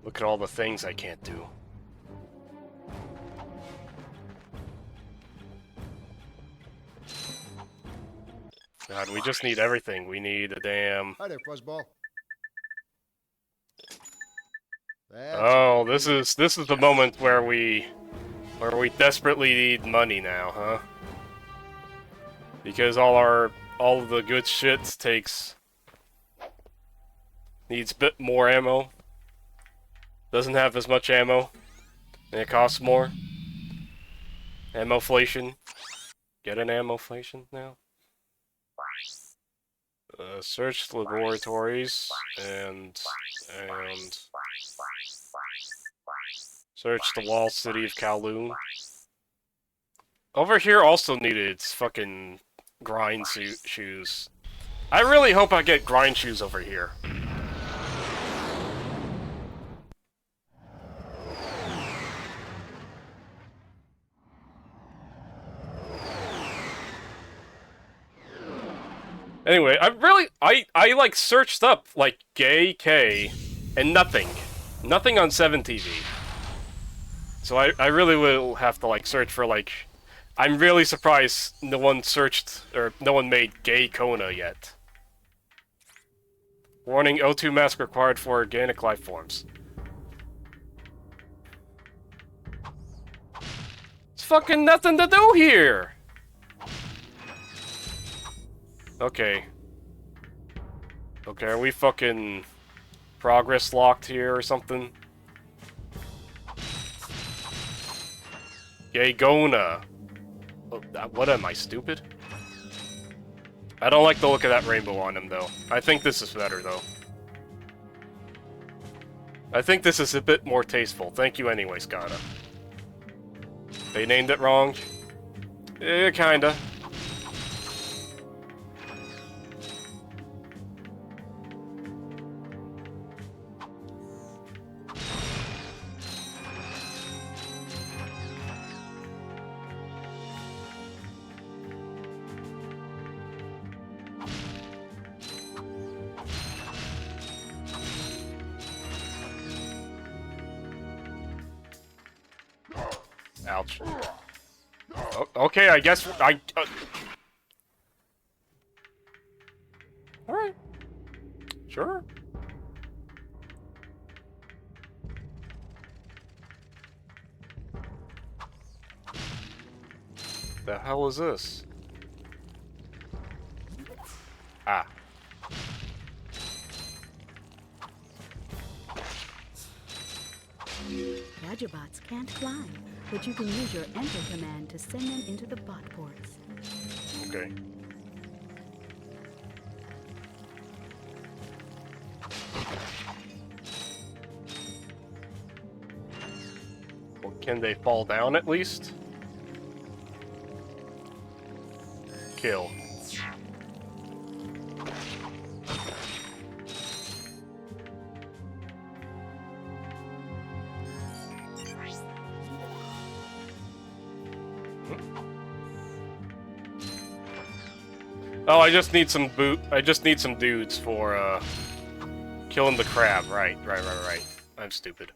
Look at all the things I can't do. God, we just need everything. We need a damn... Hi there, Fuzzball. Oh, this is the moment where we desperately need money now, huh? Because all of the good shit needs a bit more ammo. Doesn't have as much ammo, and it costs more. Ammoflation. Get an ammoflation now? Search laboratories and search the wall city of Kowloon. Over here also needed fucking grind shoes. I really hope I get grind shoes over here. Anyway, I like searched up like gay K and nothing. Nothing on 7TV. So I really will have to like search for like, I'm really surprised no one searched or no one made gay Kona yet. Warning, O2 mask required for organic life forms. It's fucking nothing to do here. Okay. Okay, are we fucking progress locked here or something? Gagona. Oh, what am I, stupid? I don't like the look of that rainbow on him, though. I think this is better, though. I think this is a bit more tasteful. Thank you anyway, Skada. They named it wrong? Kinda. Ouch. Okay, I guess I... Alright. Sure. The hell is this? Ah. Gadgetbots can't climb, but you can use your enter command to send them into the bot ports. Okay. Well, can they fall down at least? Kill. Oh, I just need some dudes for killing the crab. Right. I'm stupid.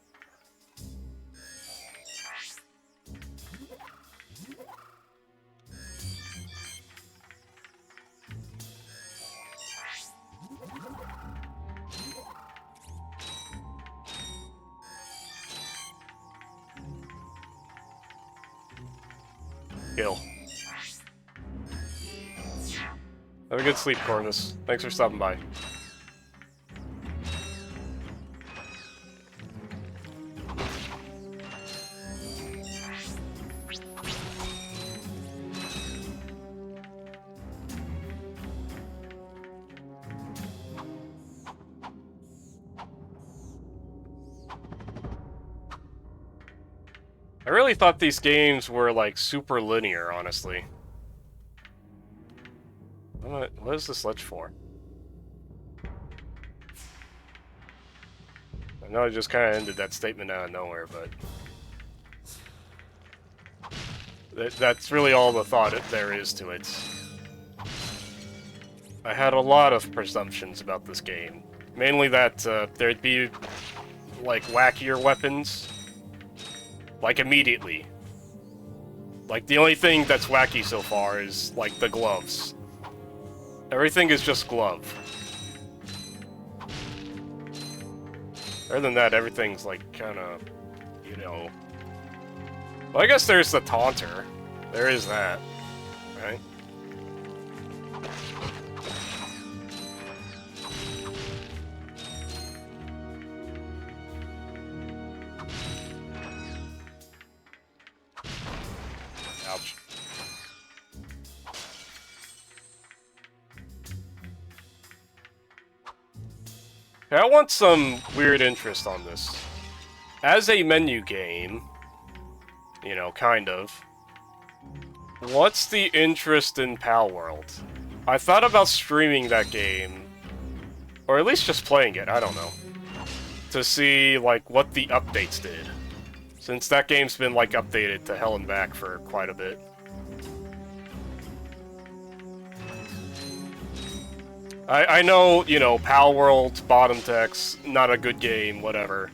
Kill. Have a good sleep, Corvus. Thanks for stopping by. I really thought these games were, like, super linear, honestly. What is this ledge for? I know I just kind of ended that statement out of nowhere, but... That's really all the thought there is to it. I had a lot of presumptions about this game. Mainly that there'd be, like, wackier weapons. Like, immediately. Like, the only thing that's wacky so far is, like, the gloves. Everything is just glove. Other than that, everything's, like, kinda, you know... Well, I guess there's the taunter. There is that, right? Ouch. I want some weird interest on this. As a menu game, you know, kind of, what's the interest in Pal World? I thought about streaming that game, or at least just playing it, I don't know, to see, like, what the updates did. Since that game's been, like, updated to hell and back for quite a bit. I know, you know, Pal World, bottom text, not a good game, whatever.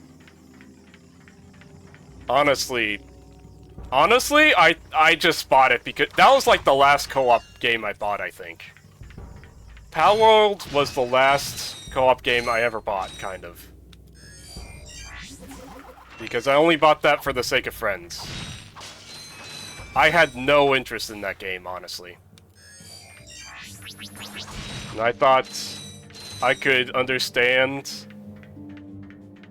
Honestly, I just bought it because that was like the last co-op game I bought, I think. Pal World was the last co-op game I ever bought, kind of. Because I only bought that for the sake of friends. I had no interest in that game, honestly. And I thought I could understand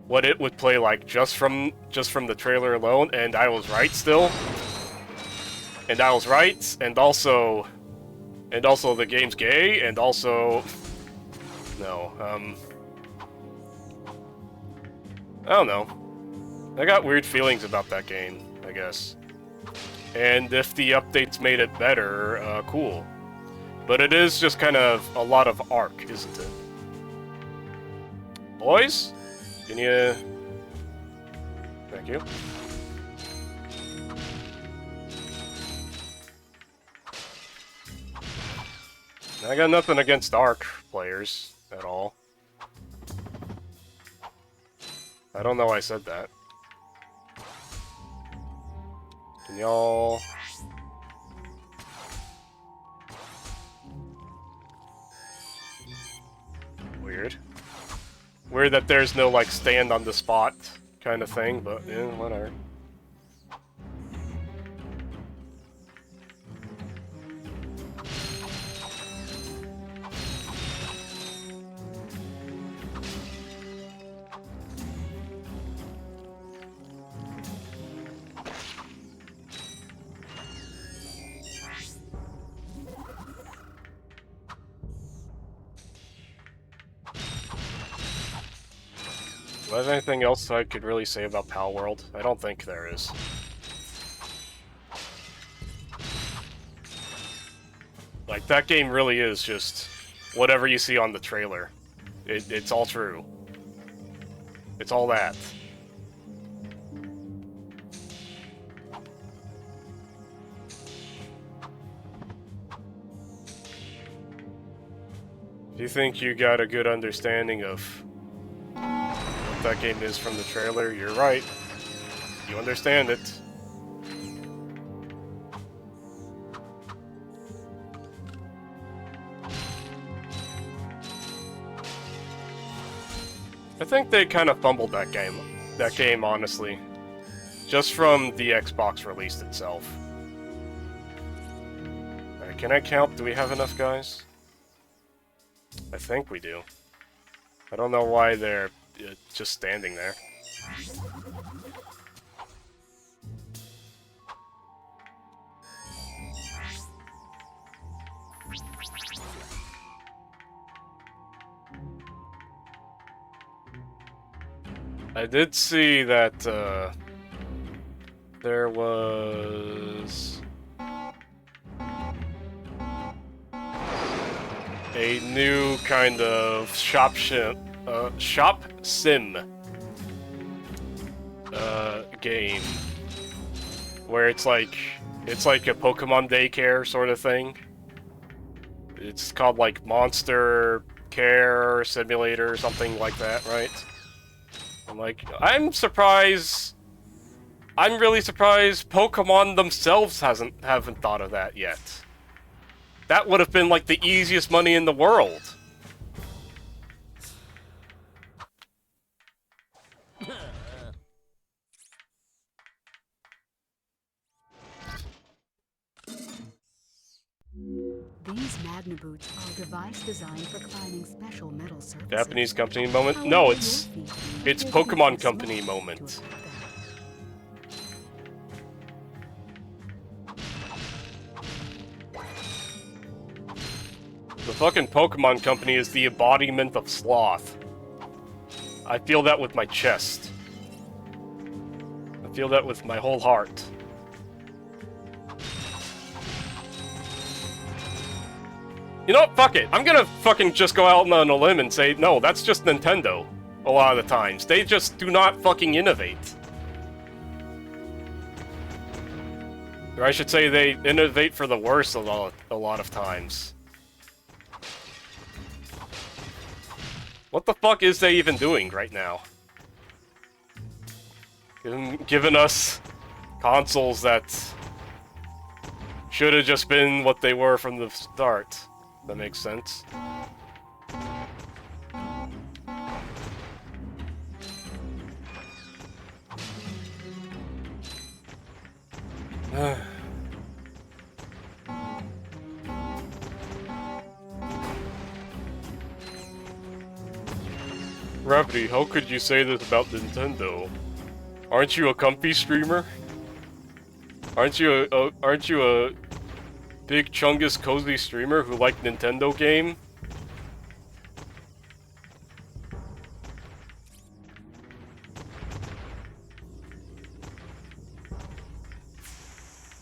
what it would play like just from the trailer alone, and I was right still. And I was right, and also the game's gay, and also no, I don't know. I got weird feelings about that game, I guess. And if the updates made it better, cool. But it is just kind of a lot of arc, isn't it? Boys? Can you... Thank you. I got nothing against arc players at all. I don't know why I said that. Can y'all... Weird. Weird that there's no, like, stand on the spot kind of thing, but, yeah, whatever. Do I have anything else I could really say about Pal World? I don't think there is. Like, that game really is just whatever you see on the trailer. It's all true. It's all that. If you think you got a good understanding of what that game is from the trailer, you're right. You understand it. I think they kind of fumbled that game, honestly. Just from the Xbox release itself. Alright, can I count? Do we have enough guys? I think we do. I don't know why they're just standing there. I did see that there was a new kind of shop sim game where it's like a Pokemon daycare sort of thing. It's called like Monster Care Simulator or something like that, right? I'm surprised. I'm really surprised Pokemon themselves haven't thought of that yet. That would have been like the easiest money in the world. These Magna boots are a device designed for climbing special metal surfaces. Japanese company moment? No, it's Pokemon company moment. The fucking Pokemon company is the embodiment of sloth. I feel that with my chest. I feel that with my whole heart. You know what? Fuck it. I'm gonna fucking just go out on a limb and say, no, that's just Nintendo. A lot of the times. They just do not fucking innovate. Or I should say they innovate for the worse a lot of times. What the fuck is they even doing right now? Giving us consoles that should have just been what they were from the start. That makes sense. Gravity, how could you say this about Nintendo? Aren't you a comfy streamer? Aren't you a big chungus cozy streamer who liked Nintendo game?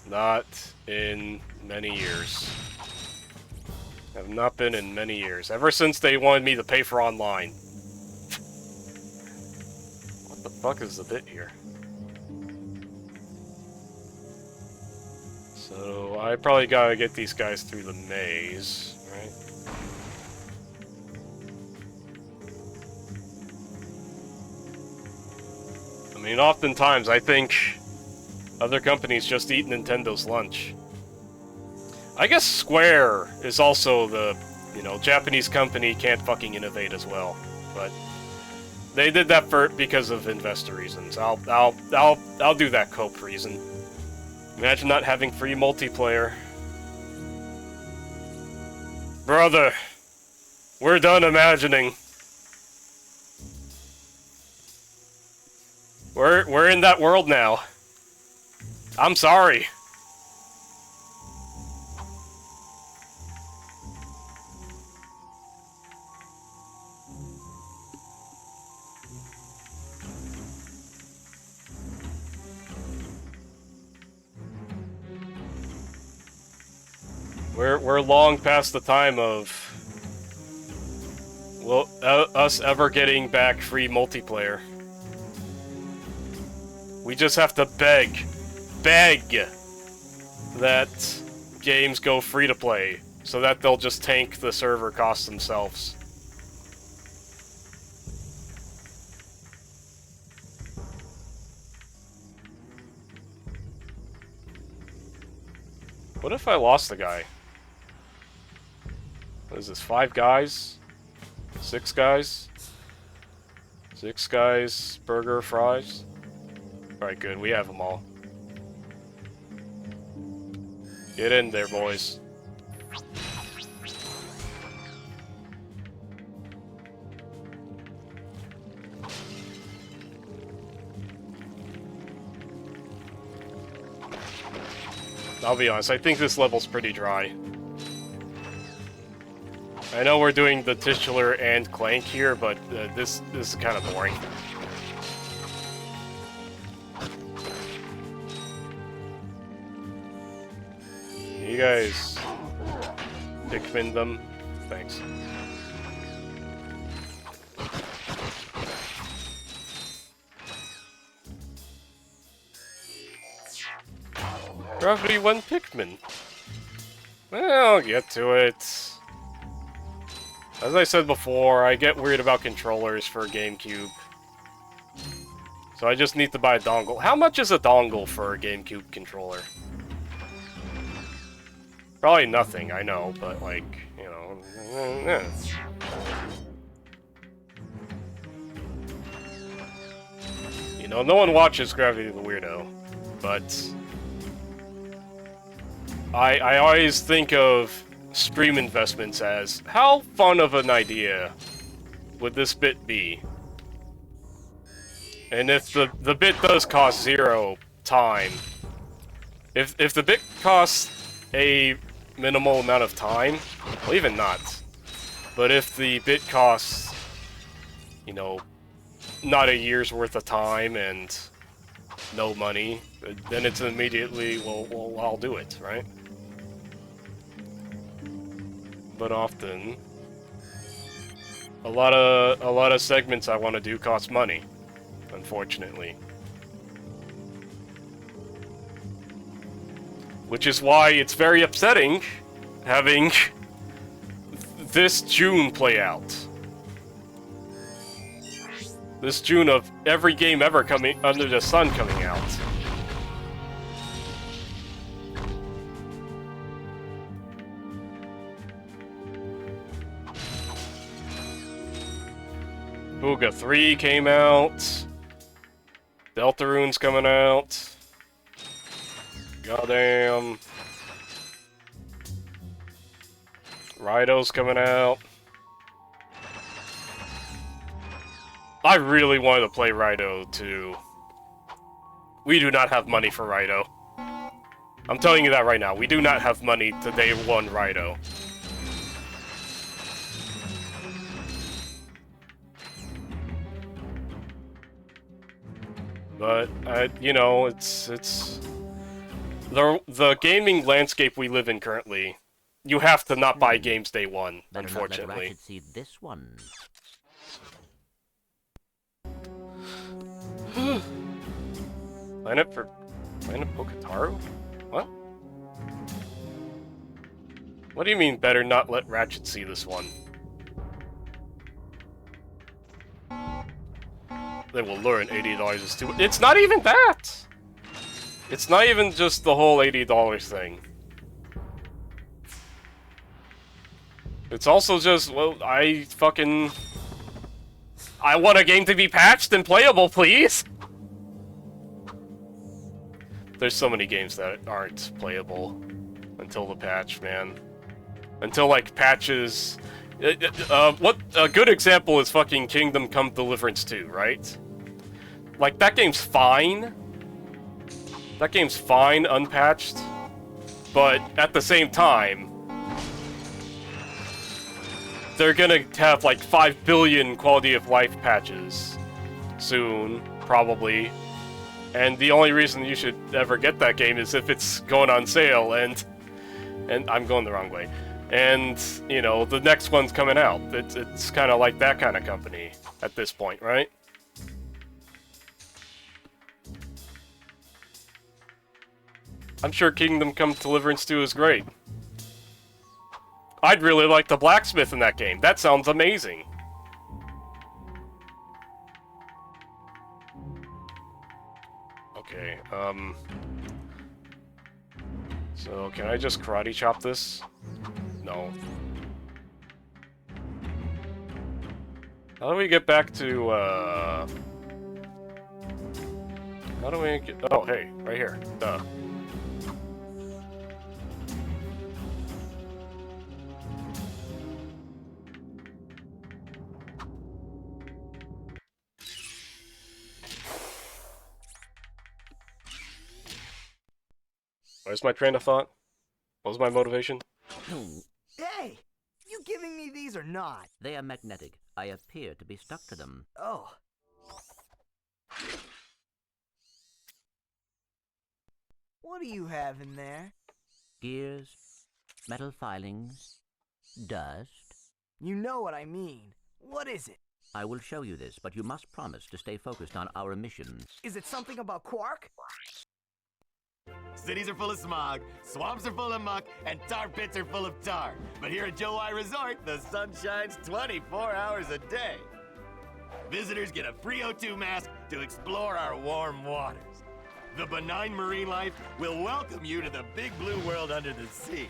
Not in many years. Have not been in many years. Ever since they wanted me to pay for online. What the fuck is the bit here? So, I probably gotta get these guys through the maze, right? I mean, oftentimes I think Other companies just eat Nintendo's lunch. I guess Square is also the, you know, Japanese company can't fucking innovate as well. But they did that because of investor reasons. I'll do that cope reason. Imagine not having free multiplayer. Brother, we're done imagining. We're in that world now. I'm sorry. We're long past the time of us ever getting back free multiplayer. We just have to beg that games go free to play, so that they'll just tank the server costs themselves. What if I lost the guy? What is this, 5 guys? 6 guys? 6 guys, burger, fries? Alright, good, we have them all. Get in there, boys. I'll be honest, I think this level's pretty dry. I know we're doing the titular and Clank here, but this is kind of boring. You guys Pikmin them? Thanks. Gravity 1 Pikmin. Well, I'll get to it. As I said before, I get weird about controllers for GameCube. So I just need to buy a dongle. How much is a dongle for a GameCube controller? Probably nothing, I know, but like, you know... You know, no one watches Gravity the Weirdo, but... I always think of stream investments as, how fun of an idea would this bit be? And if the bit does cost 0 time, if the bit costs a minimal amount of time, well, even not, but if the bit costs, you know, not a year's worth of time and no money, then it's immediately, well, I'll do it, right? But often, a lot of segments I want to do cost money, unfortunately. Which is why it's very upsetting having this June play out. This June of every game ever coming under the sun coming out. Booga 3 came out. Deltarune's coming out. Goddamn. Rido's coming out. I really wanted to play Rido too. We do not have money for Rido. I'm telling you that right now. We do not have money to day one Rido. But, you know, it's the gaming landscape we live in currently. You have to not buy games day one, unfortunately. Not let Ratchet see this one. Planet Poketaru? What? What do you mean better not let Ratchet see this one? They will learn $80 is too. It's not even that! It's not even just the whole $80 thing. It's also just, well, I want a game to be patched and playable, please! There's so many games that aren't playable until the patch, man. Until, like, patches... what a good example is fucking Kingdom Come Deliverance 2, right? Like, that game's fine. That game's fine, unpatched. But at the same time, they're gonna have like 5 billion quality of life patches soon, probably. And the only reason you should ever get that game is if it's going on sale, and I'm going the wrong way. And, you know, the next one's coming out. It's kind of like that kind of company at this point, right? I'm sure Kingdom Come Deliverance 2 is great. I'd really like the blacksmith in that game. That sounds amazing. Okay, so can I just karate chop this? No. How do we get back to, how do we get... Oh, hey, right here. Duh. Where's my train of thought? What was my motivation? Hey! You giving me these or not? They are magnetic. I appear to be stuck to them. Oh. What do you have in there? Gears, metal filings, dust. You know what I mean. What is it? I will show you this, but you must promise to stay focused on our missions. Is it something about Quark? Cities are full of smog, swamps are full of muck, and tar pits are full of tar. But here at Joe I Resort, the sun shines 24 hours a day. Visitors get a free O2 mask to explore our warm waters. The benign marine life will welcome you to the big blue world under the sea.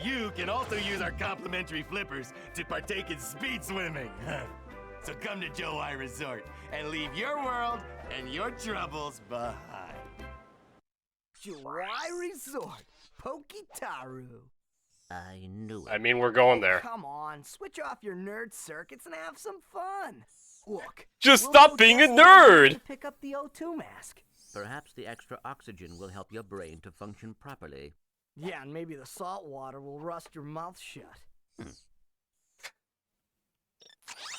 You can also use our complimentary flippers to partake in speed swimming. So come to Joe I Resort and leave your world and your troubles behind. Joai Resort, Pokitaru. I knew it. I mean, we're going there. Come on, switch off your nerd circuits and have some fun. Look, just stop being a nerd. To pick up the O2 mask. Perhaps the extra oxygen will help your brain to function properly. Yeah, and maybe the salt water will rust your mouth shut.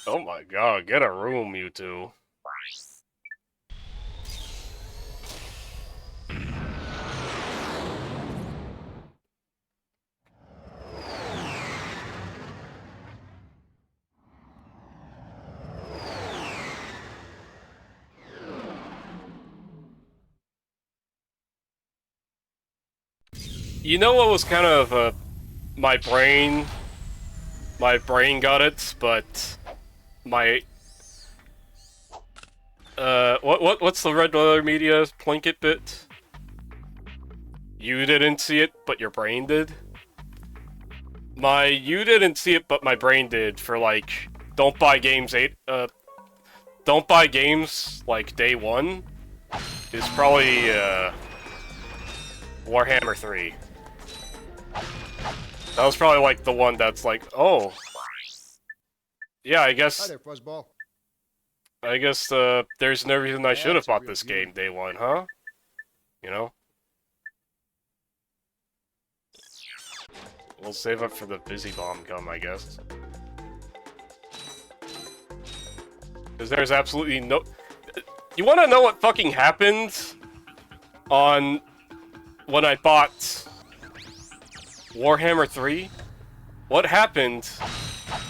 Oh my god, get a room, you two. You know what was kind of, my brain got it, but my, what's the Red Letter Media Plinkett bit? You didn't see it, but your brain did? You didn't see it, but my brain did for, like, don't buy games, like, day one, is probably, Warhammer 3. That was probably, like, the one that's like, oh. Yeah, I guess... Hi there, Fuzzball. I guess, there's no reason I should have bought this game day one, huh? You know? We'll save up for the busy bomb gum, I guess. Because there's absolutely no... You wanna know what fucking happened on... when I bought Warhammer 3, what happened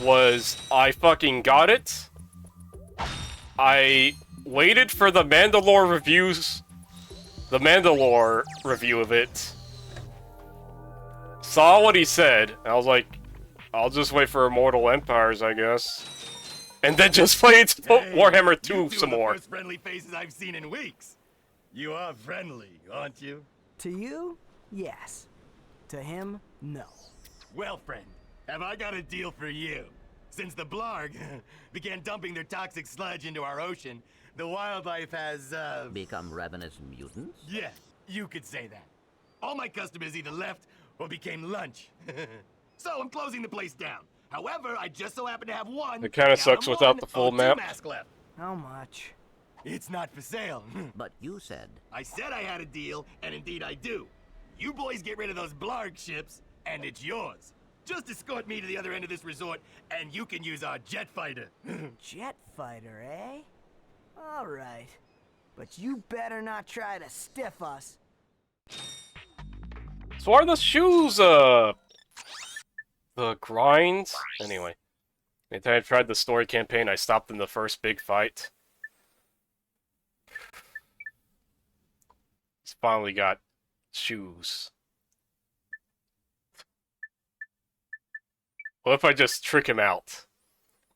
was I fucking got it, I waited for the Mandalore review of it, saw what he said, and I was like, I'll just wait for Immortal Empires, I guess, and then just played Warhammer 2 some more. First friendly faces I've seen in weeks. You are friendly, aren't you? To you, yes. To him, no. Well, friend, have I got a deal for you? Since the Blarg began dumping their toxic sludge into our ocean, the wildlife has, Become ravenous mutants? yeah, you could say that. All my customers either left or became lunch. So I'm closing the place down. However, I just so happen to have one. It kind of sucks without the full map. Mask left. How much? It's not for sale. But you said... I said I had a deal, and indeed I do. You boys get rid of those Blarg ships, and it's yours. Just escort me to the other end of this resort, and you can use our jet fighter. Jet fighter, eh? All right. But you better not try to stiff us. So are the shoes, the grinds? Anyway. Anytime I tried the story campaign, I stopped in the first big fight. He's finally got shoes. What if I just trick him out?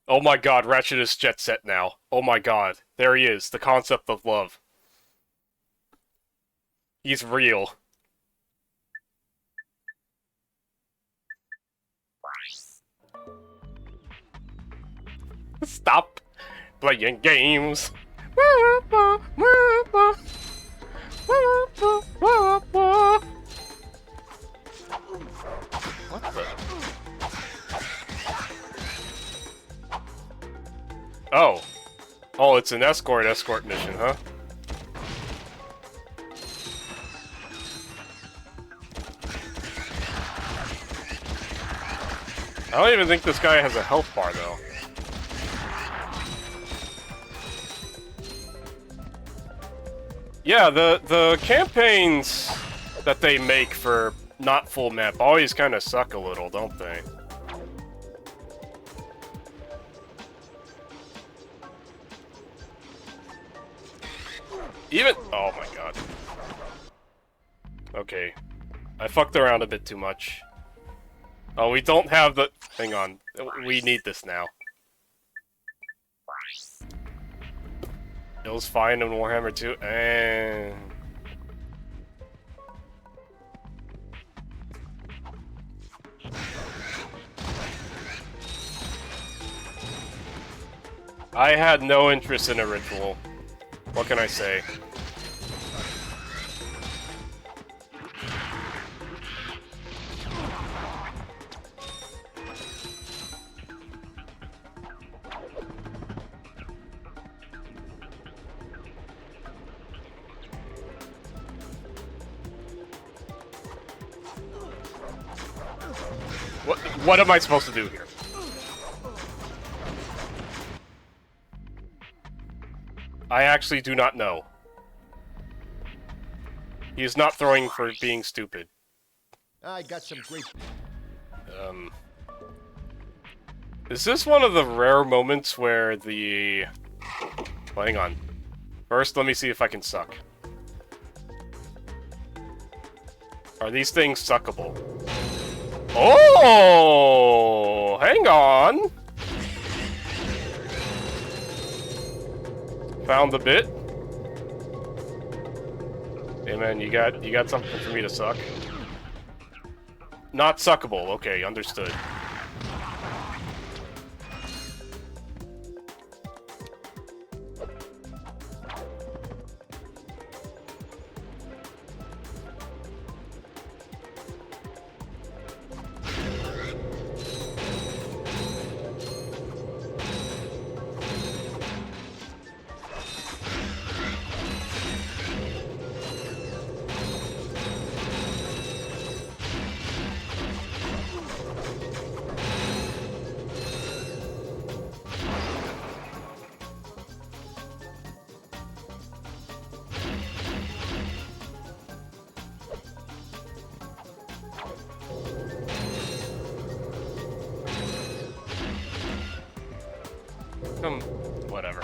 Oh my god, Ratchet is jet set now. Oh my god. There he is, the concept of love. He's real. Stop playing games. What the? Oh. Oh, it's an escort mission, huh? I don't even think this guy has a health bar, though. Yeah, the campaigns that they make for not full map always kind of suck a little, don't they? Even... Oh my god. Okay. I fucked around a bit too much. Oh, we don't have the... Hang on. We need this now. It was fine in Warhammer 2, and... I had no interest in a ritual. What can I say? What am I supposed to do here? I actually do not know. He is not throwing for being stupid. I got some great... Is this one of the rare moments where the... Well, hang on. First, let me see if I can suck. Are these things suckable? Oh! Hang on! Found the bit. Hey man, you got something for me to suck? Not suckable. Okay, understood. Whatever.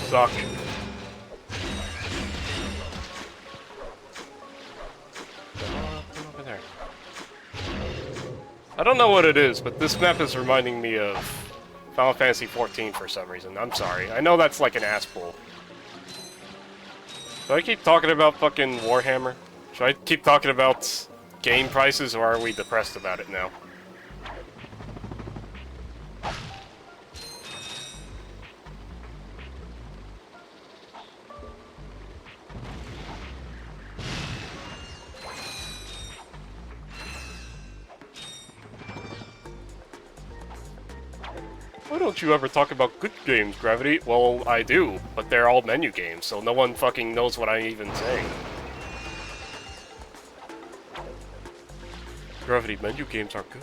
Suck. Over there. I don't know what it is, but this map is reminding me of Final Fantasy XIV for some reason. I'm sorry. I know that's like an ass pull. Should I keep talking about fucking Warhammer? Should I keep talking about game prices, or are we depressed about it now? Why don't you ever talk about good games, Gravity? Well, I do, but they're all menu games, so no one fucking knows what I'm even saying. Gravity, menu games are good.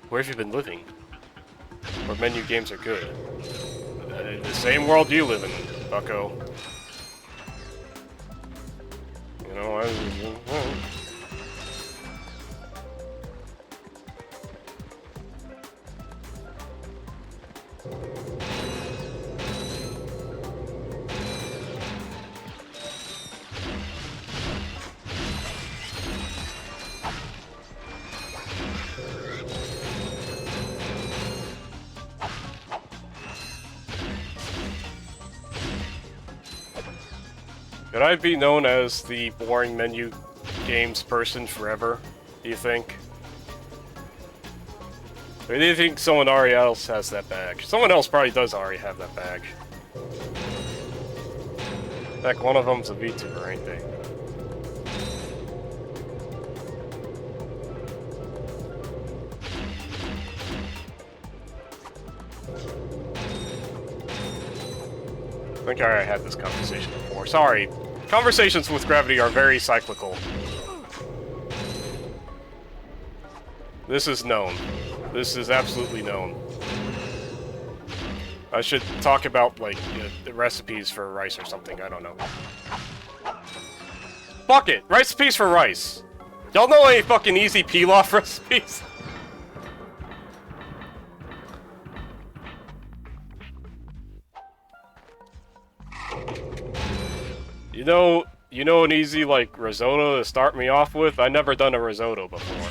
Where have you been living? Where menu games are good? In the same world you live in, bucko. You know, Could I be known as the boring menu games person forever, do you think? Or do you think someone already else has that badge? Someone else probably does already have that badge. In fact, one of them's a VTuber, ain't they? I think I already had this conversation before. Sorry. Conversations with Gravity are very cyclical. This is known. This is absolutely known. I should talk about, like, the recipes for rice or something. I don't know. Fuck it! Recipes for rice! Y'all know any fucking easy pilaf recipes? You know an easy, like, risotto to start me off with? I've never done a risotto before.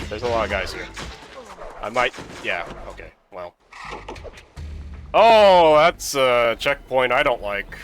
There's a lot of guys here. I might... yeah, okay, well. Oh, that's a checkpoint I don't like.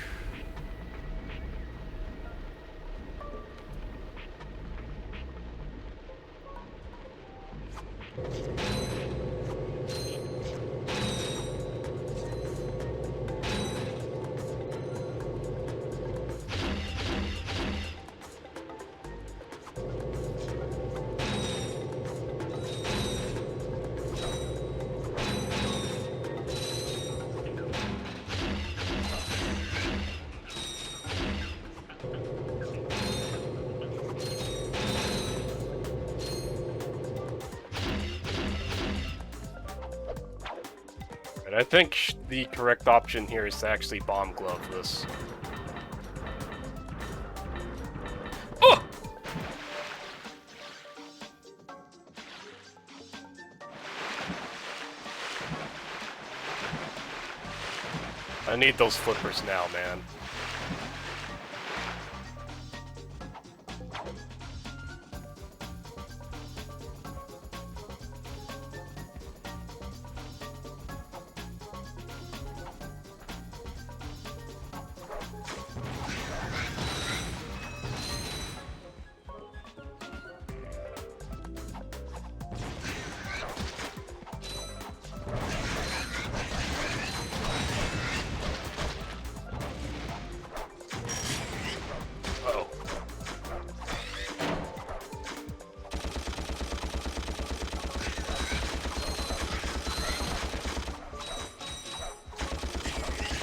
I think the correct option here is to actually bomb glove this. Oh! I need those flippers now, man.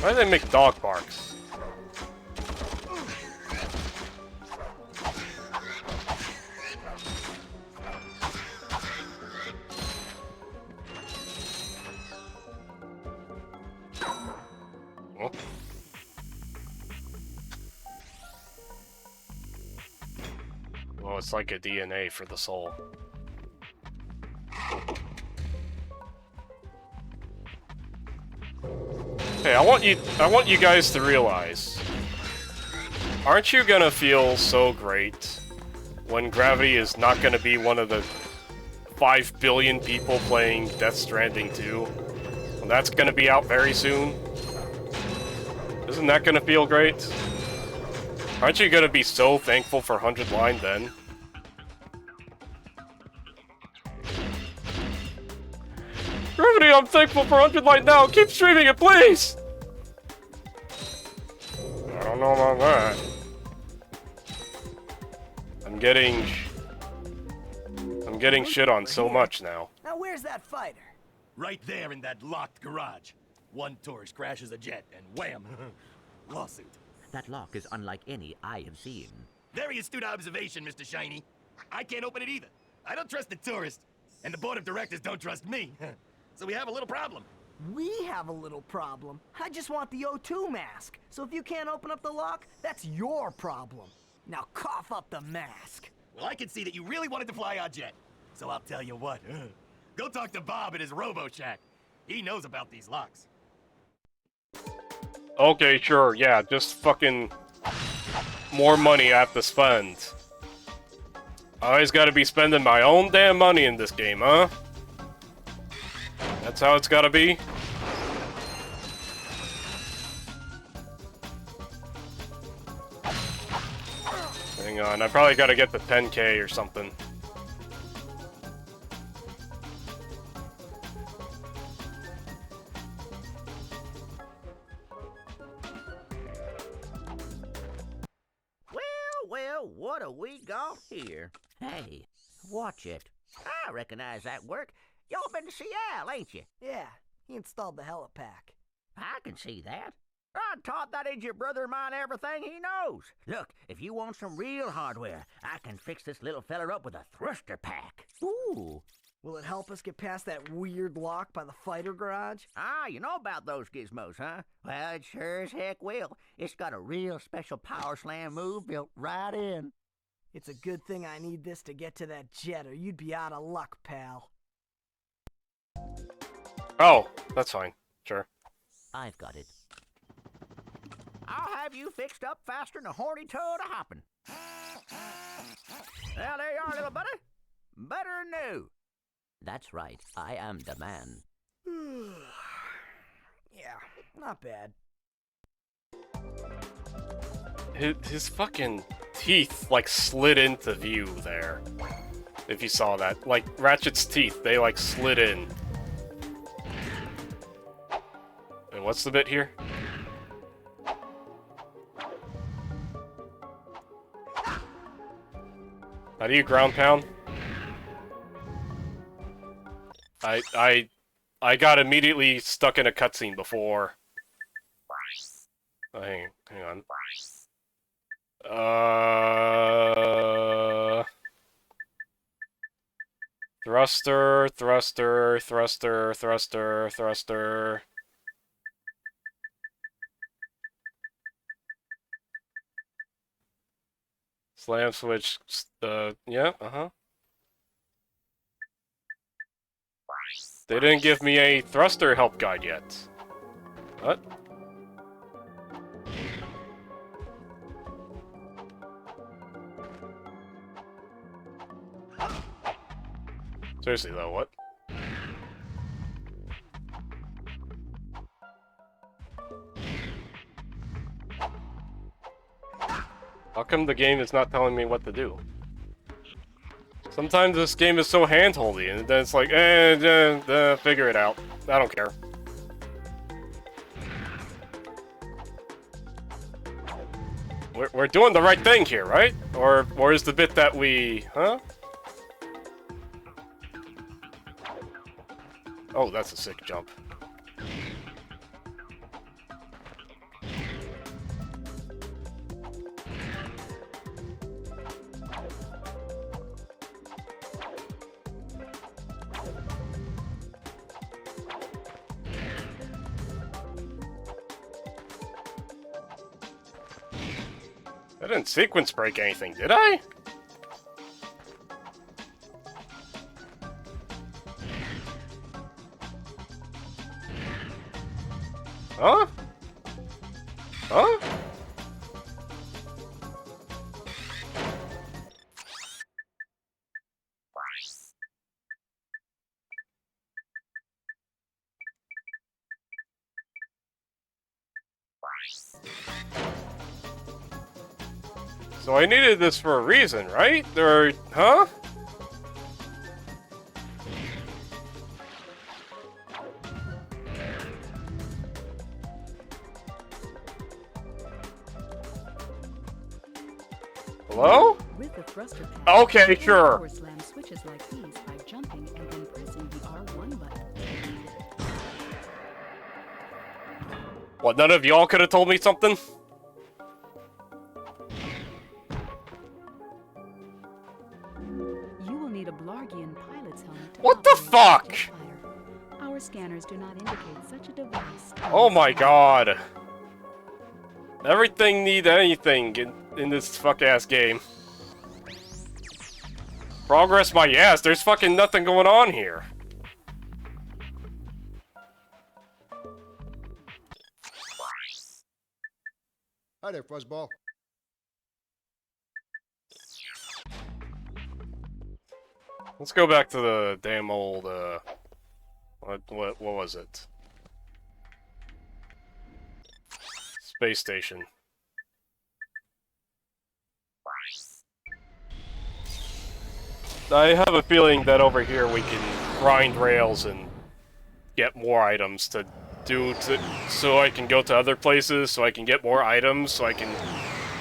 Why do they make dog barks? Oh. Well, it's like a DNA for the soul. Hey, I want you guys to realize Aren't you gonna feel so great when Gravity is not gonna be one of the 5 billion people playing Death Stranding 2? When that's gonna be out very soon? Isn't that gonna feel great? Aren't you gonna be so thankful for 100 Line then? Gravity, I'm thankful for 100 Line now! Keep streaming it, please! I don't know about that. I'm getting shit on so much now. Now where's that fighter? Right there in that locked garage. One tourist crashes a jet and wham! Lawsuit. That lock is unlike any I have seen. Very astute observation, Mr. Shiny. I can't open it either. I don't trust the tourist, and the board of directors don't trust me. So we have a little problem. We have a little problem. I just want the O2 mask. So if you can't open up the lock, that's your problem. Now cough up the mask. Well, I can see that you really wanted to fly our jet. So I'll tell you what. Go talk to Bob at his Robo-Shack. He knows about these locks. Okay, sure, yeah, just fucking more money I have to spend. I always gotta be spending my own damn money in this game, huh? That's how it's gotta be? Hang on, I probably gotta get the 10K or something. Well, what have we got here? Hey, watch it. I recognize that work. Y'all been to Seattle, ain't you? Yeah, he installed the helipack. I can see that. I taught that idiot brother of mine everything he knows. Look, if you want some real hardware, I can fix this little feller up with a thruster pack. Ooh. Will it help us get past that weird lock by the fighter garage? Ah, you know about those gizmos, huh? Well, it sure as heck will. It's got a real special power slam move built right in. It's a good thing I need this to get to that jet, or you'd be out of luck, pal. Oh, that's fine. Sure. I've got it. I'll have you fixed up faster than a horny toad a hopping. Well, there you are, little buddy. Better than new. That's right. I am the man. Yeah, not bad. His fucking teeth, like, slid into view there. If you saw that. Like, Ratchet's teeth, they, like, slid in. And what's the bit here? How do you ground pound? I got immediately stuck in a cutscene before. Oh, hang on. Thruster, thruster, thruster, thruster, thruster. Slam switch, yeah, uh-huh. They didn't give me a thruster help guide yet. What? Seriously though, what? How come the game is not telling me what to do? Sometimes this game is so hand-holdy, and then it's like, figure it out. I don't care. We're doing the right thing here, right? Or is the bit that we... Huh? Oh, that's a sick jump. I didn't sequence break anything, did I? Huh? Huh? So I needed this for a reason, right? Huh? Hello? With the thruster pack, Okay, you can sure. power slam switches like these by jumping and then pressing the R1 button. What, none of y'all could have told me something? You will need a Blargian pilot's helmet to What the operate fuck? a jet fighter. Our scanners do not indicate such a device. Oh my god. Everything need anything in this fuck-ass game. Progress my ass, there's fucking nothing going on here. Hi there, Fuzzball. Let's go back to the damn old, what was it? Space station. I have a feeling that over here we can grind rails and get more items so I can go to other places, so I can get more items, so I can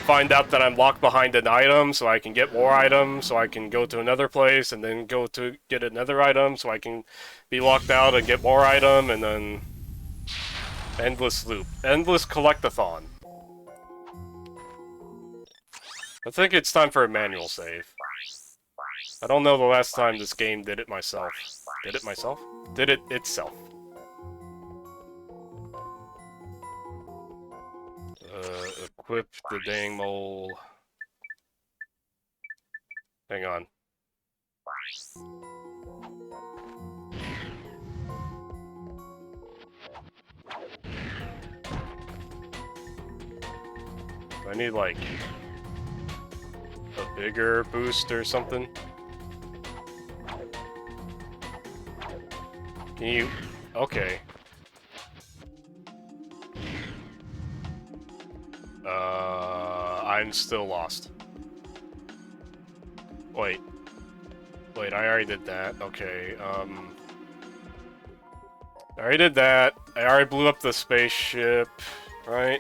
find out that I'm locked behind an item, so I can get more items, so I can go to another place and then go to get another item, so I can be locked out and get more item, and then endless loop. Endless collectathon. I think it's time for a manual save. I don't know the last time this game did it myself. Did it myself? Did it itself. Equip the dang mole. Hang on. I need, like, a bigger boost or something. Can you... Okay. I'm still lost. Wait. Wait, I already did that. Okay, I already did that. I already blew up the spaceship, right?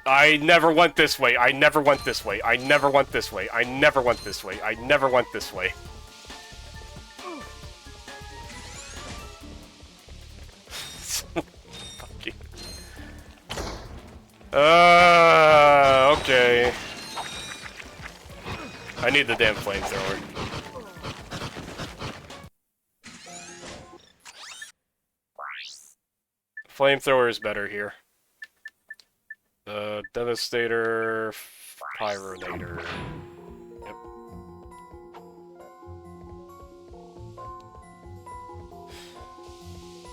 I never went this way. I never went this way. I never went this way. I never went this way. I never went this way. Fuck you. Okay. I need the damn flamethrower. Flamethrower is better here. Devastator, Pyronator. Yep.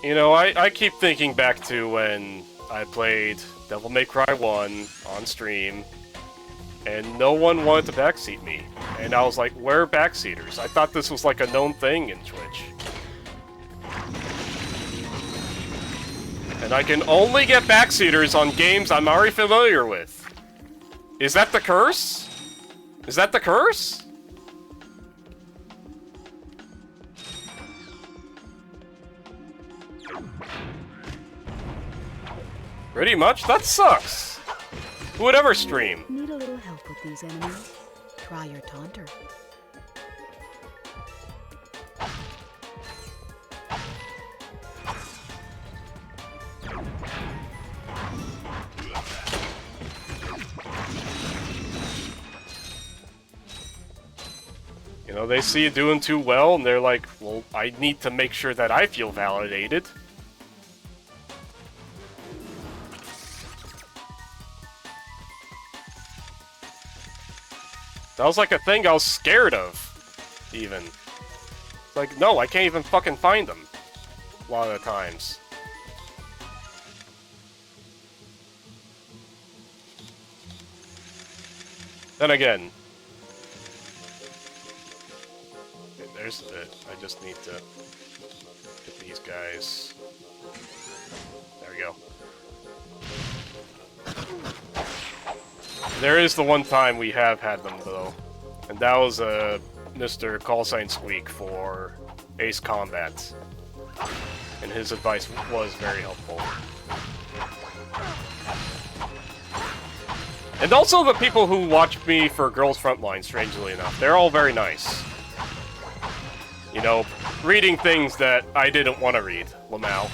You know, I keep thinking back to when I played Devil May Cry 1 on stream, and no one wanted to backseat me. And I was like, where are backseaters? I thought this was like a known thing in Twitch. And I can only get backseaters on games I'm already familiar with. Is that the curse? Is that the curse? Pretty much? That sucks. Who would ever stream? Need a little help with these enemies? Try your taunter. You know, they see you doing too well, and they're like, well, I need to make sure that I feel validated. That was like a thing I was scared of, even. Like, no, I can't even fucking find them. A lot of the times. Then again, there's it. I just need to get these guys. There we go. There is the one time we have had them, though. And that was Mr. Callsign Squeak for Ace Combat. And his advice was very helpful. And also the people who watch me for Girls Frontline, strangely enough. They're all very nice. You know, reading things that I didn't want to read, Lamau.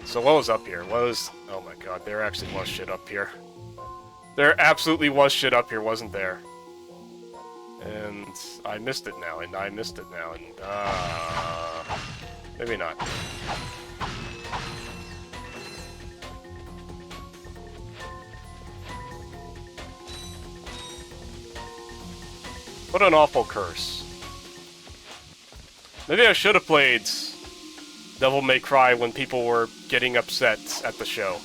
So what was up here? Oh my god, there actually was shit up here. There absolutely was shit up here, wasn't there? And I missed it now, and I missed it now, and maybe not. What an awful curse. Maybe I should have played Devil May Cry when people were getting upset at the show.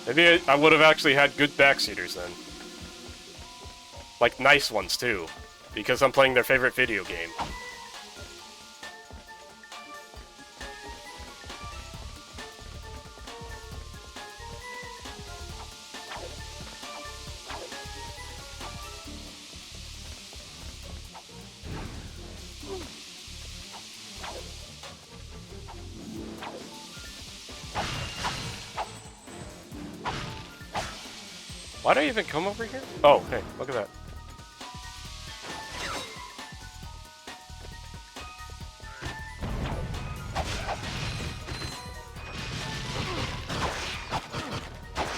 Maybe I would have actually had good backseaters then. Like, nice ones, too. Because I'm playing their favorite video game. Why did I even come over here? Oh, hey, look at that.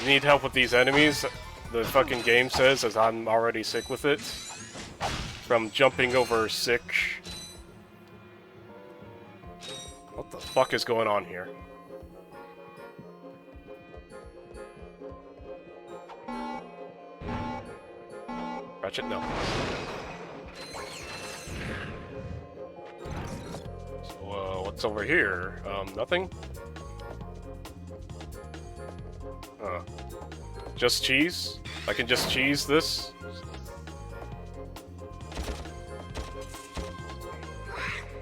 You need help with these enemies? The fucking game says, as I'm already sick with it. From jumping over sick. What the fuck is going on here? Ratchet? No. So, what's over here? Nothing? Just cheese? I can just cheese this?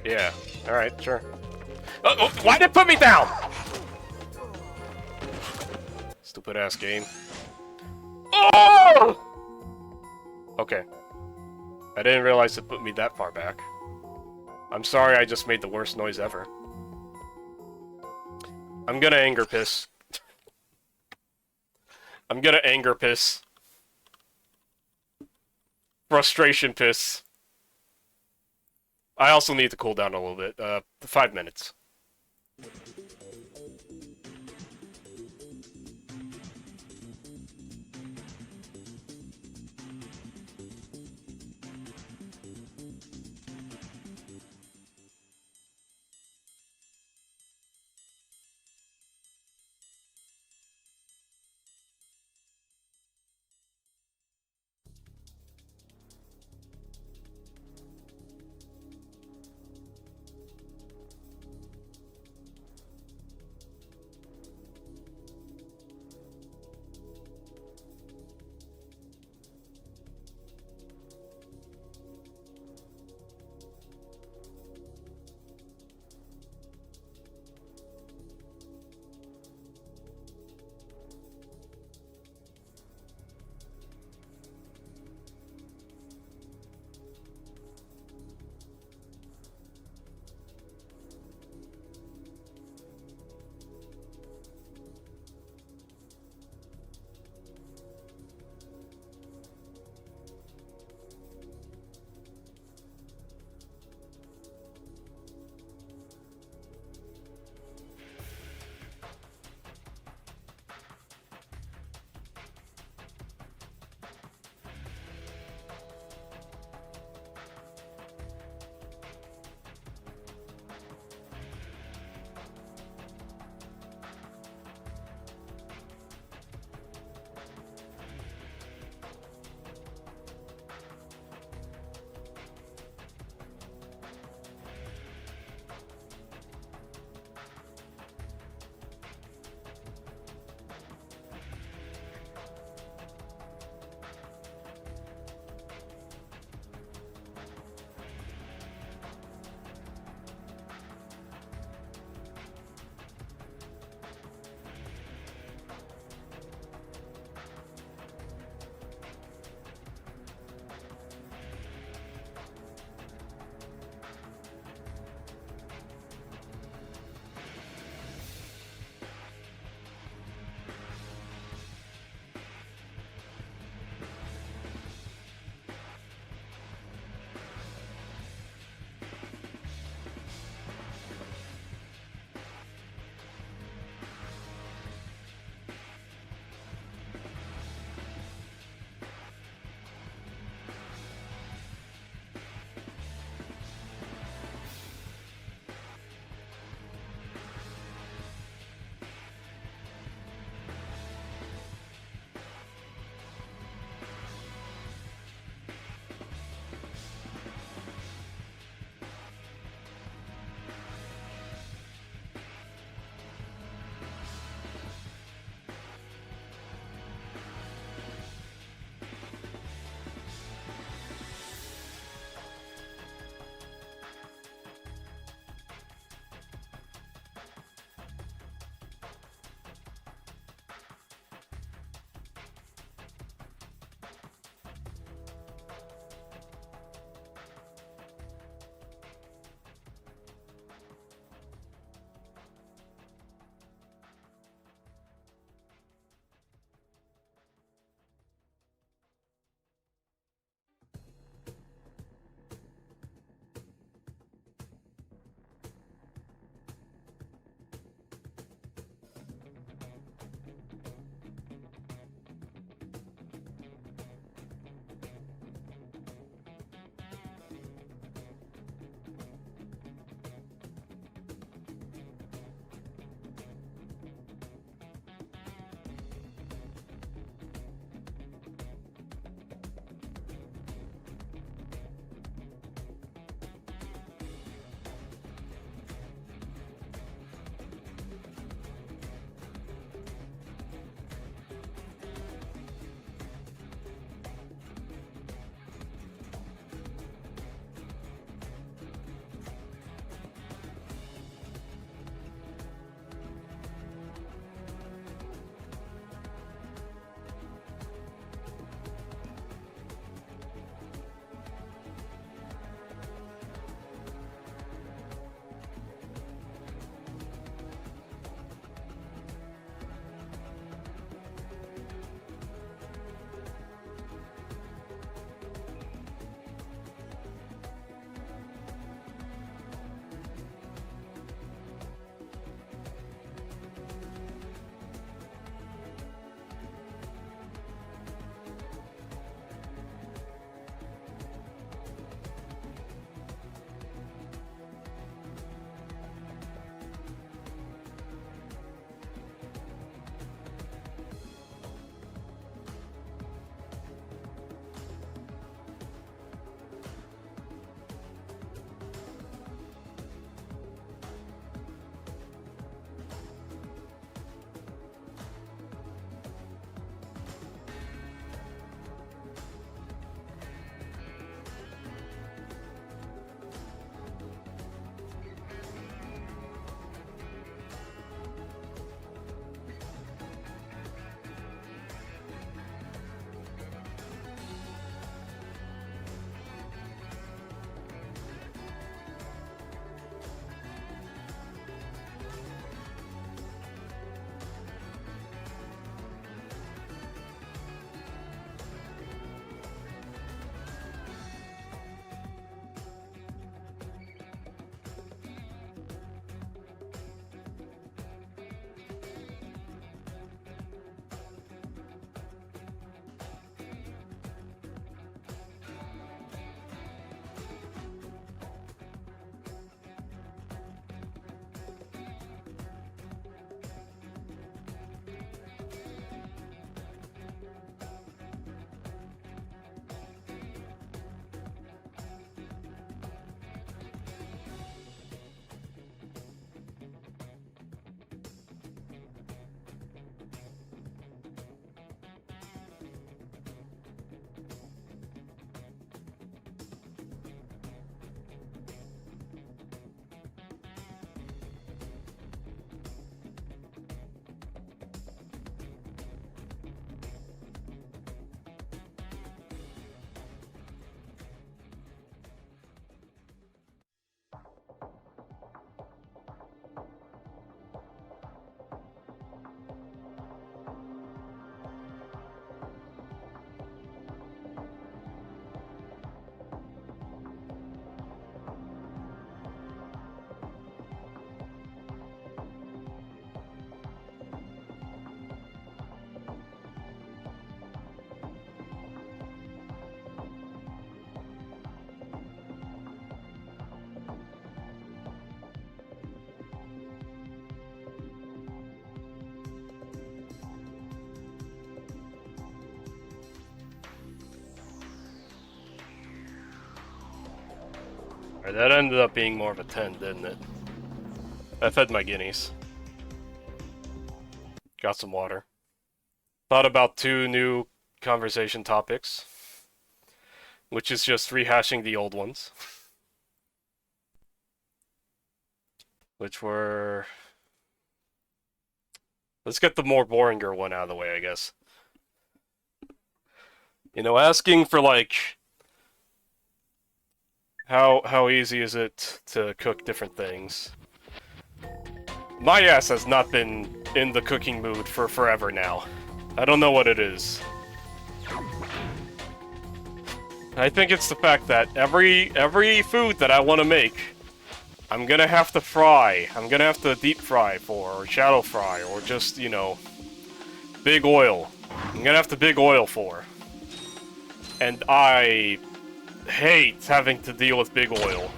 Yeah. Alright, sure. Oh, why did it put me down? Stupid ass game. Oh! Okay. I didn't realize it put me that far back. I'm sorry I just made the worst noise ever. I'm gonna anger piss. I'm gonna anger piss. Frustration piss. I also need to cool down a little bit. 5 minutes. Alright, that ended up being more of a 10, didn't it? I fed my guineas. Got some water. Thought about 2 new conversation topics, which is just rehashing the old ones. Which were... Let's get the more boringer one out of the way, I guess. You know, asking for, like... How easy is it to cook different things? My ass has not been in the cooking mood for forever now. I don't know what it is. I think it's the fact that every food that I want to make, I'm gonna have to fry. I'm gonna have to deep fry for, or shallow fry, or just, you know, big oil. I'm gonna have to big oil for. And I hate having to deal with big oil.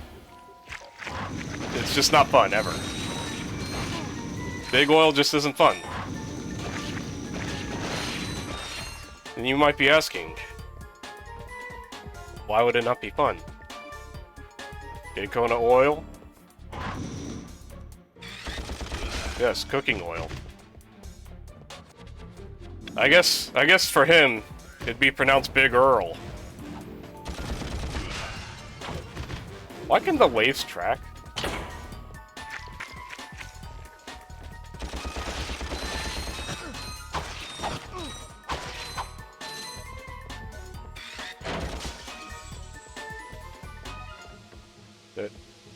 It's just not fun, ever. Big oil just isn't fun. And you might be asking, why would it not be fun? Big coconut oil? Yes, cooking oil. I guess for him, it'd be pronounced Big Earl. Why can the waves track?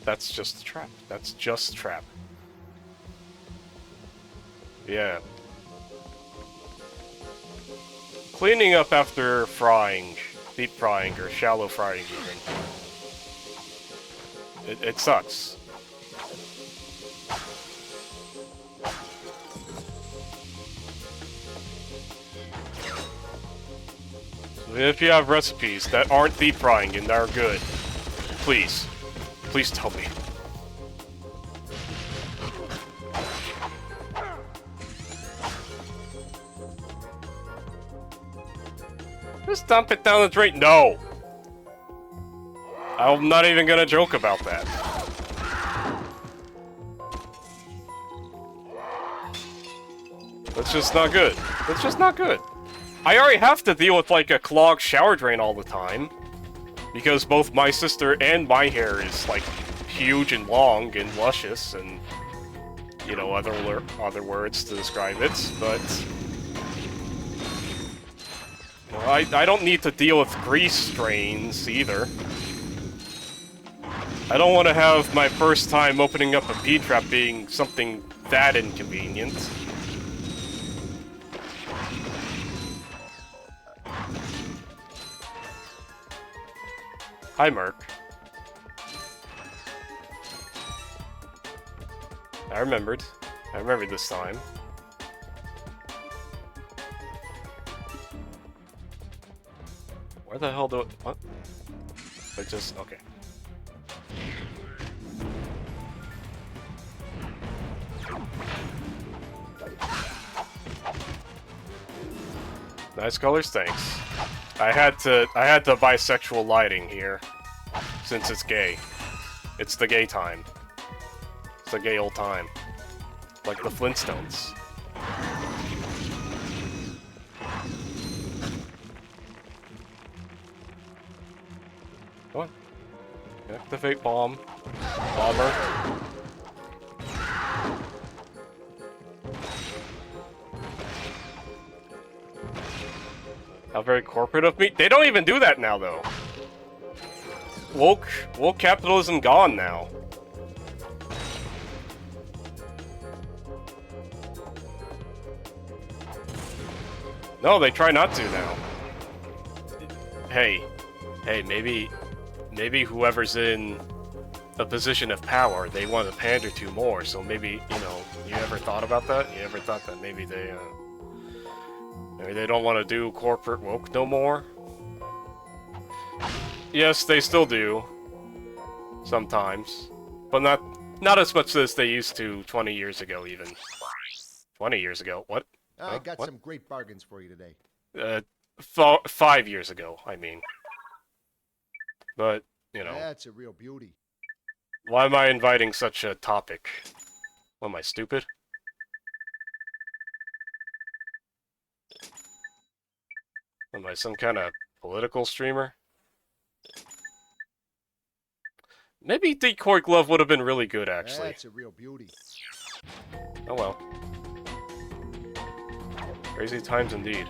That's just a trap. That's just trap. Yeah. Cleaning up after frying, deep frying, or shallow frying even. It sucks. So if you have recipes that aren't deep frying and are good, please. Please tell me. Just dump it down the drain. No! I'm not even gonna joke about that. That's just not good. That's just not good. I already have to deal with, like, a clogged shower drain all the time. Because both my sister and my hair is, like, huge and long and luscious and, you know, other words to describe it, but... You know, I don't need to deal with grease strains, either. I don't want to have my first time opening up a P-trap being something that inconvenient. Hi, Merc. I remembered. I remembered this time. Where the hell do it... What? I just... Okay. Nice colors, thanks. I had to bisexual lighting here, since it's gay. It's the gay time. It's the gay old time. Like the Flintstones. What? Activate bomb. Bomber. How very corporate of me. They don't even do that now, though. Woke capitalism gone now. No, they try not to now. Hey, maybe whoever's in a position of power, they want to pander to more, so maybe, you know, you ever thought about that? You ever thought that maybe they don't want to do corporate woke no more? Yes, they still do. Sometimes. But not as much as they used to 20 years ago, even. 20 years ago? What? I got some great bargains for you today. 5 years ago, I mean. But, you know. That's a real beauty. Why am I inviting such a topic? What, am I stupid? Am I some kind of political streamer? Maybe Decoy Glove would have been really good, actually. That's a real beauty. Oh well. Crazy times indeed.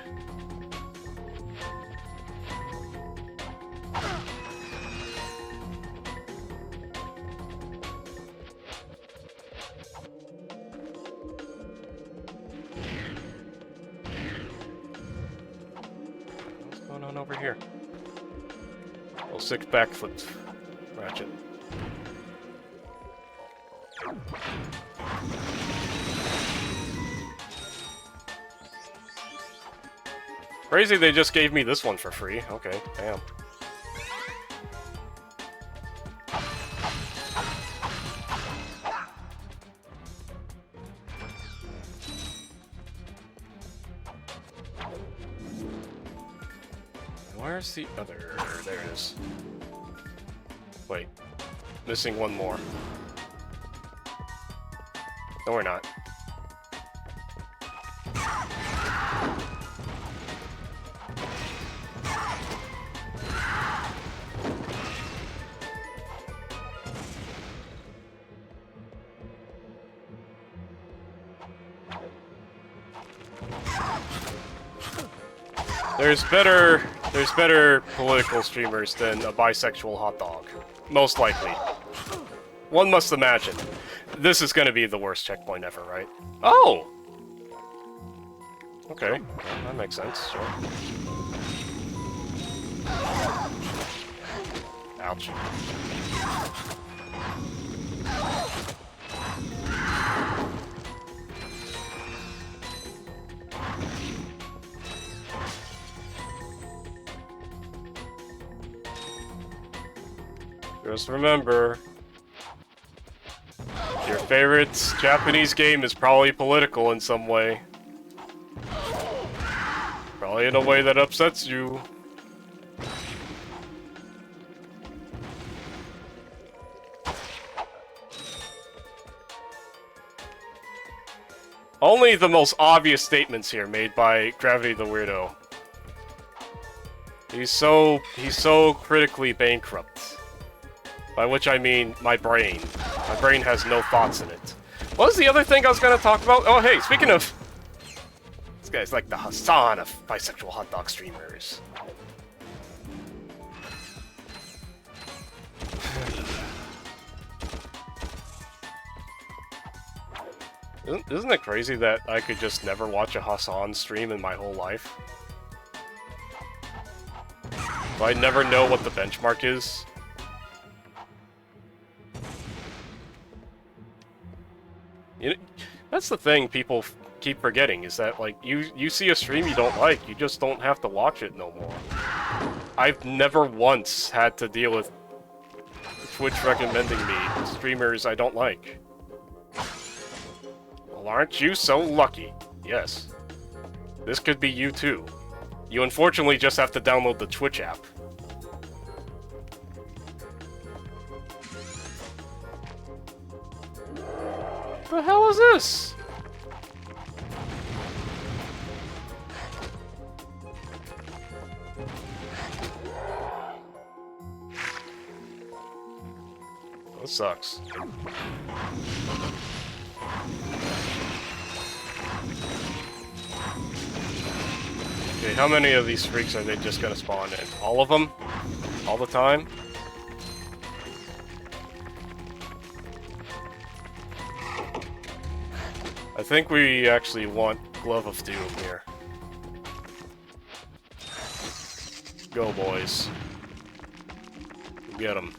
What's going on over here? Oh, 6 backflips. Ratchet. Crazy they just gave me this one for free. Okay, damn. Where's the other? There it is. Wait. Missing one more. No, we're not. There's better political streamers than a bisexual hot dog. Most likely. One must imagine. This is gonna be the worst checkpoint ever, right? Oh! Okay, well, that makes sense, sure. Ouch. Just remember, your favorite Japanese game is probably political in some way. Probably in a way that upsets you. Only the most obvious statements here made by Gravity the Weirdo. He's so critically bankrupt. By which I mean my brain. My brain has no thoughts in it. What was the other thing I was gonna talk about? Oh hey, speaking of... This guy's like the Hassan of bisexual hot dog streamers. Isn't it crazy that I could just never watch a Hassan stream in my whole life? Do I never know what the benchmark is? You know, that's the thing people keep forgetting, is that, like, you see a stream you don't like, you just don't have to watch it no more. I've never once had to deal with Twitch recommending me streamers I don't like. Well, aren't you so lucky? Yes. This could be you too. You unfortunately just have to download the Twitch app. What the hell is this? That sucks. Okay, how many of these freaks are they just gonna spawn in? All of them? All the time? I think we actually want Glove of Doom here. Go, boys. Get him.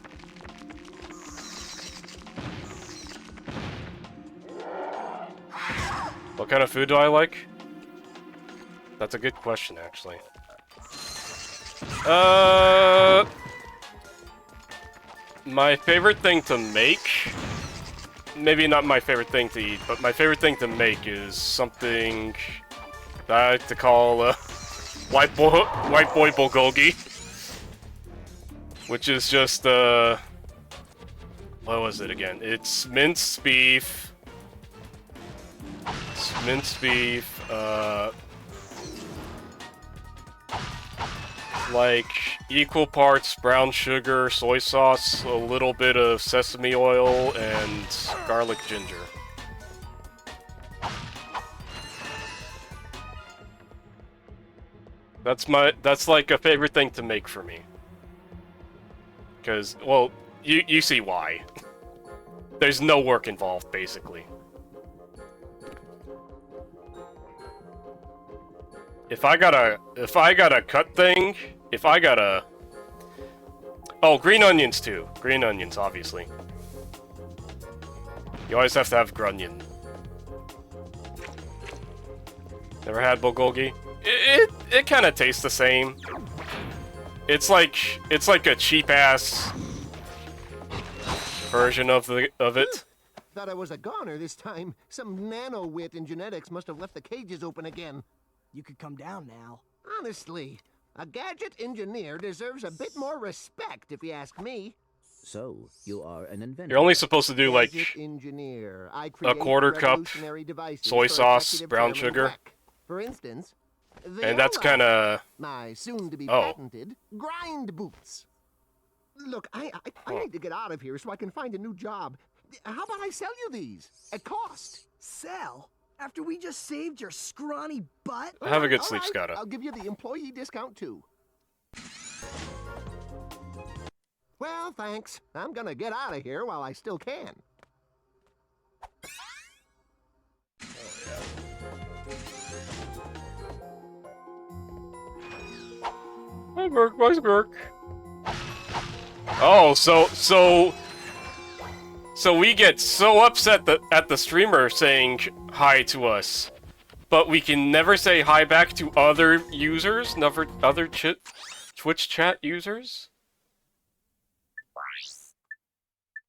What kind of food do I like? That's a good question, actually. My favorite thing to make... Maybe not my favorite thing to eat, but my favorite thing to make is something that I like to call white boy bulgogi, which is just what was it again? It's minced beef. It's minced beef, like equal parts brown sugar, soy sauce, a little bit of sesame oil, and garlic ginger. That's like a favorite thing to make for me. Cause, well, you see why. There's no work involved, basically. If I gotta cut thing, oh, green onions too. Green onions, obviously. You always have to have grunion. Never had bulgogi? It kind of tastes the same. It's like a cheap ass version of it. Thought I was a goner this time. Some nano-wit in genetics must have left the cages open again. You could come down now. Honestly, a gadget engineer deserves a bit more respect, if you ask me. So, you are an inventor. You're only supposed to do like Gadget engineer. I a create quarter cup revolutionary devices soy for sauce, Executive brown Chairman sugar. Quack. For instance, And that's kind of my soon-to-be Oh. patented grind boots. Look, I need to get out of here so I can find a new job. How about I sell you these at cost? Sell? After we just saved your scrawny butt? Have a good All sleep, right, Scotta. I'll give you the employee discount too. Well, thanks. I'm gonna get out of here while I still can. Hi, Burke. Where's Burke? Oh, so we get so upset at the streamer saying hi to us, but we can never say hi back to other users, never other Twitch chat users.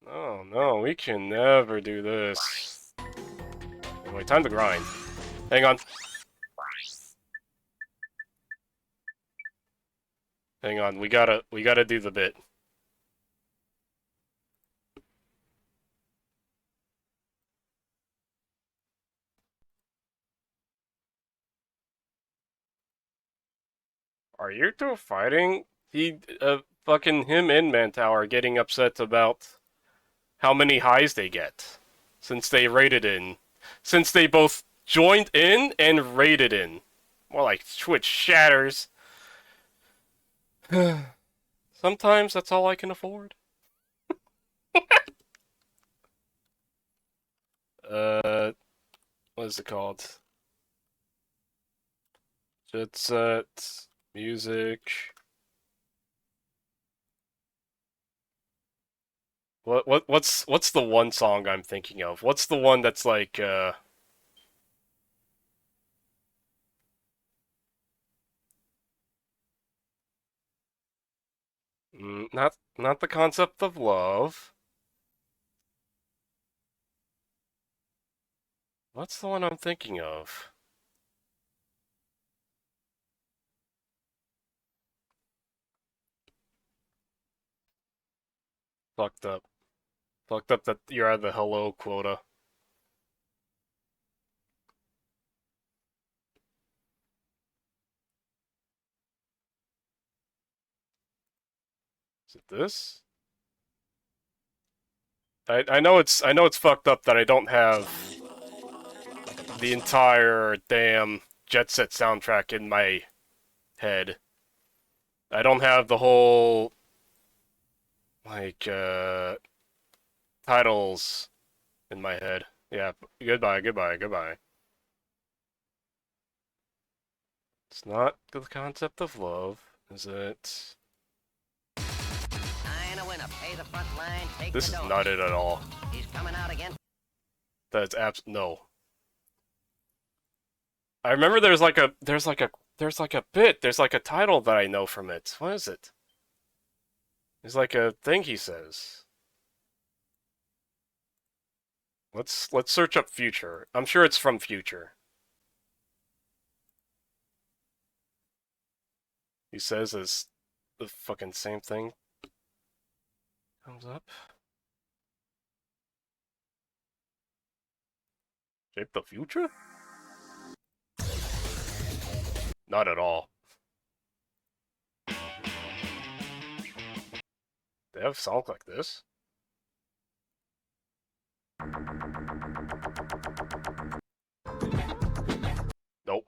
Oh no, we can never do this. Wait, time to grind. Hang on. Hang on, we gotta do the bit. Are you two fighting? Fucking him and Mantower are getting upset about how many highs they get. Since they raided in. Since they both joined in and raided in. More like Twitch shatters. Sometimes that's all I can afford. What is it called? Jet set, music. What's the one song I'm thinking of? What's the one that's like not the concept of love. What's the one I'm thinking of? Fucked up. Fucked up that you're at the hello quota. Is it this? I know it's fucked up that I don't have the entire damn Jet Set soundtrack in my head. I don't have the whole like titles in my head. Yeah, goodbye. It's not the concept of love, is it? This is not it at all. He's coming out again. That's no. I remember there's like a bit, there's like a title that I know from it. What is it? There's like a thing he says. Let's search up Future. I'm sure it's from Future. He says is the fucking same thing comes up. Shape the future? Not at all. They have songs like this? Nope.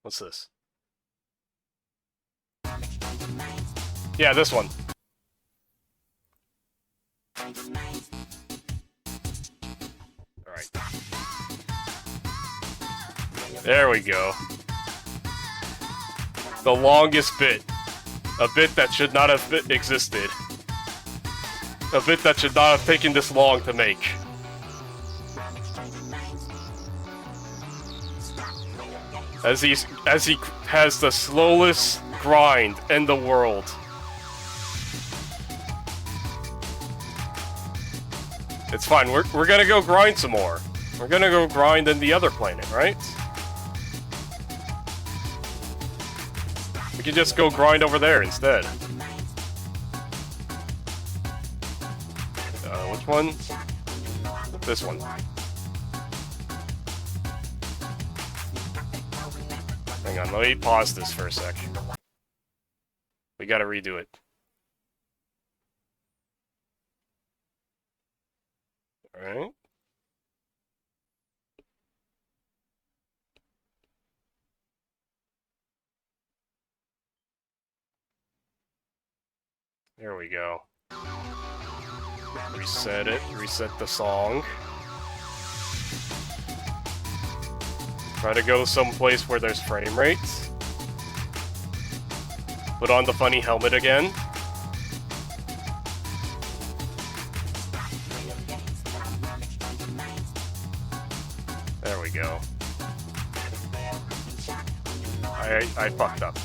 What's this? Yeah, this one. Alright. There we go. The longest bit. A bit that should not have existed. A bit that should not have taken this long to make. As he has the slowest grind in the world. It's fine, we're gonna go grind some more. We're gonna go grind in the other planet, right? We can just go grind over there instead. Which one? This one. Hang on, let me pause this for a sec. We gotta redo it. Alright. There we go. Reset it, reset the song. Try to go someplace where there's frame rates. Put on the funny helmet again. There we go. I fucked up.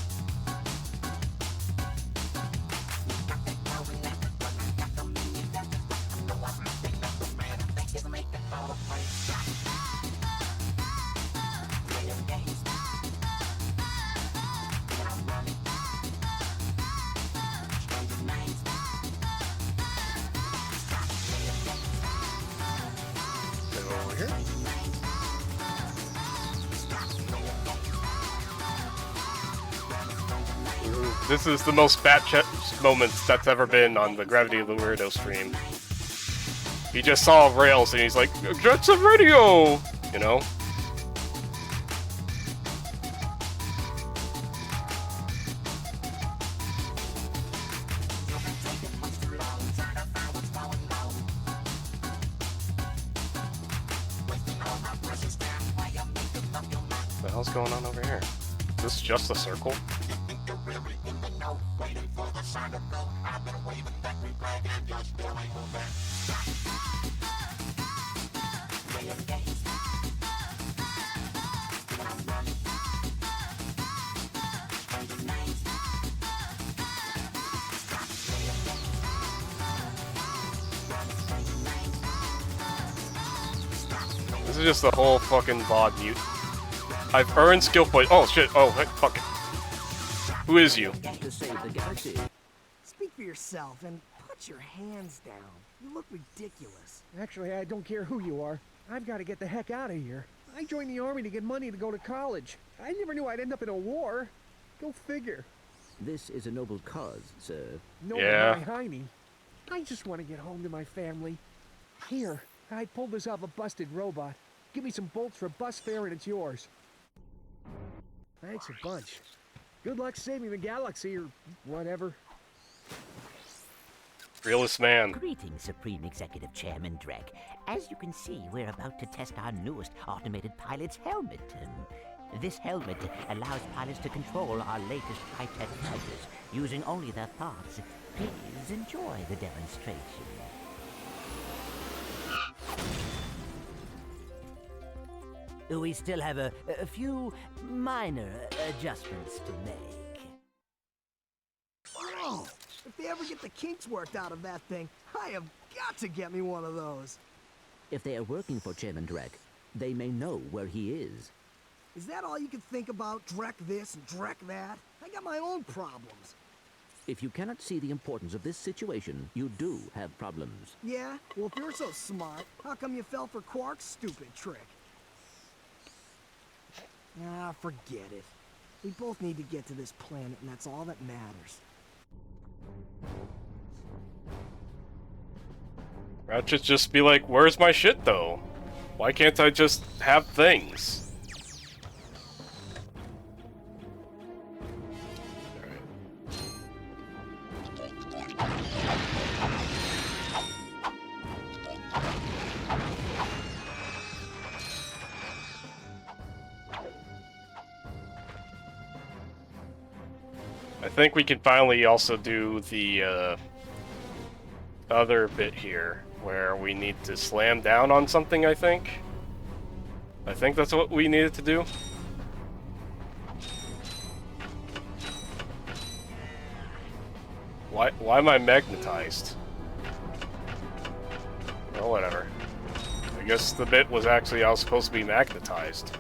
Over here. This is the most Batchet moments that's ever been on the Gravity of the Weirdo stream. He just saw rails and he's like, "Jets of radio!" You know? What the hell's going on over here? Is this just a circle? This is just the whole fucking VOD mute. I've earned skill point. Oh shit! Oh hey, fuck it. Who is you? To save the galaxy. Speak for yourself and put your hands down. You look ridiculous. Actually, I don't care who you are. I've got to get the heck out of here. I joined the army to get money to go to college. I never knew I'd end up in a war. Go figure. This is a noble cause, sir. No, Yeah. my hiney. I just want to get home to my family. Here, I pulled this off a busted robot. Give me some bolts for bus fare and it's yours. Thanks a bunch. Good luck saving the galaxy or whatever. Realist man. Greetings, Supreme Executive Chairman Drek. As you can see, we're about to test our newest automated pilot's helmet. This helmet allows pilots to control our latest high-tech fighters using only their thoughts. Please enjoy the demonstration. We still have a few minor adjustments to make. Whoa! If they ever get the kinks worked out of that thing, I have got to get me one of those. If they are working for Chairman Drek, they may know where he is. Is that all you can think about? Drek this and Drek that? I got my own problems. If you cannot see the importance of this situation, you do have problems. Yeah? Well, if you're so smart, how come you fell for Quark's stupid trick? Ah, forget it. We both need to get to this planet, and that's all that matters. Ratchet should just be like, where's my shit, though? Why can't I just have things? I think we can finally also do the other bit here, where we need to slam down on something, I think. I think that's what we needed to do. Why am I magnetized? Well, whatever. I guess the bit was actually I was supposed to be magnetized.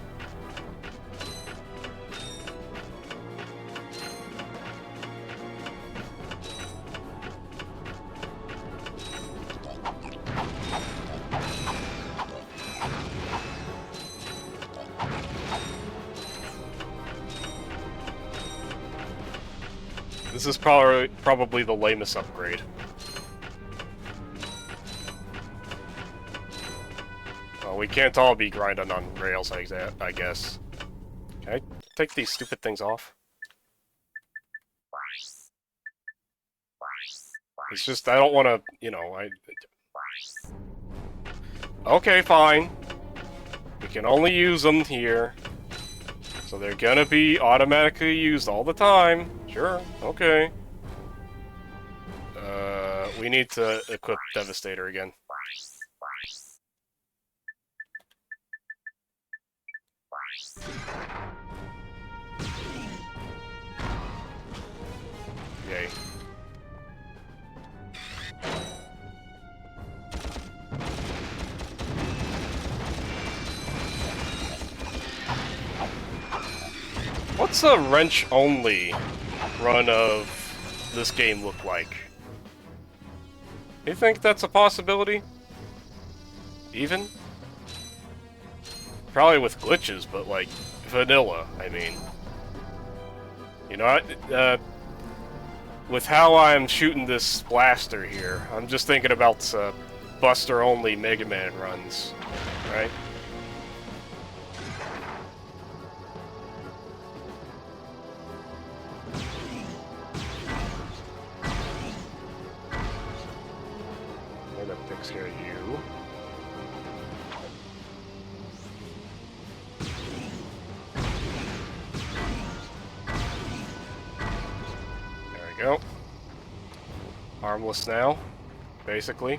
This is probably the lamest upgrade. Well, we can't all be grinding on rails like that, I guess. Can I take these stupid things off? It's just, I don't want to, you know, Okay, fine. We can only use them here. So they're gonna be automatically used all the time. Sure, okay. We need to equip Devastator again. Yay. What's a wrench-only run of this game look like? You think that's a possibility? Even? Probably with glitches, but like, vanilla, I mean. You know, with how I'm shooting this blaster here, I'm just thinking about Buster-only Mega Man runs, right? I'm gonna fix here you. There we go. Harmless now, basically.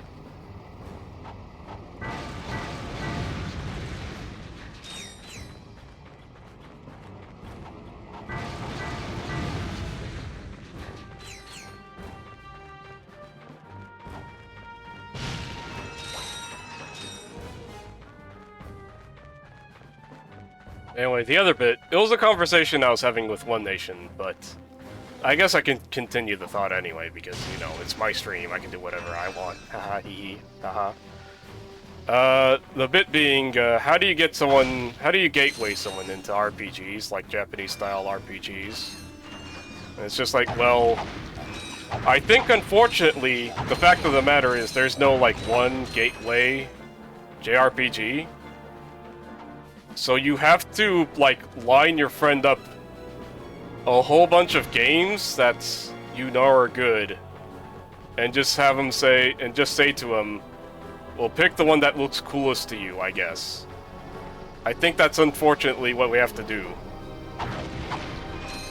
Anyway, the other bit, it was a conversation I was having with One Nation, but I guess I can continue the thought anyway, because, you know, it's my stream, I can do whatever I want. Haha, hee hee, haha. The bit being, how do you gateway someone into RPGs, like Japanese-style RPGs? And it's just like, well, I think, unfortunately, the fact of the matter is there's no, like, one gateway JRPG. So you have to, like, line your friend up a whole bunch of games that you know are good, and just have him say, to him, well, pick the one that looks coolest to you, I guess. I think that's unfortunately what we have to do.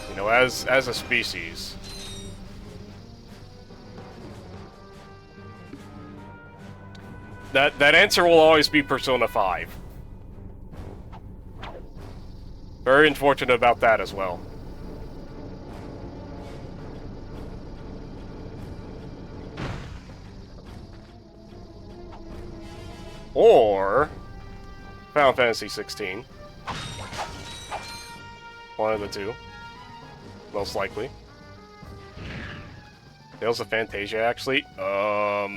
You know, as a species. That answer will always be Persona 5. Very unfortunate about that as well. Or Final Fantasy 16. One of the two, most likely. Tales of Fantasia, actually? I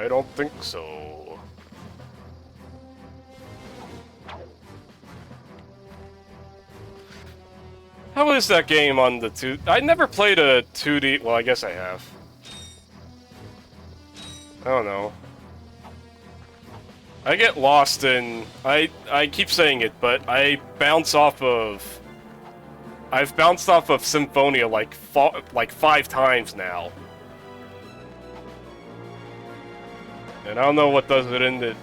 don't think so. How is that game on the 2... I never played a 2D... Well, I guess I have. I don't know. I get lost in... I keep saying it, but I bounce off of... I've bounced off of Symphonia like 5 times now. And I don't know what does it in the...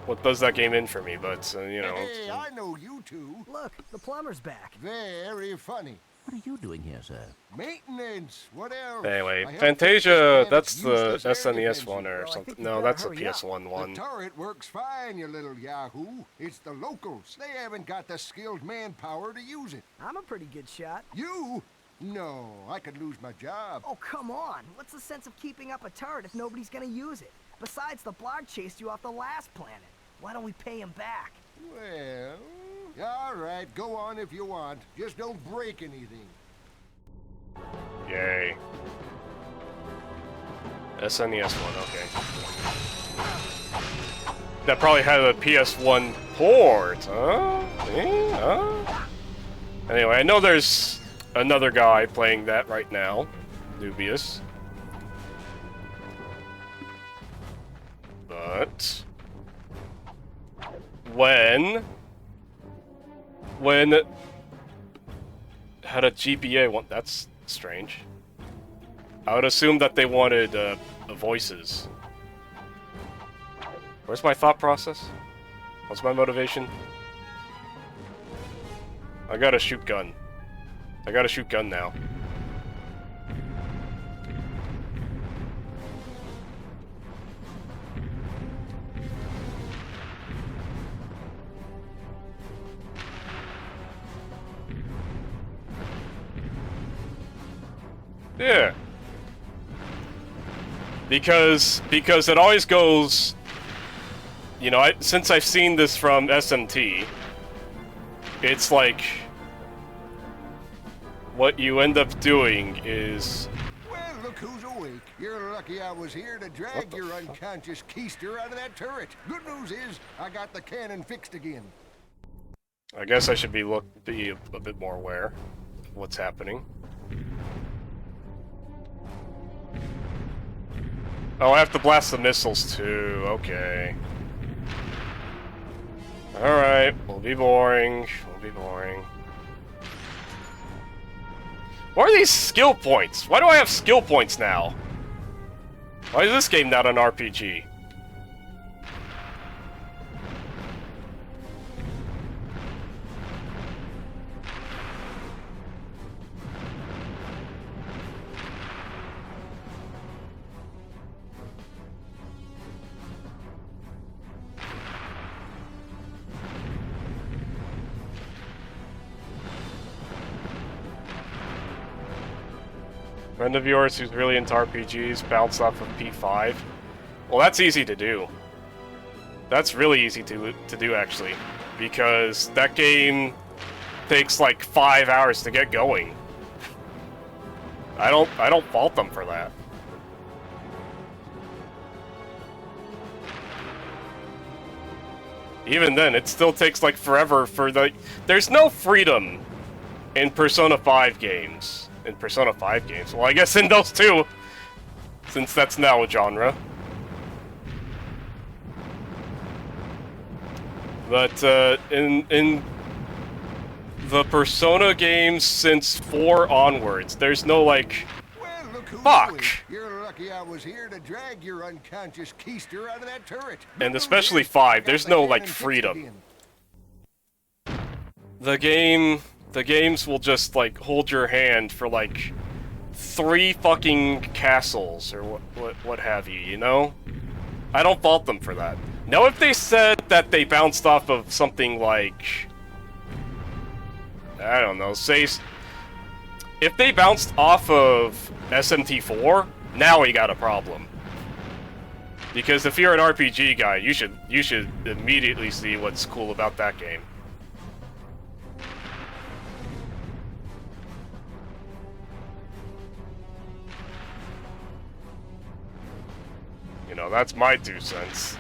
What does that game in for me, but, you know... Hey, I know you two. Look, the plumber's back. Very funny. What are you doing here, sir? Maintenance, what else? Anyway, I helped Fantasia, fix that's the useless air SNES defenses. one or Well, I something. think you No, better that's a hurry up. PS1 one. The turret works fine, you little yahoo. It's the locals. They haven't got the skilled manpower to use it. I'm a pretty good shot. You? No, I could lose my job. Oh, come on. What's the sense of keeping up a turret if nobody's gonna use it? Besides, the Blarg chased you off the last planet. Why don't we pay him back? Well, all right, go on if you want. Just don't break anything. Yay. SNES one, okay. That probably had a PS1 port, huh? Anyway, I know there's another guy playing that right now. Dubious. But... When had a GBA one, that's strange. I would assume that they wanted voices. Where's my thought process? What's my motivation? I gotta shoot gun. I gotta shoot gun now. Yeah. Because it always goes, you know, since I've seen this from SMT, it's like what you end up doing is... Well, look who's awake. You're lucky I was here to drag your unconscious keister out of that turret. Good news is, I got the cannon fixed again. I guess I should be a bit more aware of what's happening. Oh, I have to blast the missiles too. Okay. Alright, we'll be boring. We'll be boring. What are these skill points? Why do I have skill points now? Why is this game not an RPG? Friend of yours who's really into RPGs bounced off of P5. Well, that's easy to do. That's really easy to do, actually. Because that game takes like 5 hours to get going. I don't fault them for that. Even then, it still takes like forever for the... There's no freedom in Persona 5 games. Well, I guess in those two, since that's now a genre. But in the Persona games since 4 onwards, there's no like, fuck. You're lucky I was here to drag your unconscious keister out of that turret. And especially 5, there's no like freedom. The games will just, like, hold your hand for, like, 3 fucking castles, or what have you, you know? I don't fault them for that. Now, if they said that they bounced off of something like... I don't know, say... If they bounced off of SMT4, now we got a problem. Because if you're an RPG guy, you should immediately see what's cool about that game. that's my 2 cents.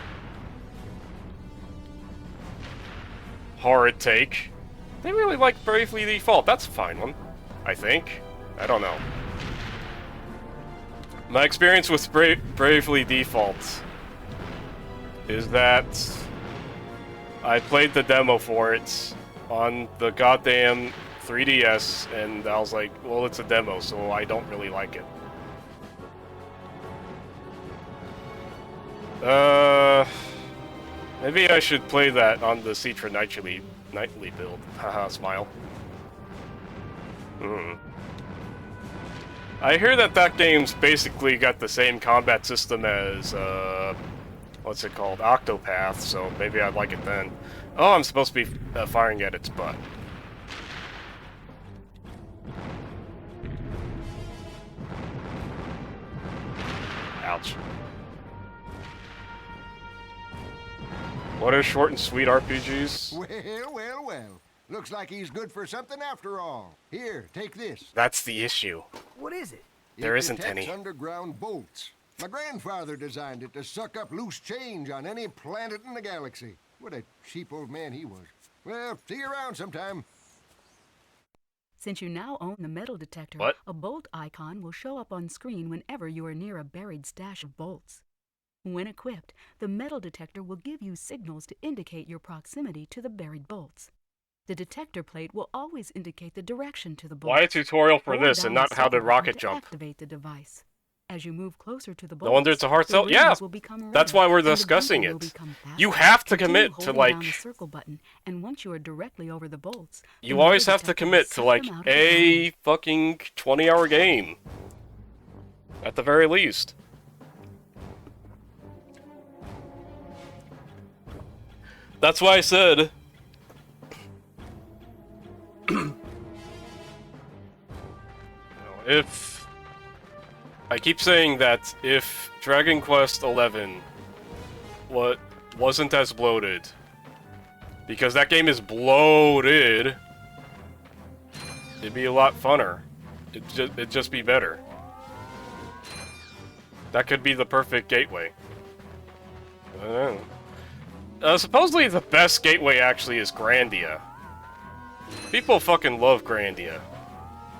Horrid take. They really like Bravely Default. That's a fine one, I think. I don't know. My experience with Bravely Default is that I played the demo for it on the goddamn 3DS, and I was like, well, it's a demo, so I don't really like it. Maybe I should play that on the Citra Nightly build. Haha, smile. I hear that game's basically got the same combat system as, what's it called? Octopath, so maybe I'd like it then. Oh, I'm supposed to be firing at its butt. Ouch. What are short and sweet RPGs? Well, well, well. Looks like he's good for something after all. Here, take this. That's the issue. What is it? There isn't any. Underground bolts. My grandfather designed it to suck up loose change on any planet in the galaxy. What a cheap old man he was. Well, see you around sometime. Since you now own the metal detector, a bolt icon will show up on screen whenever you are near a buried stash of bolts. When equipped, the metal detector will give you signals to indicate your proximity to the buried bolts. The detector plate will always indicate the direction to the bolts. Why a tutorial for this and not how to rocket jump? Activate the device. As you move closer to the bolts, no wonder it's a hard sell. Yeah, that's why we're discussing it. You have to commit to like. The circle button, and once you are directly over the bolts, you always have to commit to like a fucking 20-hour game, at the very least. That's why I said. If I keep saying that if Dragon Quest XI wasn't as bloated, because that game is bloated, it'd be a lot funner. It'd just be better. That could be the perfect gateway. I don't know. Supposedly the best gateway actually is Grandia. People fucking love Grandia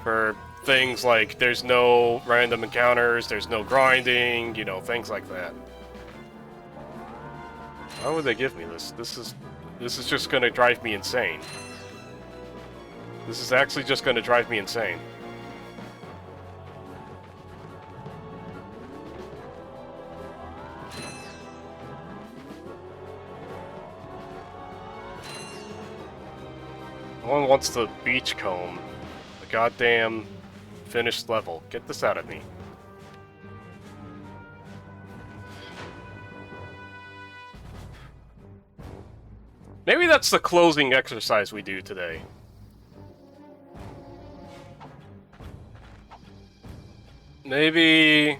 for things like there's no random encounters, there's no grinding, you know, things like that. Why would they give me this? This is just gonna drive me insane. This is actually just gonna drive me insane. No one wants the beachcomb. The goddamn finished level. Get this out of me. Maybe that's the closing exercise we do today. Maybe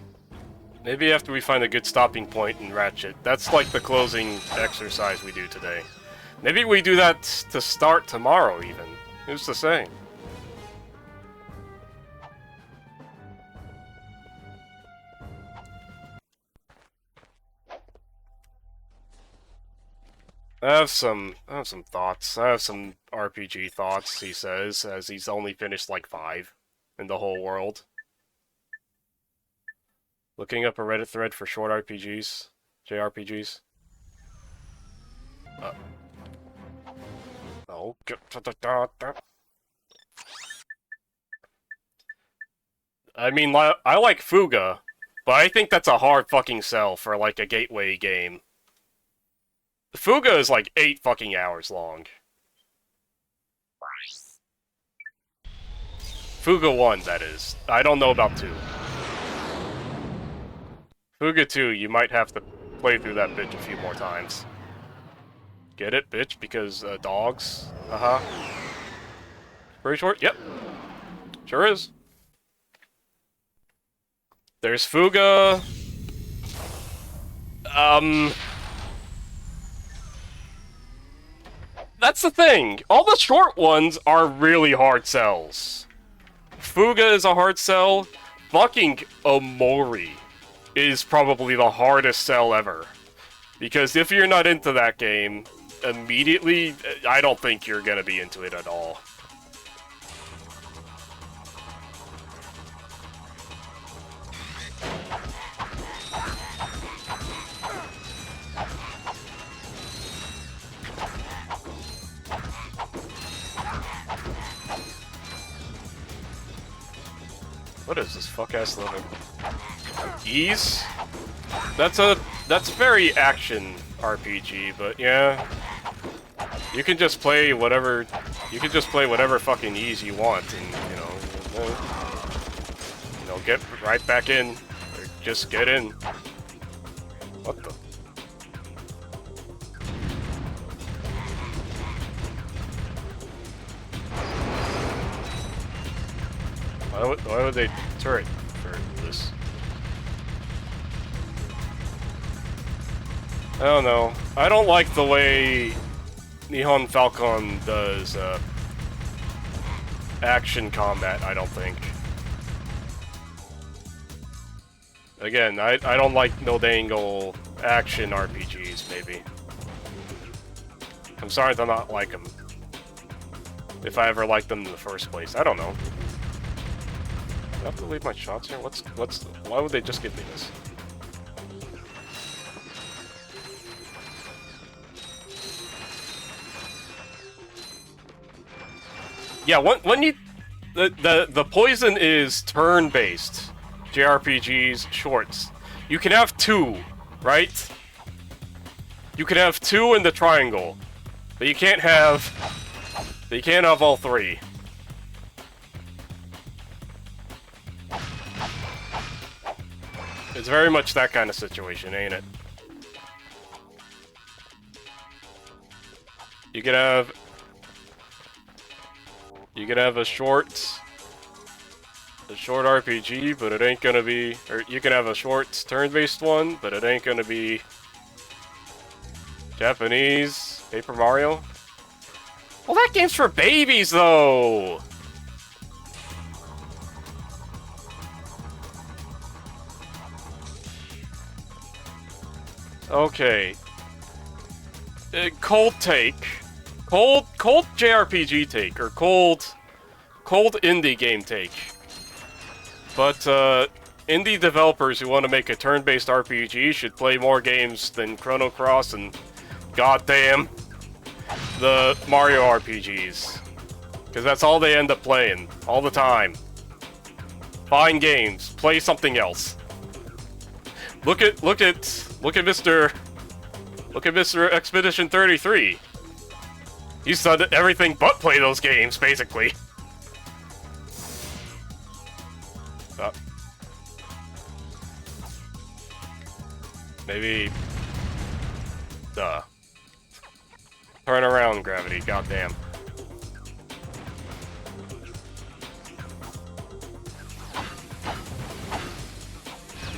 after we find a good stopping point in Ratchet. That's like the closing exercise we do today. Maybe we do that to start tomorrow, even. Who's to say? I have some thoughts. I have some RPG thoughts, he says, as he's only finished like 5 in the whole world. Looking up a Reddit thread for short RPGs, JRPGs. Oh, I mean, I like Fuga, but I think that's a hard fucking sell for like a gateway game. Fuga is like 8 fucking hours long. Fuga 1, that is. I don't know about 2. Fuga 2, you might have to play through that bitch a few more times. Get it, bitch? Because, dogs? Uh-huh. Very short? Yep. Sure is. There's Fuga. That's the thing. All the short ones are really hard sells. Fuga is a hard sell. Fucking Omori is probably the hardest sell ever. Because if you're not into that game, immediately, I don't think you're gonna be into it at all. What is this fuck-ass level? Ease? That's very action RPG, but yeah. You can just play whatever fucking ease you want and, get right back in. Or just get in. What the? Why would they turret for this? I don't know. I don't like the way Nihon Falcon does action combat, I don't think. Again, I don't like no-dangle action RPGs, maybe. I'm sorry to not like them. If I ever liked them in the first place. I don't know. Do I have to leave my shots here? Why would they just give me this? Yeah, when you... The poison is turn-based. JRPGs, shorts. You can have 2, right? You can have 2 in the triangle. But you can't have... all 3. It's very much that kind of situation, ain't it? You could have a short RPG, but it ain't gonna be, or you can have a short turn-based one, but it ain't gonna be Japanese Paper Mario. Well, that game's for babies, though! Okay. Cold take. Cold JRPG take, or cold indie game take. But, indie developers who want to make a turn-based RPG should play more games than Chrono Cross and, goddamn, the Mario RPGs. Because that's all they end up playing, all the time. Fine games, play something else. Look at Mr. Expedition 33. He's done everything but play those games, basically. Maybe... Turn around, gravity, goddamn.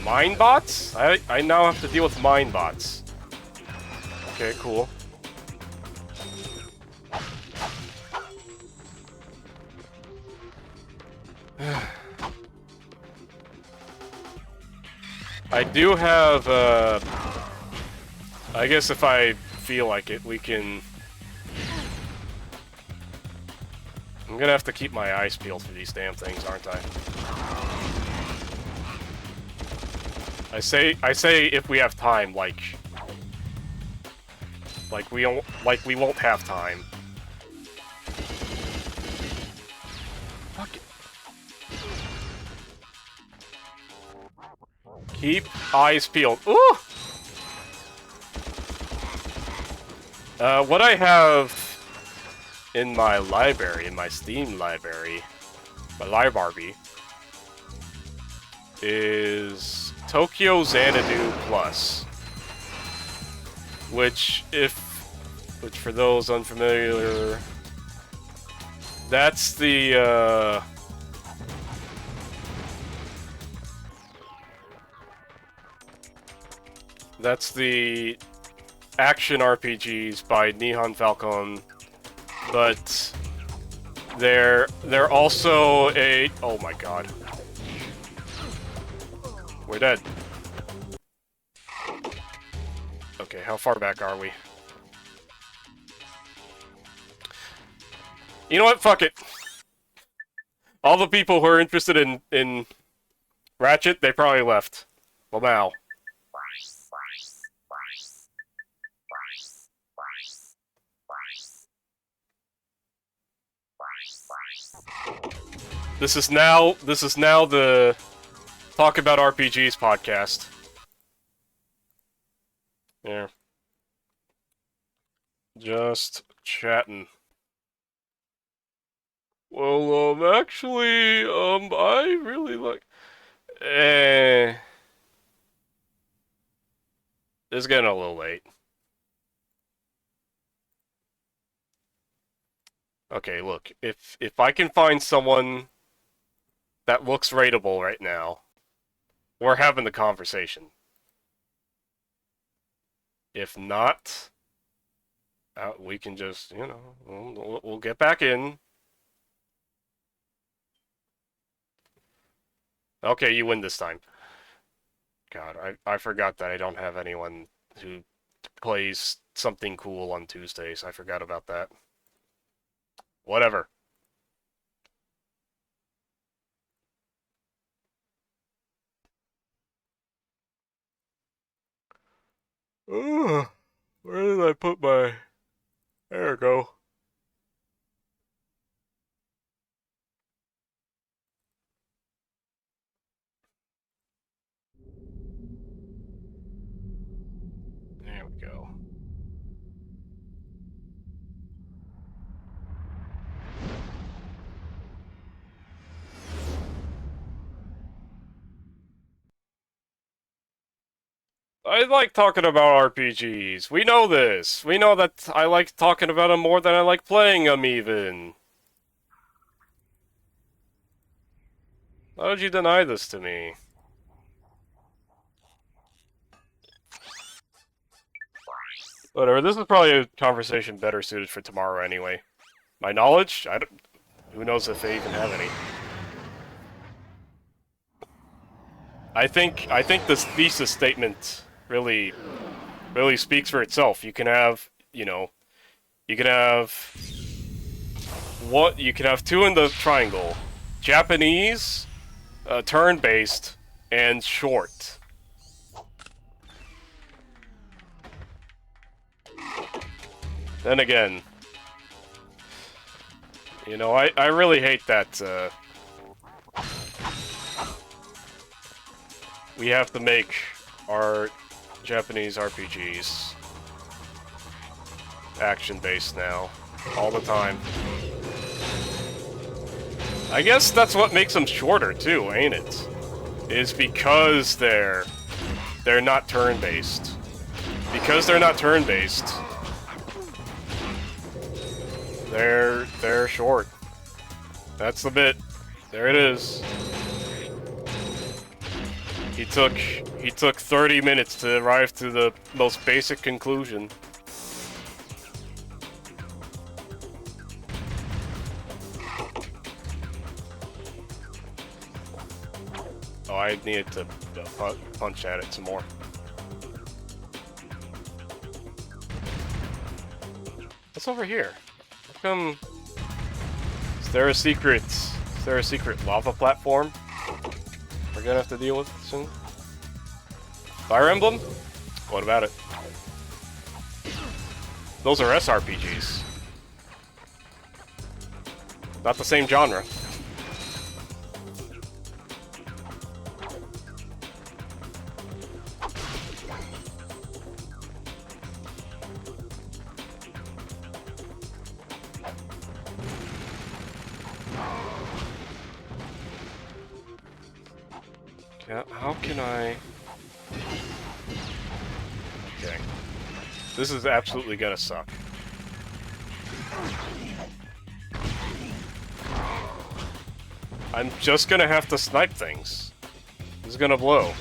Mine bots? I now have to deal with mine bots. Okay, cool. I do have, I guess if I feel like it, we can... I'm gonna have to keep my eyes peeled for these damn things, aren't I? I say if we have time, like we won't have time. Fuck it. Keep eyes peeled. Ooh! What I have in my library, in my Steam library, my library, is Tokyo Xanadu Plus, which for those unfamiliar, that's the action RPGs by Nihon Falcon, but they're also a... Oh my god. We're dead. Okay, how far back are we? You know what? Fuck it. All the people who are interested in Ratchet, they probably left. Well, now. This is now the Talk About RPGs podcast. Yeah. Just chatting. Well, actually, I really like... It's getting a little late. Okay, look, if I can find someone that looks rateable right now, we're having the conversation. If not, we can just, you know, we'll get back in. Okay, you win this time. God, I forgot that I don't have anyone who plays something cool on Tuesdays. I forgot about that. Whatever. Ugh, where did I put my... There we go. There we go. I like talking about RPGs. We know this. We know that I like talking about them more than I like playing them, even. How did you deny this to me? Whatever, this is probably a conversation better suited for tomorrow anyway. My knowledge? Who knows if they even have any. I think this thesis statement really speaks for itself. You can have, you know, you can have two in the triangle. Japanese, turn-based, and short. Then again, you know, I really hate that, we have to make our Japanese RPGs action-based now, all the time. I guess that's what makes them shorter too, ain't it? Is because they're not turn-based. Because they're not turn-based, they're short. That's the bit. There it is. He took 30 minutes to arrive to the most basic conclusion. Oh, I needed to punch at it some more. What's over here? How come... Is there a secret lava platform we're gonna have to deal with soon? Fire Emblem? What about it? Those are SRPGs. Not the same genre. How can I... Okay. This is absolutely gonna suck. I'm just gonna have to snipe things. This is gonna blow.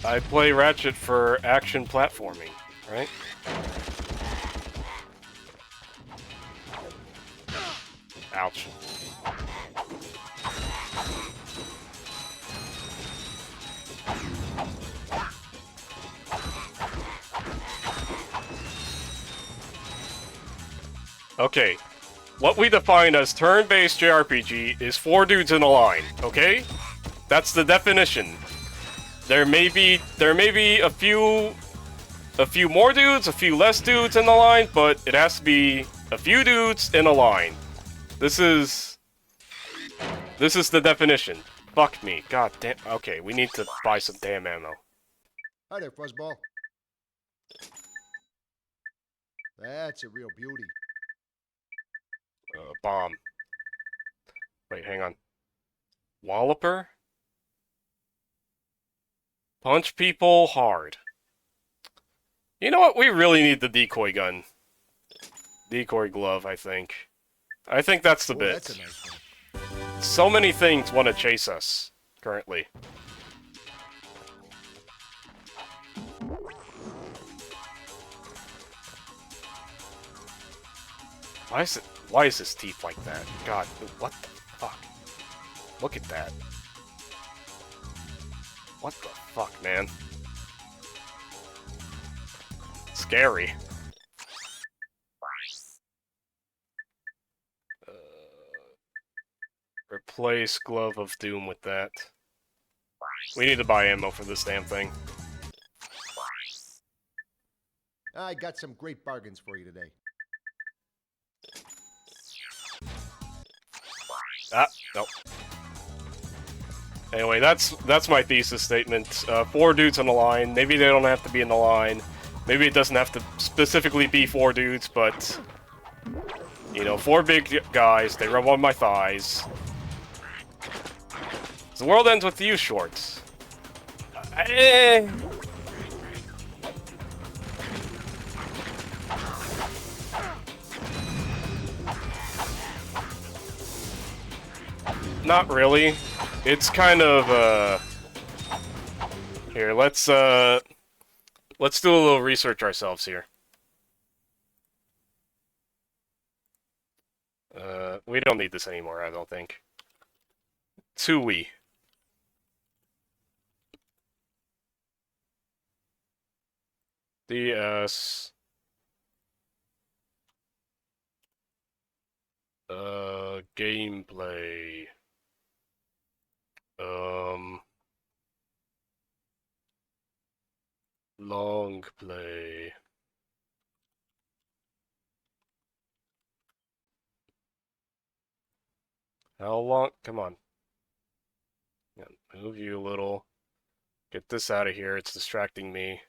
I play Ratchet for action platforming, right? Ouch. Okay. What we define as turn-based JRPG is 4 dudes in a line, okay? That's the definition. There may be a few more dudes, a few less dudes in the line, but it has to be a few dudes in a line. This is the definition. Fuck me. God damn. Okay, we need to buy some damn ammo. Hi there, Fuzzball. That's a real beauty. Bomb. Wait, hang on. Walloper? Punch people hard. You know what? We really need the decoy gun. Decoy glove, I think. I think that's the bit. That's a nice one. So many things want to chase us, currently. Why is his teeth like that? God, what the fuck? Look at that. What the fuck, man? Scary. Replace Glove of Doom with that. We need to buy ammo for this damn thing. I got some great bargains for you today. Ah, nope. Anyway, that's my thesis statement. 4 dudes on the line. Maybe they don't have to be in the line. Maybe it doesn't have to specifically be 4 dudes, but... You know, 4 big guys, they rub on my thighs. The world ends with you, shorts. Not really. It's kind of, Here, let's do a little research ourselves here. We don't need this anymore, I don't think. Tui. DS. Gameplay. Long play. How long? Come on. Yeah, move you a little. Get this out of here. It's distracting me.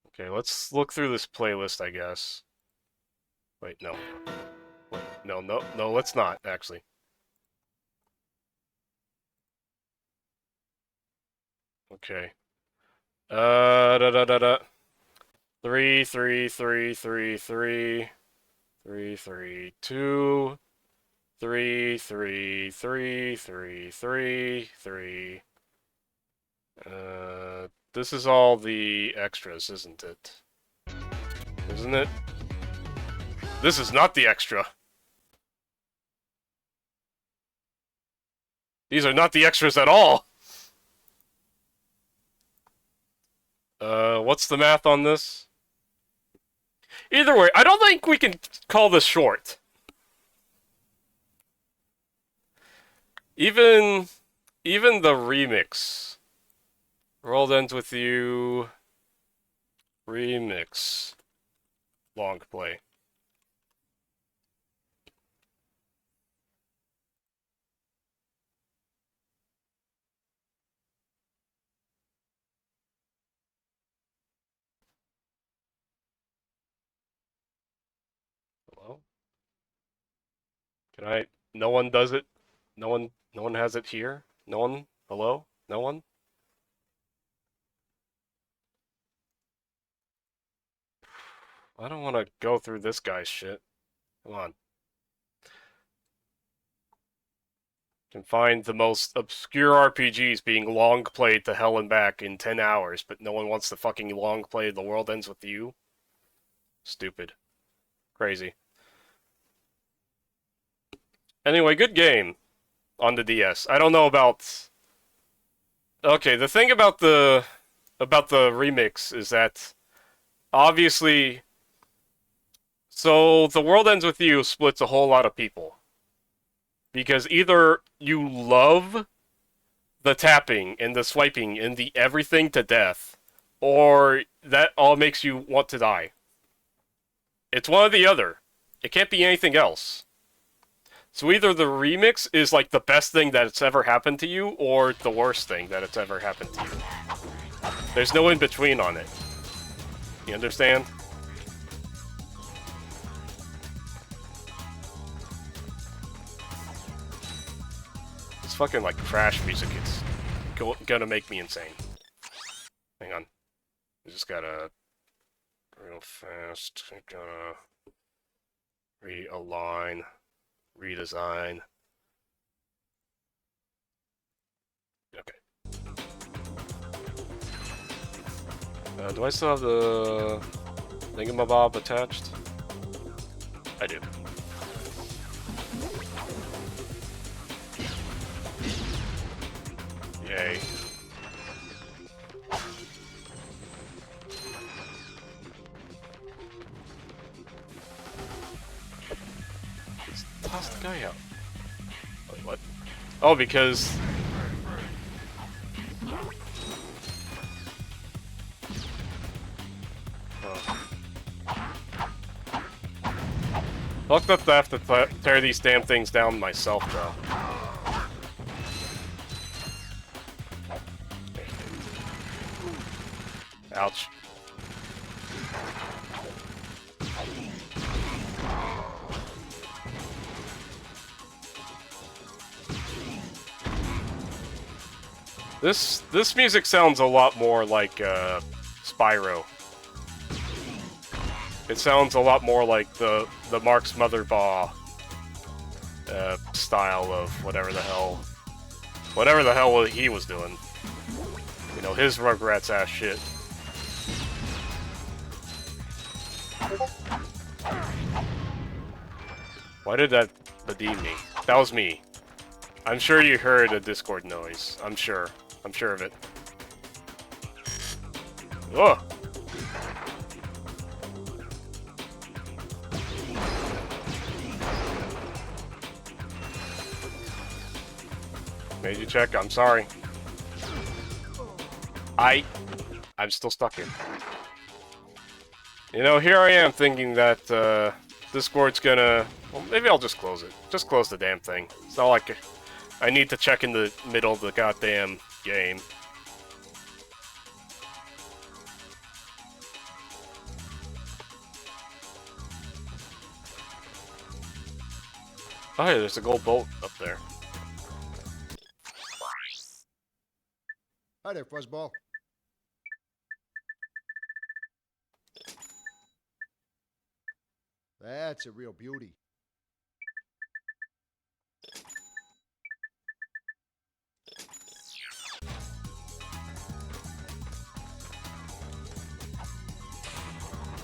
Okay, let's look through this playlist, I guess. Wait, no. Wait, no, let's not, actually. Okay. Da da da da. 3, 3, 3, 3, 3, 3, 3, 2, 3, 3, 3, 3, 3, 3. This is all the extras, isn't it? Isn't it? This is not the extra. These are not the extras at all. What's the math on this? Either way, I don't think we can call this short. Even the remix. World Ends With You remix. Long play. Hello? Can I? No one does it? No one has it here? No one? Hello? No one? I don't want to go through this guy's shit. Come on. Can find the most obscure RPGs being long played to hell and back in 10 hours, but no one wants to fucking long play The World Ends With You. Stupid. Crazy. Anyway, good game on the DS. I don't know about... Okay, the thing about the remix is that obviously, so The World Ends With You splits a whole lot of people. Because either you love the tapping and the swiping and the everything to death, or that all makes you want to die. It's one or the other. It can't be anything else. So either the remix is like the best thing that's ever happened to you, or the worst thing that it's ever happened to you. There's no in between on it. You understand? It's fucking like trash music. It's gonna make me insane. Hang on. I just gotta... real fast. I gotta... realign. Redesign. Okay. Do I still have the thingamabob attached? I do. Yay. Let's toss the guy out. Wait, what? Oh, because... Fucked up that I have to tear these damn things down myself, though. Ouch. This music sounds a lot more like Spyro. It sounds a lot more like the Mark's Motherbaugh style of whatever the hell he was doing. You know, his Rugrats ass shit. Why did that redeem me? That was me. I'm sure you heard a Discord noise. I'm sure of it. Ugh! Made you check, I'm sorry. I'm still stuck here. You know, here I am thinking that Discord's gonna... Well, maybe I'll just close it. Just close the damn thing. It's not like I need to check in the middle of the goddamn game. Oh, hey, there's a gold bolt up there. Hi there, Fuzzball. That's a real beauty.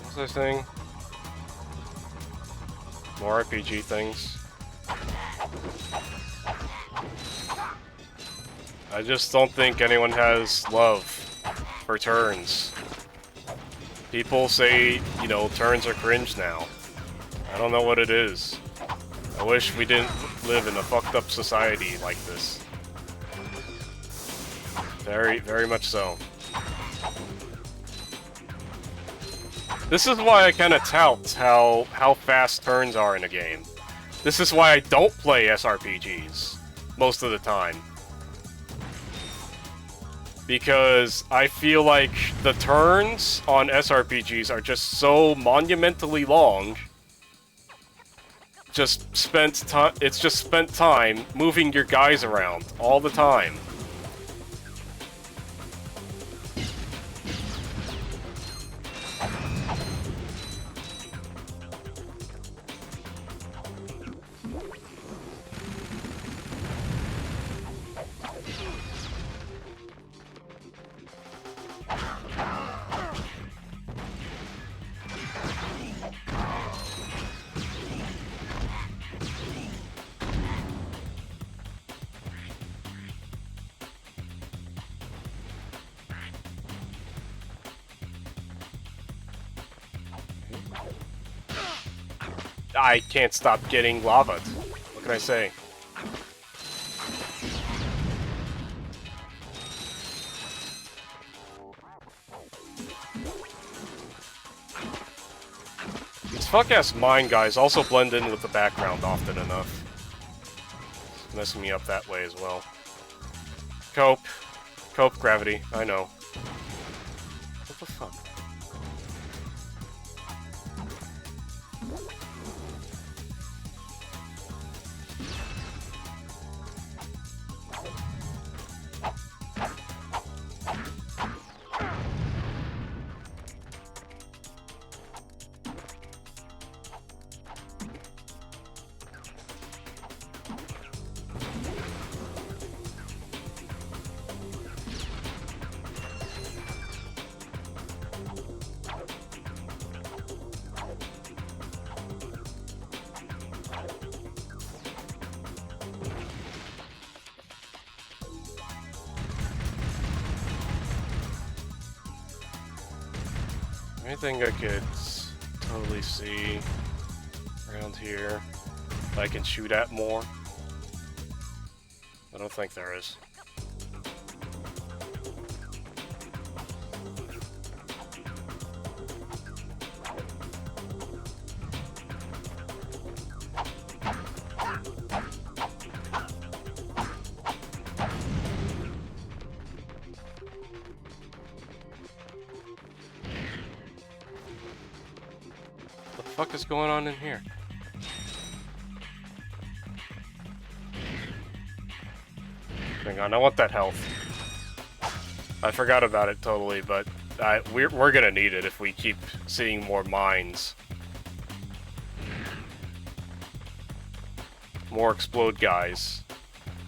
What's this thing? More RPG things. I just don't think anyone has love for turns. People say, you know, turns are cringe now. I don't know what it is. I wish we didn't live in a fucked up society like this. Very, very much so. This is why I kind of tout how fast turns are in a game. This is why I don't play SRPGs most of the time. Because I feel like the turns on SRPGs are just so monumentally long. It's just spent time moving your guys around all the time. I can't stop getting lava. What can I say? These fuck-ass mine guys also blend in with the background often enough. It's messing me up that way as well. Cope. Cope, gravity. I know. What the fuck? Anything I could totally see around here I can shoot at more? I don't think there is. What the fuck is going on in here? Hang on, I want that health. I forgot about it totally, but we're gonna need it if we keep seeing more mines. More explode guys.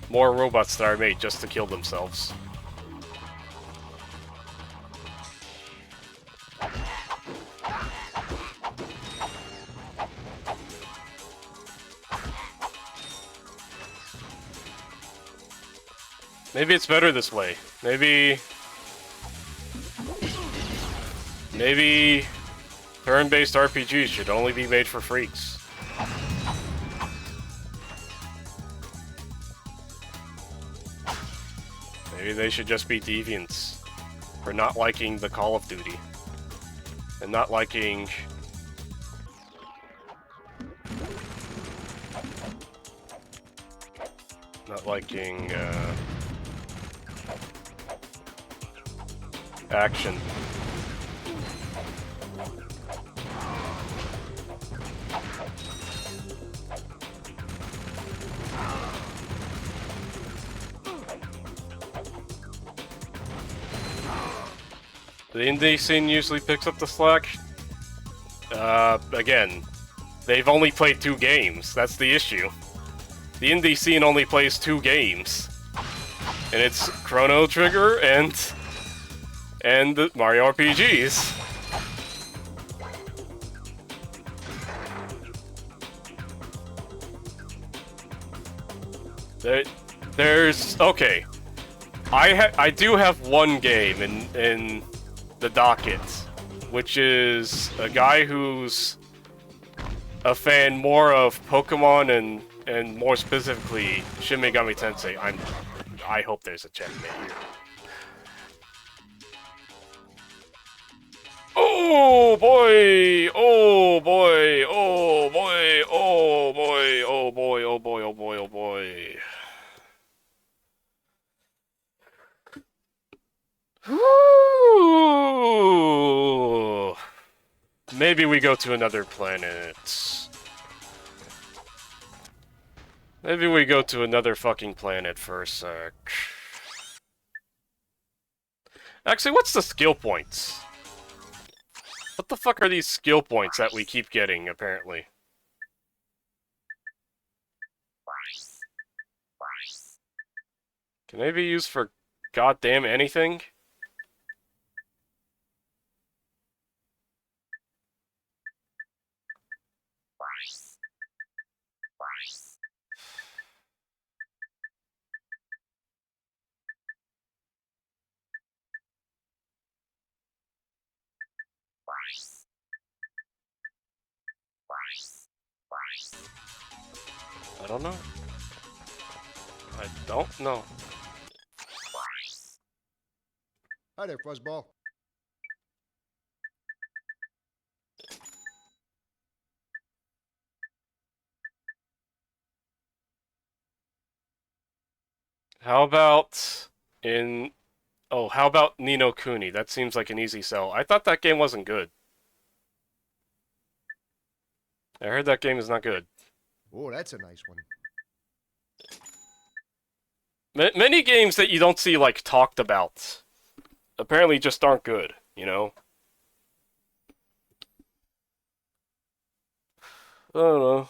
More robots that are made just to kill themselves. Maybe it's better this way. Maybe turn-based RPGs should only be made for freaks. Maybe they should just be deviants for not liking the Call of Duty and not liking action. The indie scene usually picks up the slack. Again, they've only played 2 games. That's the issue. The indie scene only plays 2 games. And it's Chrono Trigger and the Mario RPGs. There's okay. I do have one game in the docket, which is a guy who's a fan more of Pokemon and more specifically Shin Megami Tensei. I hope there's a checkmate here. Oh boy! Oh boy! Oh boy! Oh boy! Oh boy! Oh boy! Oh boy! Oh boy! Ooh. Maybe we go to another planet. Maybe we go to another fucking planet for a sec. Actually, what's the skill points? What the fuck are these skill points that we keep getting, apparently? Can they be used for goddamn anything? I don't know. I don't know. Hi there, Fuzzball. How about in... Oh, how about Ni no Kuni? That seems like an easy sell. I thought that game wasn't good. I heard that game is not good. Oh, that's a nice one. Many games that you don't see, like, talked about apparently just aren't good, you know? I don't know.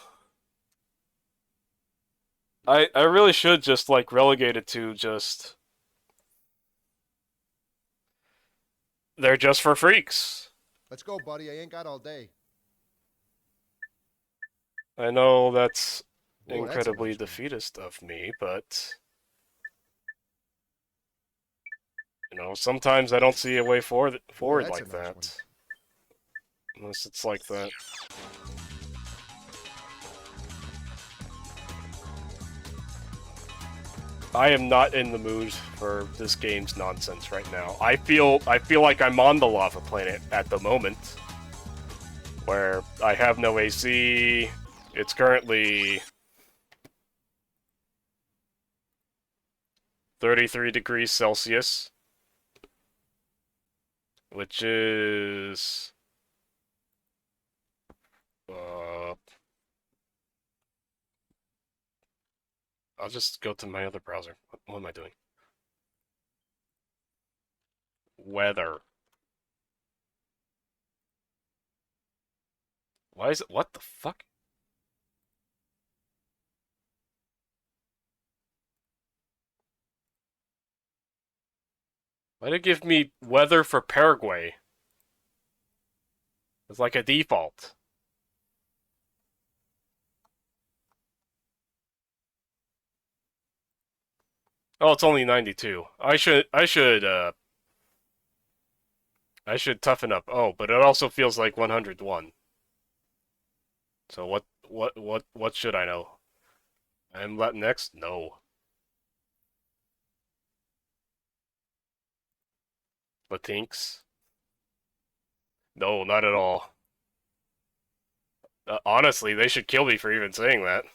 I really should just, like, relegate it to just... They're just for freaks. Let's go, buddy. I ain't got all day. I know that's Oh, that's a incredibly nice one. defeatist of me, but... You know, sometimes I don't see a way forward that's like a nice that. one. Unless it's like that. I am not in the mood for this game's nonsense right now. I feel like I'm on the lava planet at the moment, where I have no AC. It's currently 33 degrees Celsius, which is I'll just go to my other browser. What am I doing? Weather. Why is it? What the fuck? Why did it give me weather for Paraguay? It's like a default. Oh, it's only 92. I should toughen up. Oh, but it also feels like 101. So what should I know? I'm Latinx? No. Latinx? No, not at all. Honestly, they should kill me for even saying that.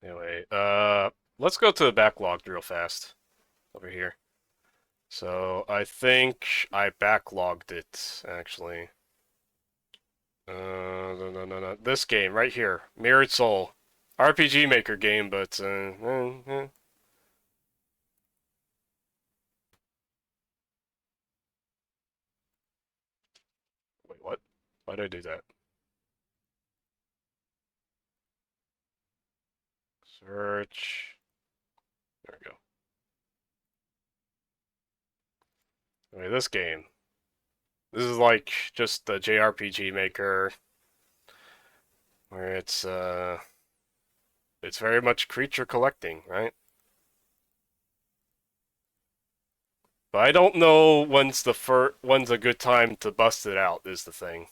Anyway, let's go to the backlog real fast. Over here. So, I think I backlogged it, actually. No. This game, right here. Mirrored Soul. RPG Maker game, but, Wait, what? Why did I do that? Search. There we go. Okay, this game. This is like just the JRPG Maker, where it's very much creature collecting, right? But I don't know when's a good time to bust it out is the thing.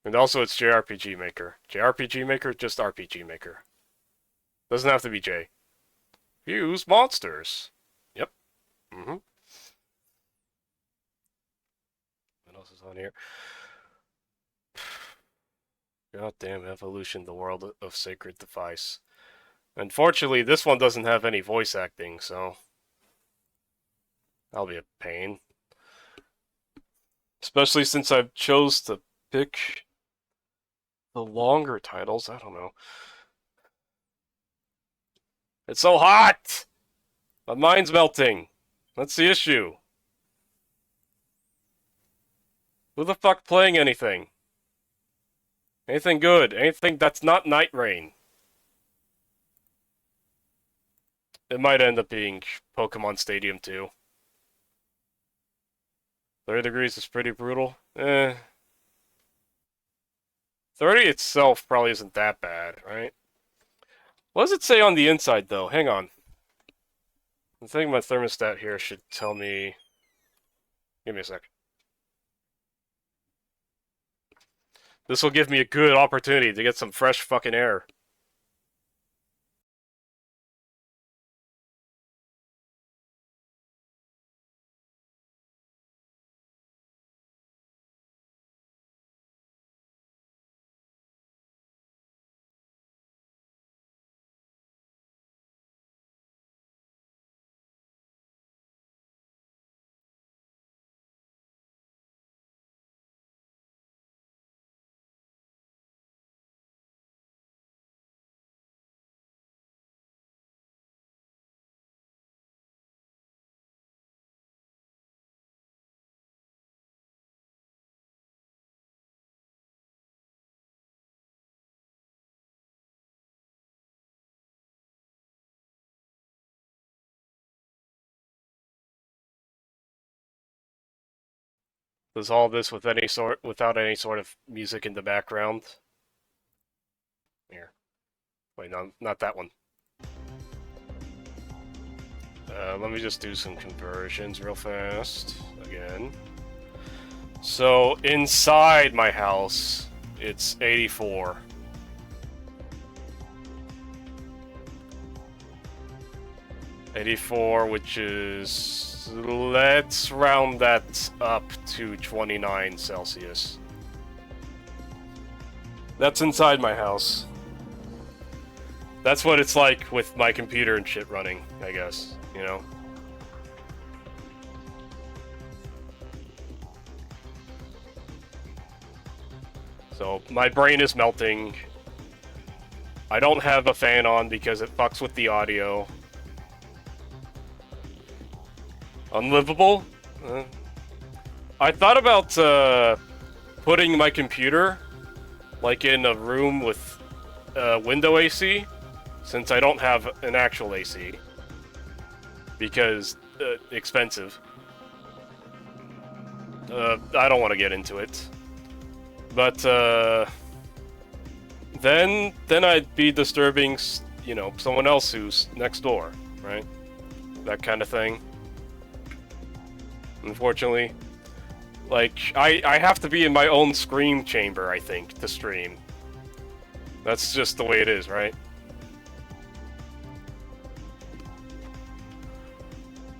And also it's JRPG Maker. JRPG Maker, just RPG Maker. Doesn't have to be J. Use monsters. Yep. What else is on here? Goddamn evolution, the world of sacred device. Unfortunately, this one doesn't have any voice acting, so that'll be a pain. Especially since I've chose to pick the longer titles. I don't know. It's so hot! My mind's melting. That's the issue. Who the fuck playing anything? Anything good? Anything that's not Night Rain? It might end up being Pokemon Stadium 2. 30 degrees is pretty brutal. 30 itself probably isn't that bad, right? What does it say on the inside, though? Hang on. I think my thermostat here should tell me... Give me a sec. This will give me a good opportunity to get some fresh fucking air. Does all this without any sort of music in the background? Here. Wait, no, not that one. Let me just do some conversions real fast. Again. So, inside my house, it's 84. Which is... let's round that up to 29 Celsius. That's inside my house. That's what it's like with my computer and shit running, I guess, you know? So, my brain is melting. I don't have a fan on because it fucks with the audio. Unlivable? I thought about putting my computer like in a room with window AC, since I don't have an actual AC, because expensive. I don't want to get into it, but then I'd be disturbing, you know, someone else who's next door, right? That kind of thing. Unfortunately, like, I have to be in my own scream chamber, I think, to stream. That's just the way it is, right?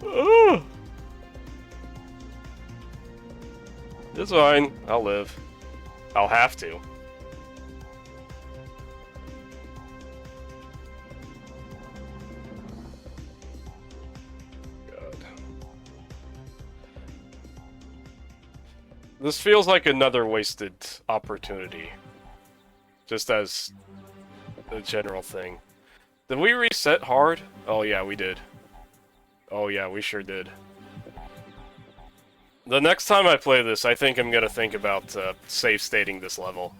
Oh! It's fine. I'll live. I'll have to. This feels like another wasted opportunity. Just as a general thing. Did we reset hard? Oh yeah, we did. Oh yeah, we sure did. The next time I play this, I think I'm gonna think about save stating this level.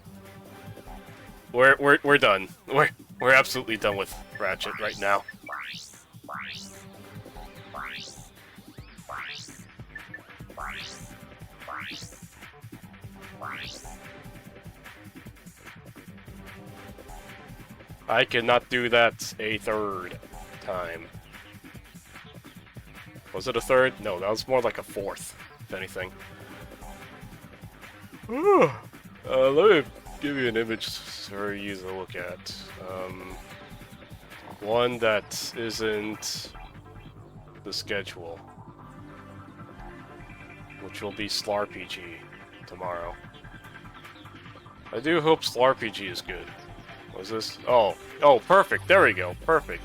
We're done. We're absolutely done with Ratchet right now. I cannot do that a third time. Was it a third? No, that was more like a fourth, if anything. Let me give you an image for you to look at. One that isn't the schedule, which will be SlarPG tomorrow. I do hope SlarPG is good. What is this? Oh, perfect. There we go. Perfect.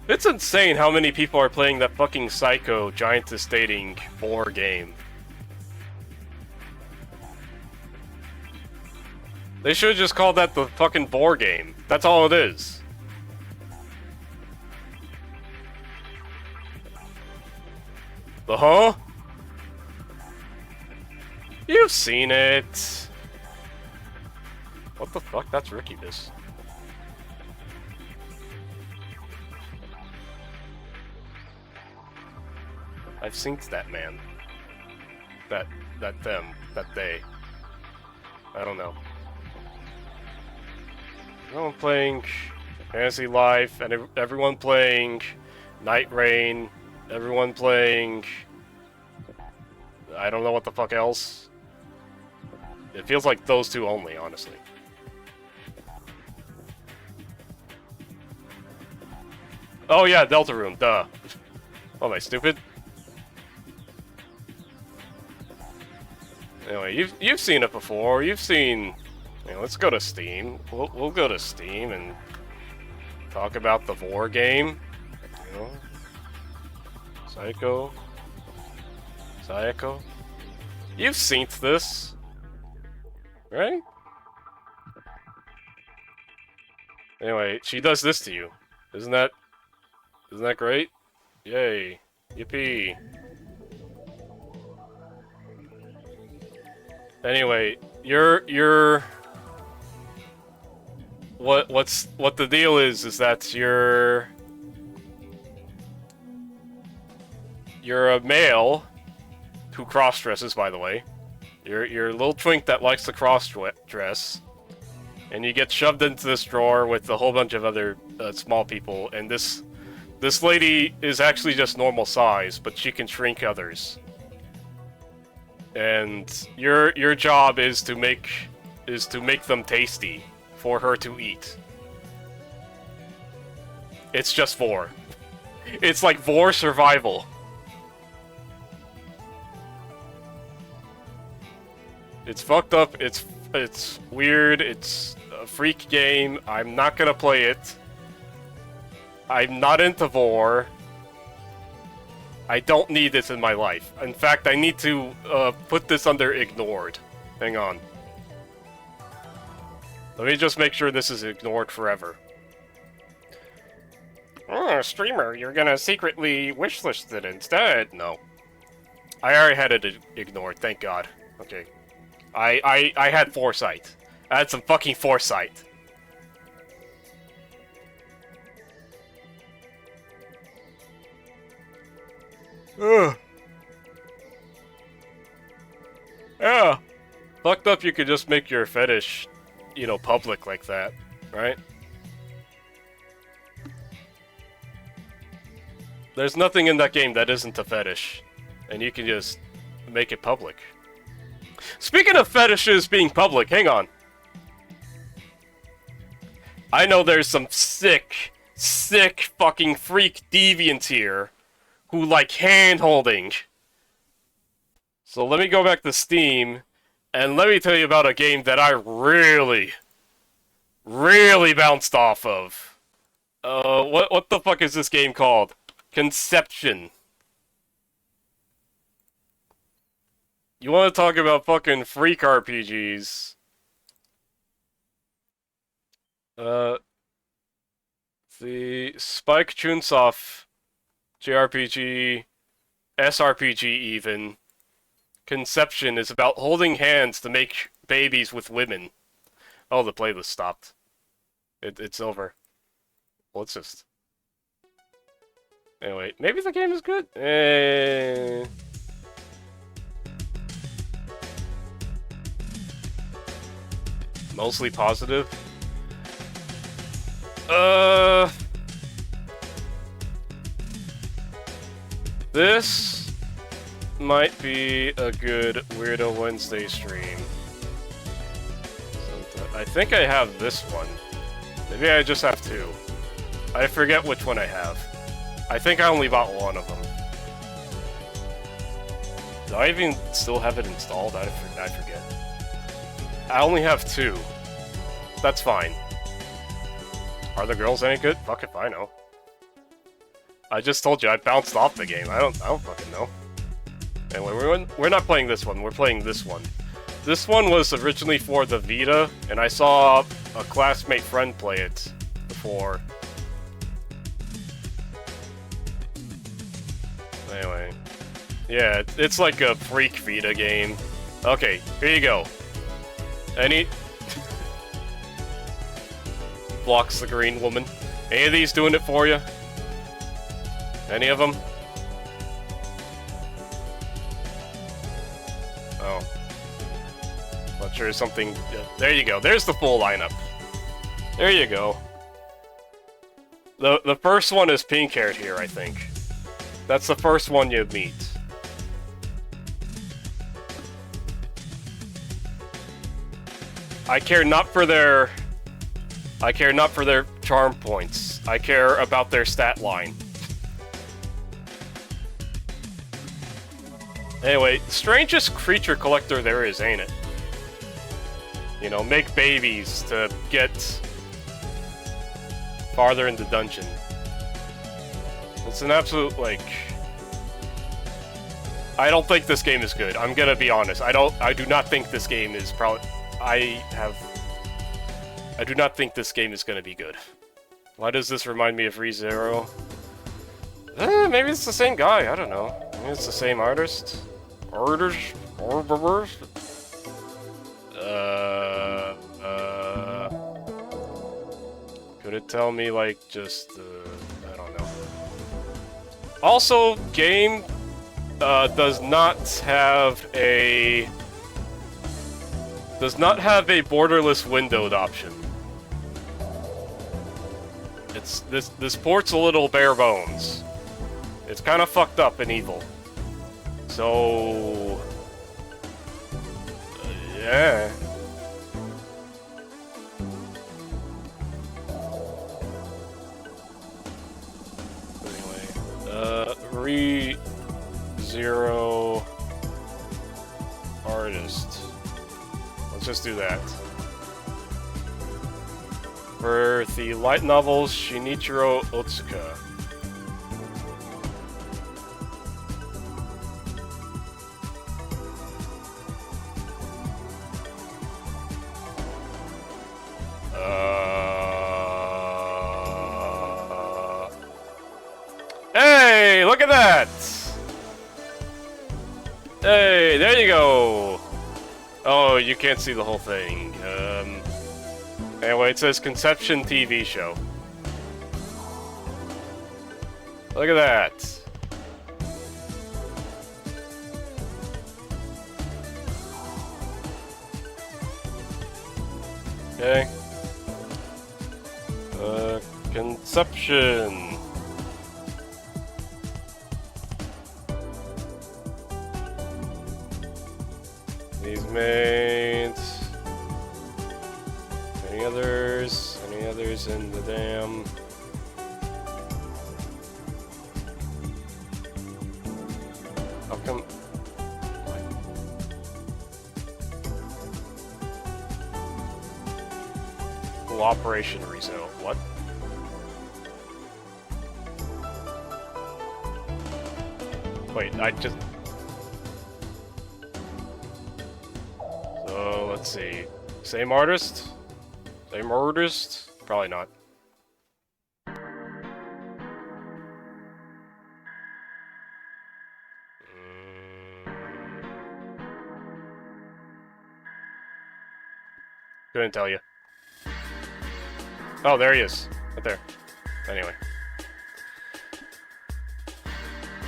It's insane how many people are playing that fucking Psycho Giantess Dating boar game. They should have just called that the fucking boar game. That's all it is. The huh? You've seen it. What the fuck? That's Rickybus. I've seen that man. That them. That they. I don't know. Everyone playing Fantasy Life, and everyone playing Night Rain, everyone playing... I don't know what the fuck else. It feels like those two only, honestly. Oh yeah, Deltarune, duh. What am I, stupid? Anyway, you've seen it before. You've seen... let's go to Steam. We'll go to Steam and talk about the Vor game. You know? Sayako. You've seen this, right? Anyway, she does this to you. Isn't that great? Yay. Yippee. Anyway, you're what the deal is that you're a male who cross-dresses, by the way. You're a little twink that likes to cross-dress, and you get shoved into this drawer with a whole bunch of other small people, and this lady is actually just normal size, but she can shrink others. And your job is to make them tasty for her to eat. It's just Vor. It's like Vor survival. It's fucked up, it's weird, it's a freak game, I'm not gonna play it. I'm not into Vor. I don't need this in my life. In fact, I need to put this under ignored. Hang on. Let me just make sure this is ignored forever. Oh, streamer, you're gonna secretly wishlist it instead. No. I already had it ignored, thank God. Okay. I had foresight. I had some fucking foresight. Ugh. Yeah. Fucked up you could just make your fetish, public like that, right? There's nothing in that game that isn't a fetish, and you can just make it public. Speaking of fetishes being public, hang on. I know there's some sick fucking freak deviants here who like hand-holding. So let me go back to Steam, and let me tell you about a game that I really bounced off of. What the fuck is this game called? Conception. You want to talk about fucking freak RPGs? The Spike Chunsoft JRPG, SRPG even, Conception is about holding hands to make babies with women. Oh, the playlist stopped. It's over. Well, it's just... Anyway, maybe the game is good? Mostly positive? This might be a good Weirdo Wednesday stream. I think I have this one. Maybe I just have two. I forget which one I have. I think I only bought one of them. Do I even still have it installed? I forget. I only have two. That's fine. Are the girls any good? Fuck if I know. I just told you I bounced off the game. I don't fucking know. Anyway, we're not playing this one. We're playing this one. This one was originally for the Vita, and I saw a classmate friend play it before. Anyway. Yeah, it's like a freak Vita game. Okay, here you go. Blocks the green woman. Any of these doing it for you? Any of them? Oh. Not sure something... there you go. There's the full lineup. There you go. The first one is pink-haired here, I think. That's the first one you meet. I care not for their charm points. I care about their stat line. Anyway, strangest creature collector there is, ain't it? You know, make babies to get farther in the dungeon. It's an absolute, like... I don't think this game is good. I'm gonna be honest. I do not think this game is probably... I do not think this game is gonna be good. Why does this remind me of ReZero? Maybe it's the same guy, I don't know. Maybe it's the same artist? Could it tell me, like, just, I don't know. Also, game, does not have a borderless windowed option. This port's a little bare bones. It's kind of fucked up and evil. So... yeah. Anyway, ReZero artist. Let's just do that. For the light novels, Shinichiro Otsuka. Hey, look at that! Hey, there you go! Oh, you can't see the whole thing. Anyway, it says Conception TV show. Look at that. Okay. Conception. These mates. Any others? Any others in the damn... How come... Cooperation Rezo. What? Wait, I just... So, let's see. Same artist? Same artist? Probably not. Couldn't tell you. Oh, there he is. Right there. Anyway.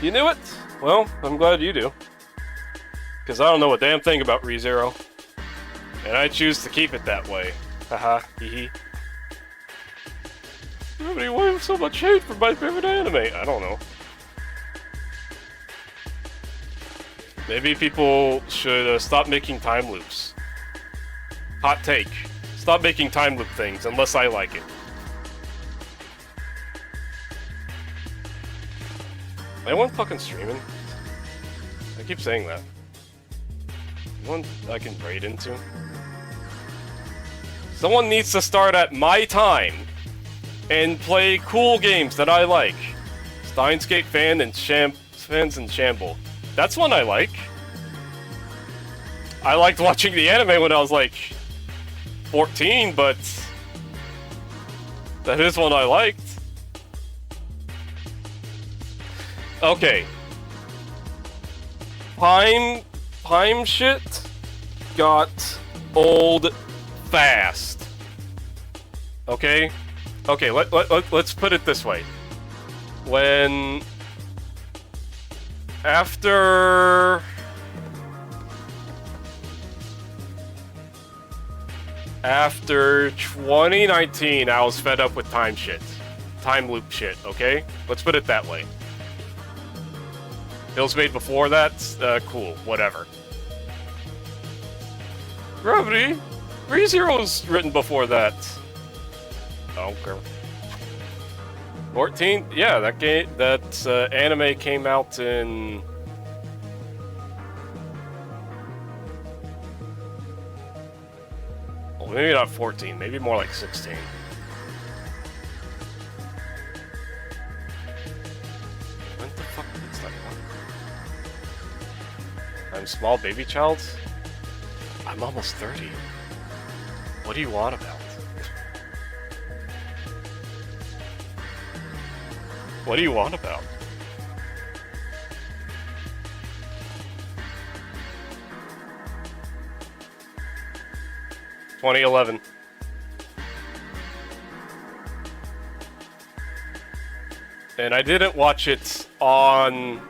You knew it? Well, I'm glad you do. Because I don't know a damn thing about ReZero. And I choose to keep it that way. Haha, hee. Nobody wants so much hate for my favorite anime. I don't know. Maybe people should stop making time loops. Hot take. Stop making time loop things unless I like it. Anyone fucking streaming? I keep saying that. Anyone I can raid into? Someone needs to start at my time and play cool games that I like. Steins Gate Fans in Shamble. That's one I like. I liked watching the anime when I was like 14, but that is one I liked. Okay. Time shit got old fast. Okay? Okay, let's put it this way. When... after... After 2019, I was fed up with time shit. Time loop shit, okay? Let's put it that way. Hills made before that? Cool, whatever. Gravity? ReZero's written before that. I don't care. 14? Yeah, that anime came out in... Well, maybe not 14, maybe more like 16. What the fuck is that? I'm small baby child? I'm almost 30. What do you want about? What do you want about? ...2011. And I didn't watch it on...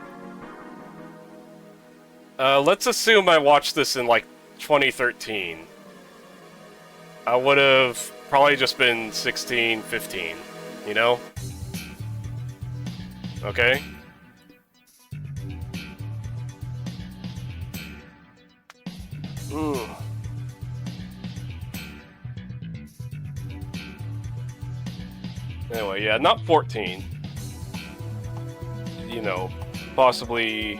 let's assume I watched this in, like, 2013. I would have probably just been 16, 15, you know? Okay? Ooh. Anyway, yeah, not 14. You know, possibly,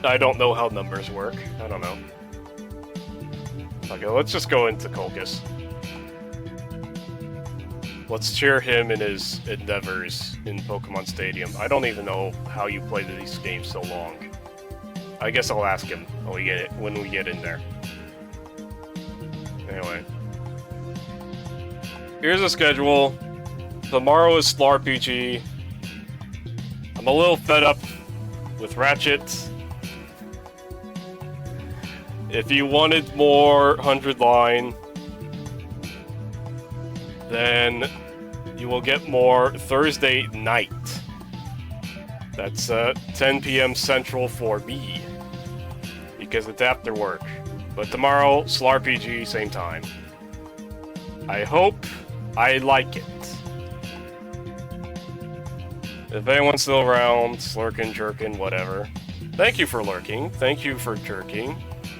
I don't know how numbers work. I don't know. Okay, let's just go into Colchis. Let's cheer him in his endeavors in Pokemon Stadium. I don't even know how you play these games so long. I guess I'll ask him when we get in there. Anyway. Here's the schedule. Tomorrow is SlarPG. I'm a little fed up with Ratchet. If you wanted more 100 line, then you will get more Thursday night. That's 10 p.m. Central for me, because it's after work. But tomorrow, SlarPG, same time. I hope I like it. If anyone's still around, slurking, jerking, whatever. Thank you for lurking. Thank you for jerking.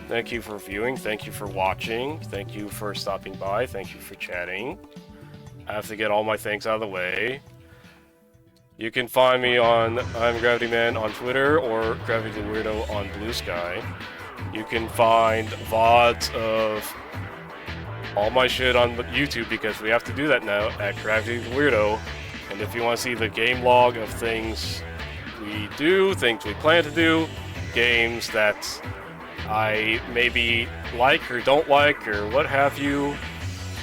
Thank you for viewing. Thank you for watching. Thank you for stopping by. Thank you for chatting. I have to get all my things out of the way. You can find me on I'm Gravity Man on Twitter or Gravity the Weirdo on Blue Sky. You can find VODs of all my shit on YouTube because we have to do that now at Gravity the Weirdo. And if you want to see the game log of things we do, things we plan to do, games that I maybe like or don't like or what have you,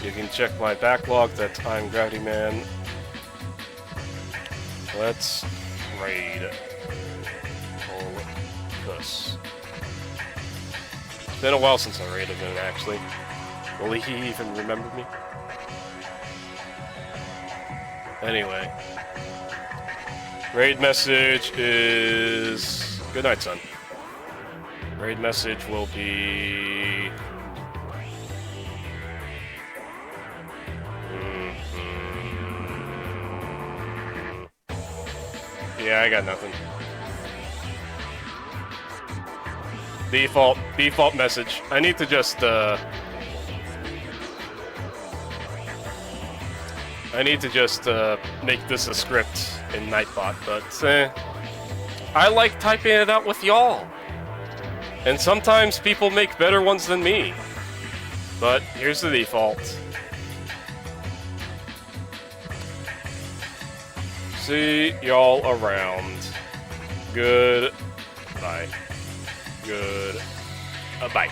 you can check my backlog. That's I'm Gravity Man. Let's raid. Colchis. It's been a while since I raided him, actually. Will he even remember me? Anyway. Raid message is... Good night, son. Raid message will be... Yeah, I got nothing. Default message. I need to just, make this a script in Nightbot, but, I like typing it out with y'all. And sometimes people make better ones than me. But here's the default. See y'all around. Good. Bye. Good. Bye.